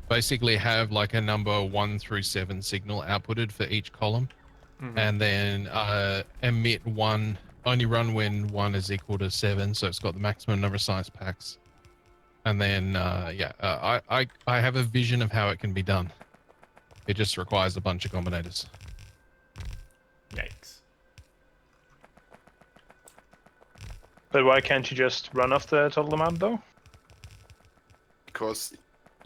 [SPEAKER 10] basically have like a number 1 through 7 signal outputted for each column, and then emit one, only run when 1 is equal to 7, so it's got the maximum number of science packs. And then I have a vision of how it can be done. It just requires a bunch of combinators.
[SPEAKER 1] Yikes.
[SPEAKER 11] But why can't you just run off the total amount though?
[SPEAKER 16] Because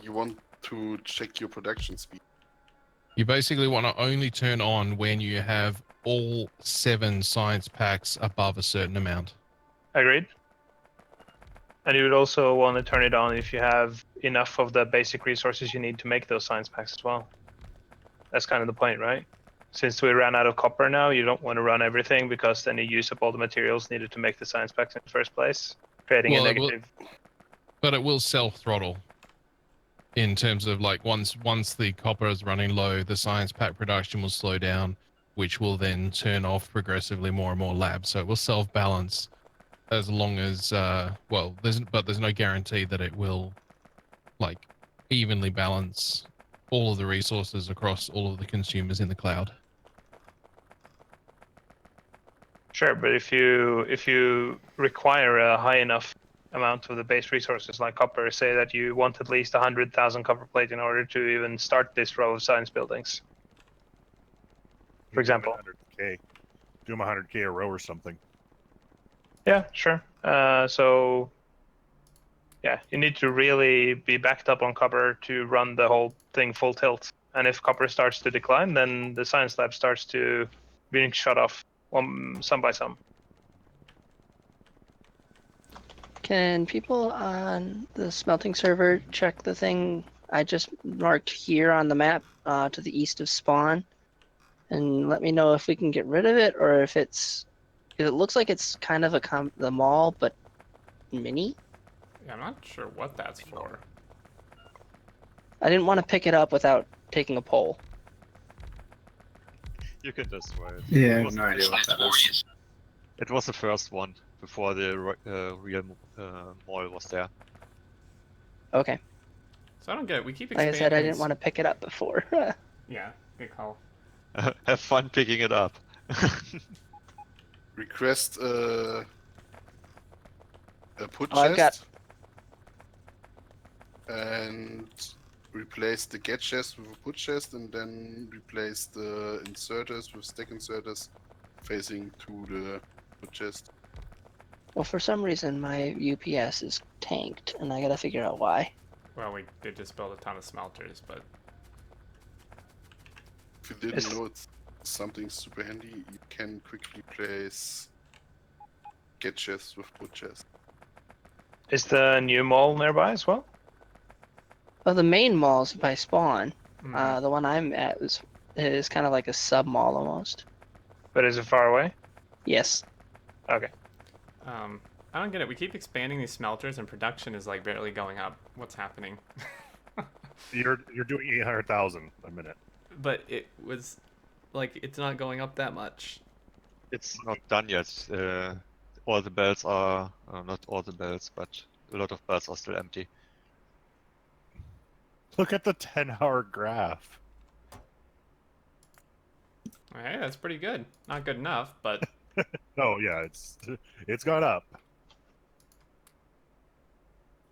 [SPEAKER 16] you want to check your production speed.
[SPEAKER 10] You basically want to only turn on when you have all 7 science packs above a certain amount.
[SPEAKER 11] Agreed. And you would also want to turn it on if you have enough of the basic resources you need to make those science packs as well. That's kind of the point, right? Since we ran out of copper now, you don't want to run everything because then you use up all the materials needed to make the science packs in the first place, creating a negative.
[SPEAKER 10] But it will self-throttle in terms of like once the copper is running low, the science pack production will slow down, which will then turn off progressively more and more labs. So it will self-balance as long as there's no guarantee that it will like evenly balance all of the resources across all of the consumers in the cloud.
[SPEAKER 11] Sure, but if you require a high enough amount of the base resources like copper, say that you want at least 100,000 copper plate in order to even start this row of science buildings, for example.
[SPEAKER 8] 100K. Do them 100K a row or something.
[SPEAKER 11] Yeah, sure. So, yeah, you need to really be backed up on copper to run the whole thing full tilt. And if copper starts to decline, then the science lab starts to being shut off some by some.
[SPEAKER 21] Can people on the smelting server check the thing I just marked here on the map to the east of spawn, and let me know if we can get rid of it or if it's, because it looks like it's kind of the mall but mini.
[SPEAKER 1] Yeah, I'm not sure what that's for.
[SPEAKER 21] I didn't want to pick it up without taking a poll.
[SPEAKER 9] You can destroy it.
[SPEAKER 4] Yeah, I
[SPEAKER 9] It
[SPEAKER 4] have no idea what that is.
[SPEAKER 9] It was the first one before the real mall was there.
[SPEAKER 21] Okay.
[SPEAKER 1] So I don't get it. We keep
[SPEAKER 21] Like I
[SPEAKER 1] expanding.
[SPEAKER 21] said, I didn't want to pick it up before.
[SPEAKER 1] Yeah, good call.
[SPEAKER 9] Have fun picking it up.
[SPEAKER 16] Request a put
[SPEAKER 21] Oh, I've
[SPEAKER 16] chest and replace the get chest with a put chest, and then replace the inserters with stack inserters facing to the put chest.
[SPEAKER 21] Well, for some reason my UPS is tanked, and I gotta figure out why.
[SPEAKER 1] Well, we did just build a ton of smelters, but
[SPEAKER 16] If you didn't know it's something super handy, you can quickly place get chests with put chest.
[SPEAKER 11] Is the new mall nearby as well?
[SPEAKER 21] Well, the main mall's by spawn.
[SPEAKER 1] Mhm.
[SPEAKER 21] The one I'm at is kind of like a sub mall almost.
[SPEAKER 11] But is it far away?
[SPEAKER 21] Yes.
[SPEAKER 11] Okay.
[SPEAKER 1] I don't get it. We keep expanding these smelters, and production is like barely going up. What's happening?
[SPEAKER 8] You're doing 800,000 a minute.
[SPEAKER 1] But it was like it's not going up that much.
[SPEAKER 9] It's not done yet. All the belts are not all the belts, but a lot of belts are still empty.
[SPEAKER 8] Look at the 10-hour graph.
[SPEAKER 1] Hey, that's pretty good. Not good enough, but
[SPEAKER 8] No, yeah, it's gone up.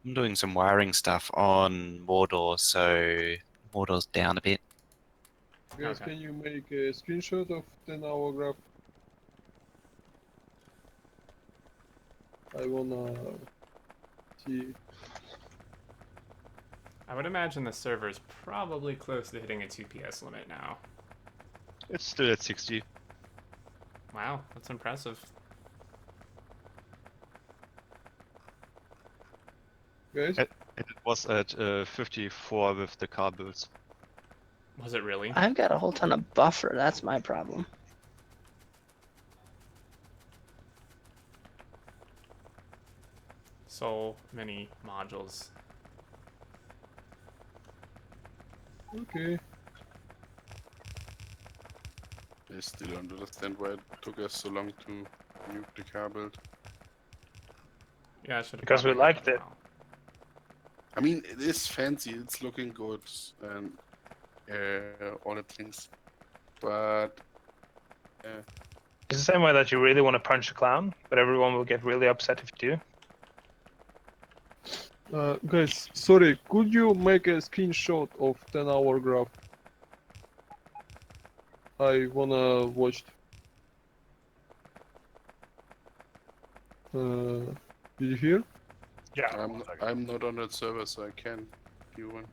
[SPEAKER 17] I'm doing some wiring stuff on Mordor, so Mordor's down a bit.
[SPEAKER 2] Guys, can you make a screenshot of 10-hour graph? I wanna see.
[SPEAKER 1] I would imagine the server is probably close to hitting its UPS limit now.
[SPEAKER 9] It's still at 60.
[SPEAKER 1] Wow, that's impressive.
[SPEAKER 2] Guys?
[SPEAKER 9] And it was at 54 with the car builds.
[SPEAKER 1] Was it really?
[SPEAKER 21] I've got a whole ton of buffer. That's my problem.
[SPEAKER 1] so many modules.
[SPEAKER 2] Okay.
[SPEAKER 16] I still don't understand why it took us so long to nuke the car build.
[SPEAKER 1] Yeah, I should have.
[SPEAKER 11] Because we liked it.
[SPEAKER 16] I mean, it is fancy, it's looking good, and all the things. But
[SPEAKER 11] It's the same way that you really want to punch a clown, but everyone will get really upset if you do.
[SPEAKER 2] Guys, sorry, could you make a screenshot of 10-hour graph? I wanna watch. Did you hear?
[SPEAKER 11] Yeah.
[SPEAKER 16] I'm not on that server, so I can't do one.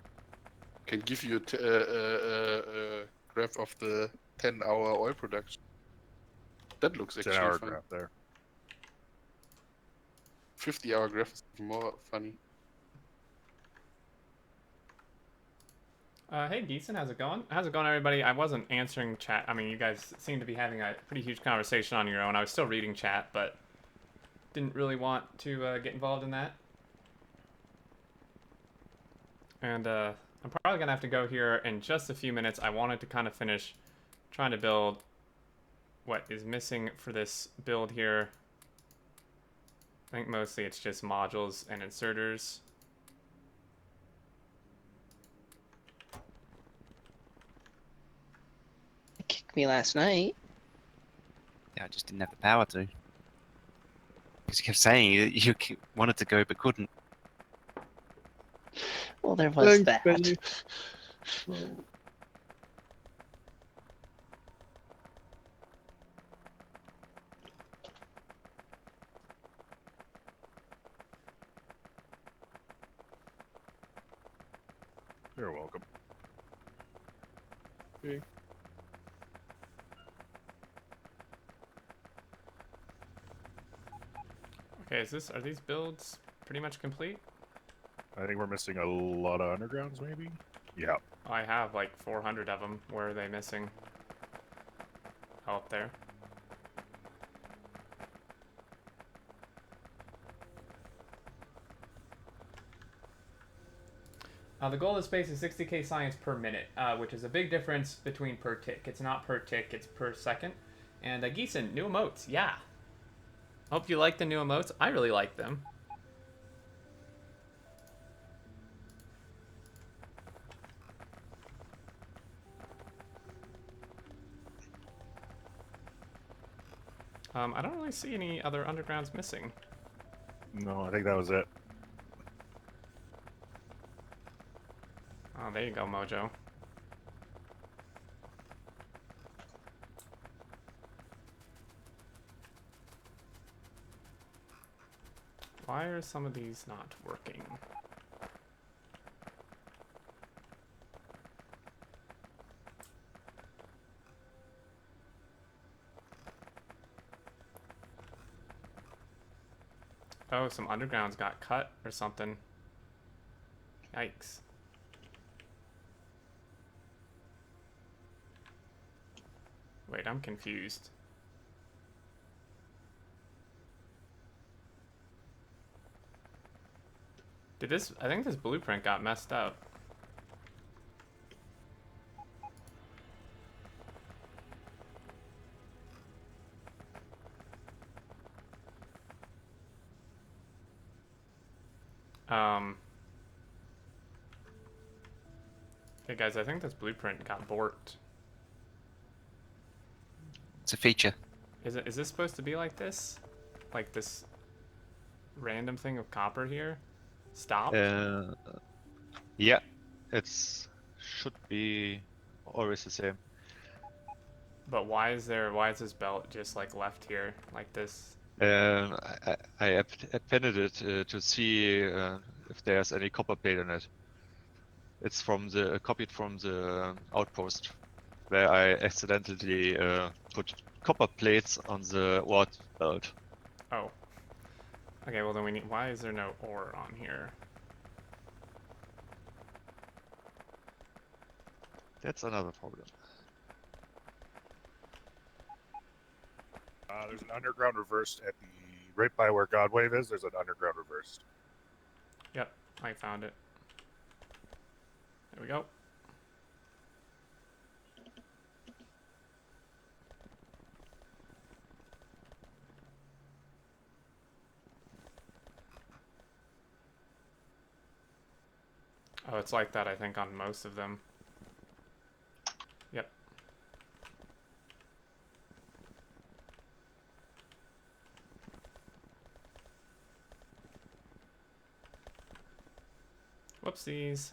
[SPEAKER 16] Can give you a graph of the 10-hour oil production. That looks actually
[SPEAKER 8] 10-hour
[SPEAKER 16] fun.
[SPEAKER 8] graph there.
[SPEAKER 16] 50-hour graph is even more funny.
[SPEAKER 1] Hey, Geeson, how's it going? How's it going, everybody? I wasn't answering chat. I mean, you guys seem to be having a pretty huge conversation on your own. I was still reading chat, but didn't really want to get involved in that. And I'm probably gonna have to go here in just a few minutes. I wanted to kind of finish trying to build what is missing for this build here. I think mostly it's just modules and inserters.
[SPEAKER 21] Kicked me last night.
[SPEAKER 17] Yeah, I just didn't have the power to. Because you kept saying you wanted to go but couldn't.
[SPEAKER 21] Well, there was
[SPEAKER 2] Thanks,
[SPEAKER 21] that.
[SPEAKER 2] Penny.
[SPEAKER 8] You're welcome.
[SPEAKER 2] Okay.
[SPEAKER 1] Okay, are these builds pretty much complete?
[SPEAKER 8] I think we're missing a lot of undergrounds, maybe? Yeah.
[SPEAKER 1] I have like 400 of them. Where are they missing? Oh, up there. The goal of the space is 60k science per minute, which is a big difference between per tick. It's not per tick, it's per second. And Geeson, new emotes, yeah. Hope you like the new emotes. I really like them. I don't really see any other undergrounds missing.
[SPEAKER 8] No, I think that was it.
[SPEAKER 1] Oh, there you go, Mojo. Why are some of these not working? Oh, some undergrounds got cut or something. Yikes. Wait, I'm confused. I think this blueprint got messed up. Hey guys, I think this blueprint got borked.
[SPEAKER 17] It's a feature.
[SPEAKER 1] Is this supposed to be like this? Like this random thing of copper here? Stop?
[SPEAKER 9] Yeah, it's should be always the same.
[SPEAKER 1] But why is this belt just like left here like this?
[SPEAKER 9] I appended it to see if there's any copper plate in it. It's copied from the outpost where I accidentally put copper plates on the ward belt.
[SPEAKER 1] Oh. Okay, well then why is there no ore on here?
[SPEAKER 9] That's another problem.
[SPEAKER 8] There's an underground reversed at right by where Godwave is. There's an underground reversed.
[SPEAKER 1] I found it. There we go. Oh, it's like that, I think, on most of them. Yep. Whoopsies.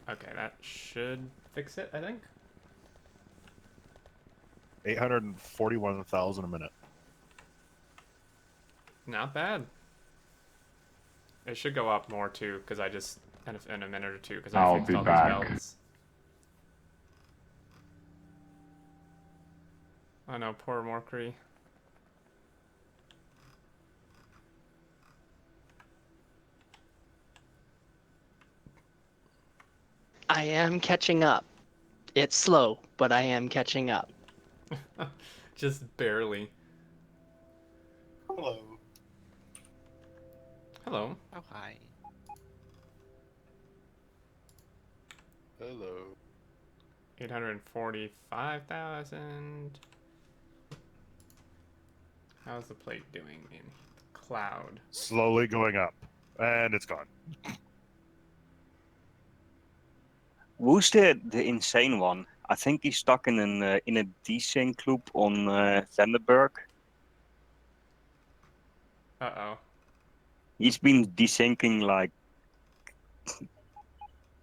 [SPEAKER 1] Okay, that should fix it, I think.
[SPEAKER 8] 841,000 a minute.
[SPEAKER 1] Not bad. It should go up more too, because I just in a minute or two, because I
[SPEAKER 6] I'll
[SPEAKER 1] fixed
[SPEAKER 6] be
[SPEAKER 1] all
[SPEAKER 6] back.
[SPEAKER 1] these belts. Oh no, poor Morkery.
[SPEAKER 21] I am catching up. It's slow, but I am catching up.
[SPEAKER 1] Just barely.
[SPEAKER 16] Hello.
[SPEAKER 1] Hello.
[SPEAKER 19] Oh, hi.
[SPEAKER 16] Hello.
[SPEAKER 1] 845,000. How's the plate doing in cloud?
[SPEAKER 8] Slowly going up. And it's gone.
[SPEAKER 18] Who's the insane one? I think he's stuck in a desync loop on Vandenberg.
[SPEAKER 1] Uh-oh.
[SPEAKER 18] He's been desyncing like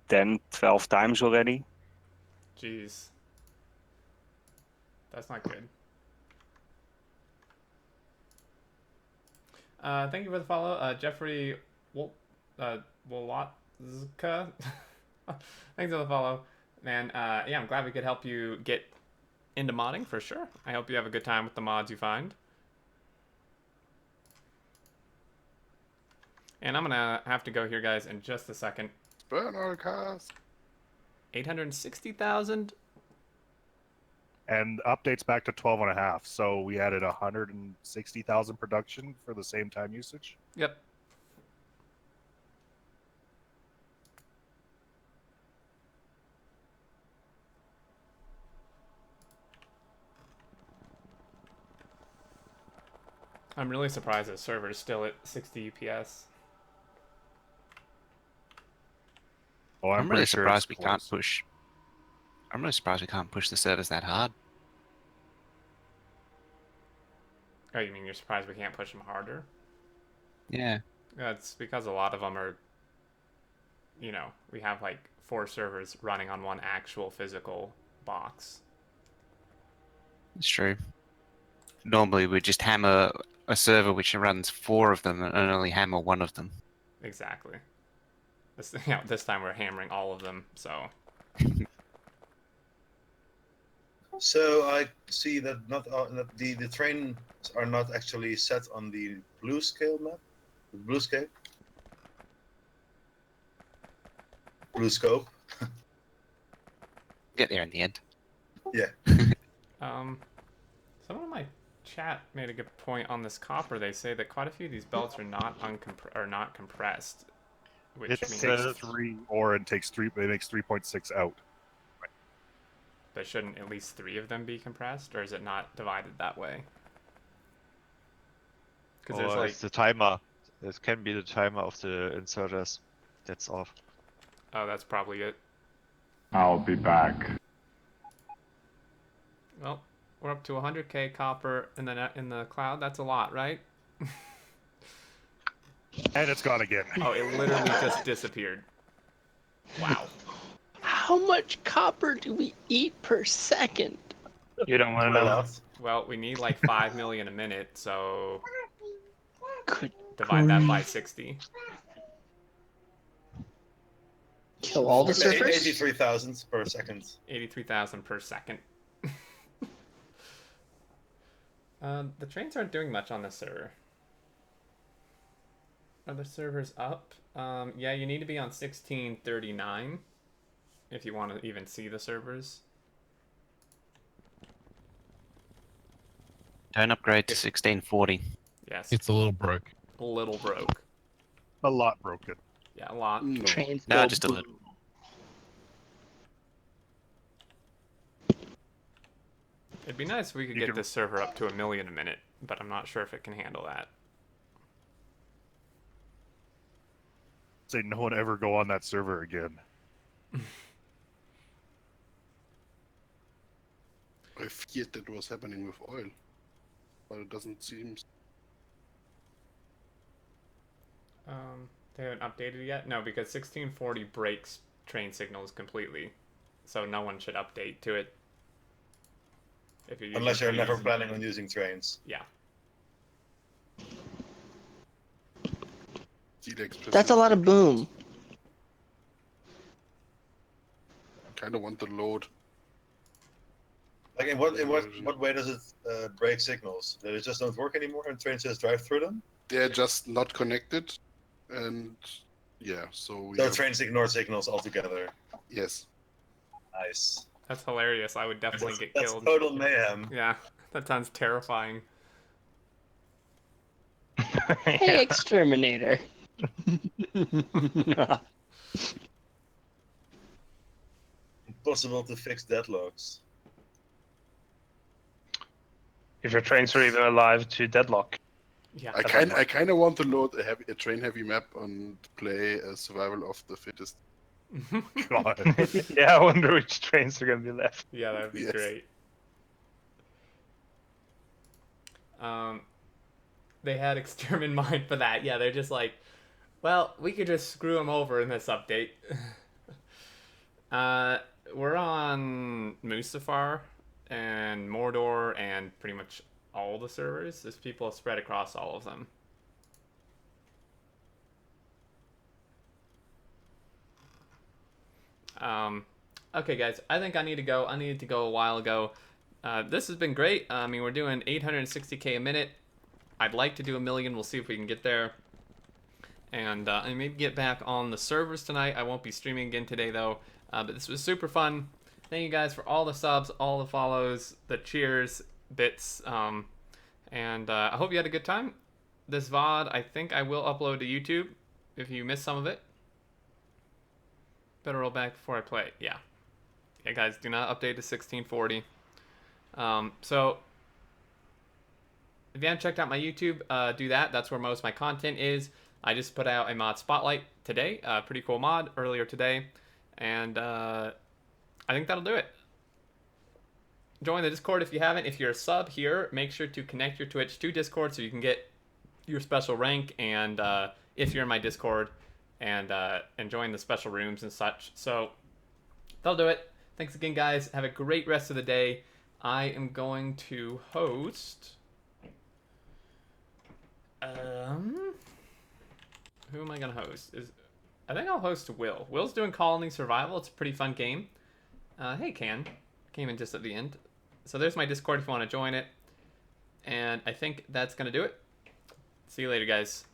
[SPEAKER 18] 10, 12 times already.
[SPEAKER 1] Jeez. That's not good. Thank you for the follow, Jeffrey Wolotka. Thanks for the follow, man. Yeah, I'm glad we could help you get into modding for sure. I hope you have a good time with the mods you find. And I'm gonna have to go here, guys, in just a second.
[SPEAKER 16] Burn our cars.
[SPEAKER 1] 860,000.
[SPEAKER 8] And updates back to 12.5. So we added 160,000 production for the same time usage.
[SPEAKER 1] Yep. I'm really surprised the server's still at 60 UPS.
[SPEAKER 8] Oh,
[SPEAKER 17] I'm really surprised we can't push. I'm really surprised we can't push the servers that hard.
[SPEAKER 1] Oh, you mean you're surprised we can't push them harder?
[SPEAKER 17] Yeah.
[SPEAKER 1] Yeah, it's because a lot of them are, you know, we have like 4 servers running on one actual physical box.
[SPEAKER 17] It's true. Normally we just hammer a server which runs 4 of them and only hammer 1 of them.
[SPEAKER 1] Exactly. This, you know, this time we're hammering all of them, so.
[SPEAKER 3] So I see that not that the trains are not actually set on the blue scale map. The blue scale. Blue scope.
[SPEAKER 17] Get there in the end.
[SPEAKER 3] Yeah.
[SPEAKER 1] Someone in my chat made a good point on this copper. They say that quite a few of these belts are not compressed, which
[SPEAKER 8] It
[SPEAKER 1] means
[SPEAKER 8] takes 3 ore and takes 3. It makes 3.6 out.
[SPEAKER 1] But shouldn't at least 3 of them be compressed, or is it not divided that way? Because there's like
[SPEAKER 9] it's the timer. It can be the timer of the inserters. That's off.
[SPEAKER 1] Oh, that's probably it.
[SPEAKER 6] I'll be back.
[SPEAKER 1] Well, we're up to 100k copper in the cloud. That's a lot, right?
[SPEAKER 8] And it's gone again.
[SPEAKER 1] Oh, it literally just disappeared. Wow.
[SPEAKER 21] How much copper do we eat per second?
[SPEAKER 11] You don't want to know.
[SPEAKER 1] Well, we need like 5 million a minute, so
[SPEAKER 21] Good
[SPEAKER 1] divide that by 60.
[SPEAKER 21] Kill all the surfers?
[SPEAKER 3] 83,000 per second.
[SPEAKER 1] 83,000 per second. The trains aren't doing much on this server. Are the servers up? Yeah, you need to be on 1639 if you want to even see the servers.
[SPEAKER 17] Don't upgrade to 1640.
[SPEAKER 1] Yes.
[SPEAKER 10] It's a little broke.
[SPEAKER 1] A little broke.
[SPEAKER 8] A lot broken.
[SPEAKER 1] Yeah, a lot.
[SPEAKER 21] Trains
[SPEAKER 17] No,
[SPEAKER 21] go
[SPEAKER 17] just a little.
[SPEAKER 1] It'd be nice if we could get this server up to 1 million a minute, but I'm not sure if it can handle that.
[SPEAKER 8] Say no one ever go on that server again.
[SPEAKER 16] I feared that was happening with oil, but it doesn't seem.
[SPEAKER 1] They haven't updated yet? No, because 1640 breaks train signals completely, so no one should update to it. If you're
[SPEAKER 3] Unless you're never
[SPEAKER 1] using-
[SPEAKER 3] planning on using trains.
[SPEAKER 1] Yeah.
[SPEAKER 21] That's a lot of boom.
[SPEAKER 16] Kind of want the load.
[SPEAKER 3] Like in what way does it break signals? That it just don't work anymore and trains just drive through them?
[SPEAKER 16] They're just not connected, and yeah, so
[SPEAKER 3] So trains ignore signals altogether.
[SPEAKER 16] Yes.
[SPEAKER 3] Nice.
[SPEAKER 1] That's hilarious. I would definitely get
[SPEAKER 3] That's
[SPEAKER 1] killed.
[SPEAKER 3] total mayhem.
[SPEAKER 1] Yeah, that sounds terrifying.
[SPEAKER 21] Hey, Xterminator.
[SPEAKER 3] Impossible to fix deadlocks.
[SPEAKER 11] If your trains are even alive to deadlock.
[SPEAKER 1] Yeah.
[SPEAKER 16] I kind of want to load a train heavy map and play a survival of the fittest.
[SPEAKER 8] God.
[SPEAKER 11] Yeah, I wonder which trains are gonna be left.
[SPEAKER 1] Yeah, that'd be
[SPEAKER 16] Yes.
[SPEAKER 1] great. They had Xterm in mind for that. Yeah, they're just like, well, we could just screw them over in this update. We're on Mustafar and Mordor and pretty much all the servers. There's people spread across all of them. Okay, guys, I think I need to go. I needed to go a while ago. This has been great. I mean, we're doing 860k a minute. I'd like to do 1 million. We'll see if we can get there. And maybe get back on the servers tonight. I won't be streaming again today, though. But this was super fun. Thank you guys for all the subs, all the follows, the cheers, bits. And I hope you had a good time. This VOD, I think I will upload to YouTube if you missed some of it. Better roll back before I play it. Yeah. Yeah, guys, do not update to 1640. So, if you haven't checked out my YouTube, do that. That's where most of my content is. I just put out a mod spotlight today. Pretty cool mod earlier today. And I think that'll do it. Join the Discord if you haven't. If you're a sub here, make sure to connect your Twitch to Discord so you can get your special rank. And if you're in my Discord, and join the special rooms and such. So that'll do it. Thanks again, guys. Have a great rest of the day. I am going to host. Who am I gonna host? I think I'll host Will. Will's doing Colony Survival. It's a pretty fun game. Hey, Can. Came in just at the end. So there's my Discord if you want to join it. And I think that's gonna do it. See you later, guys.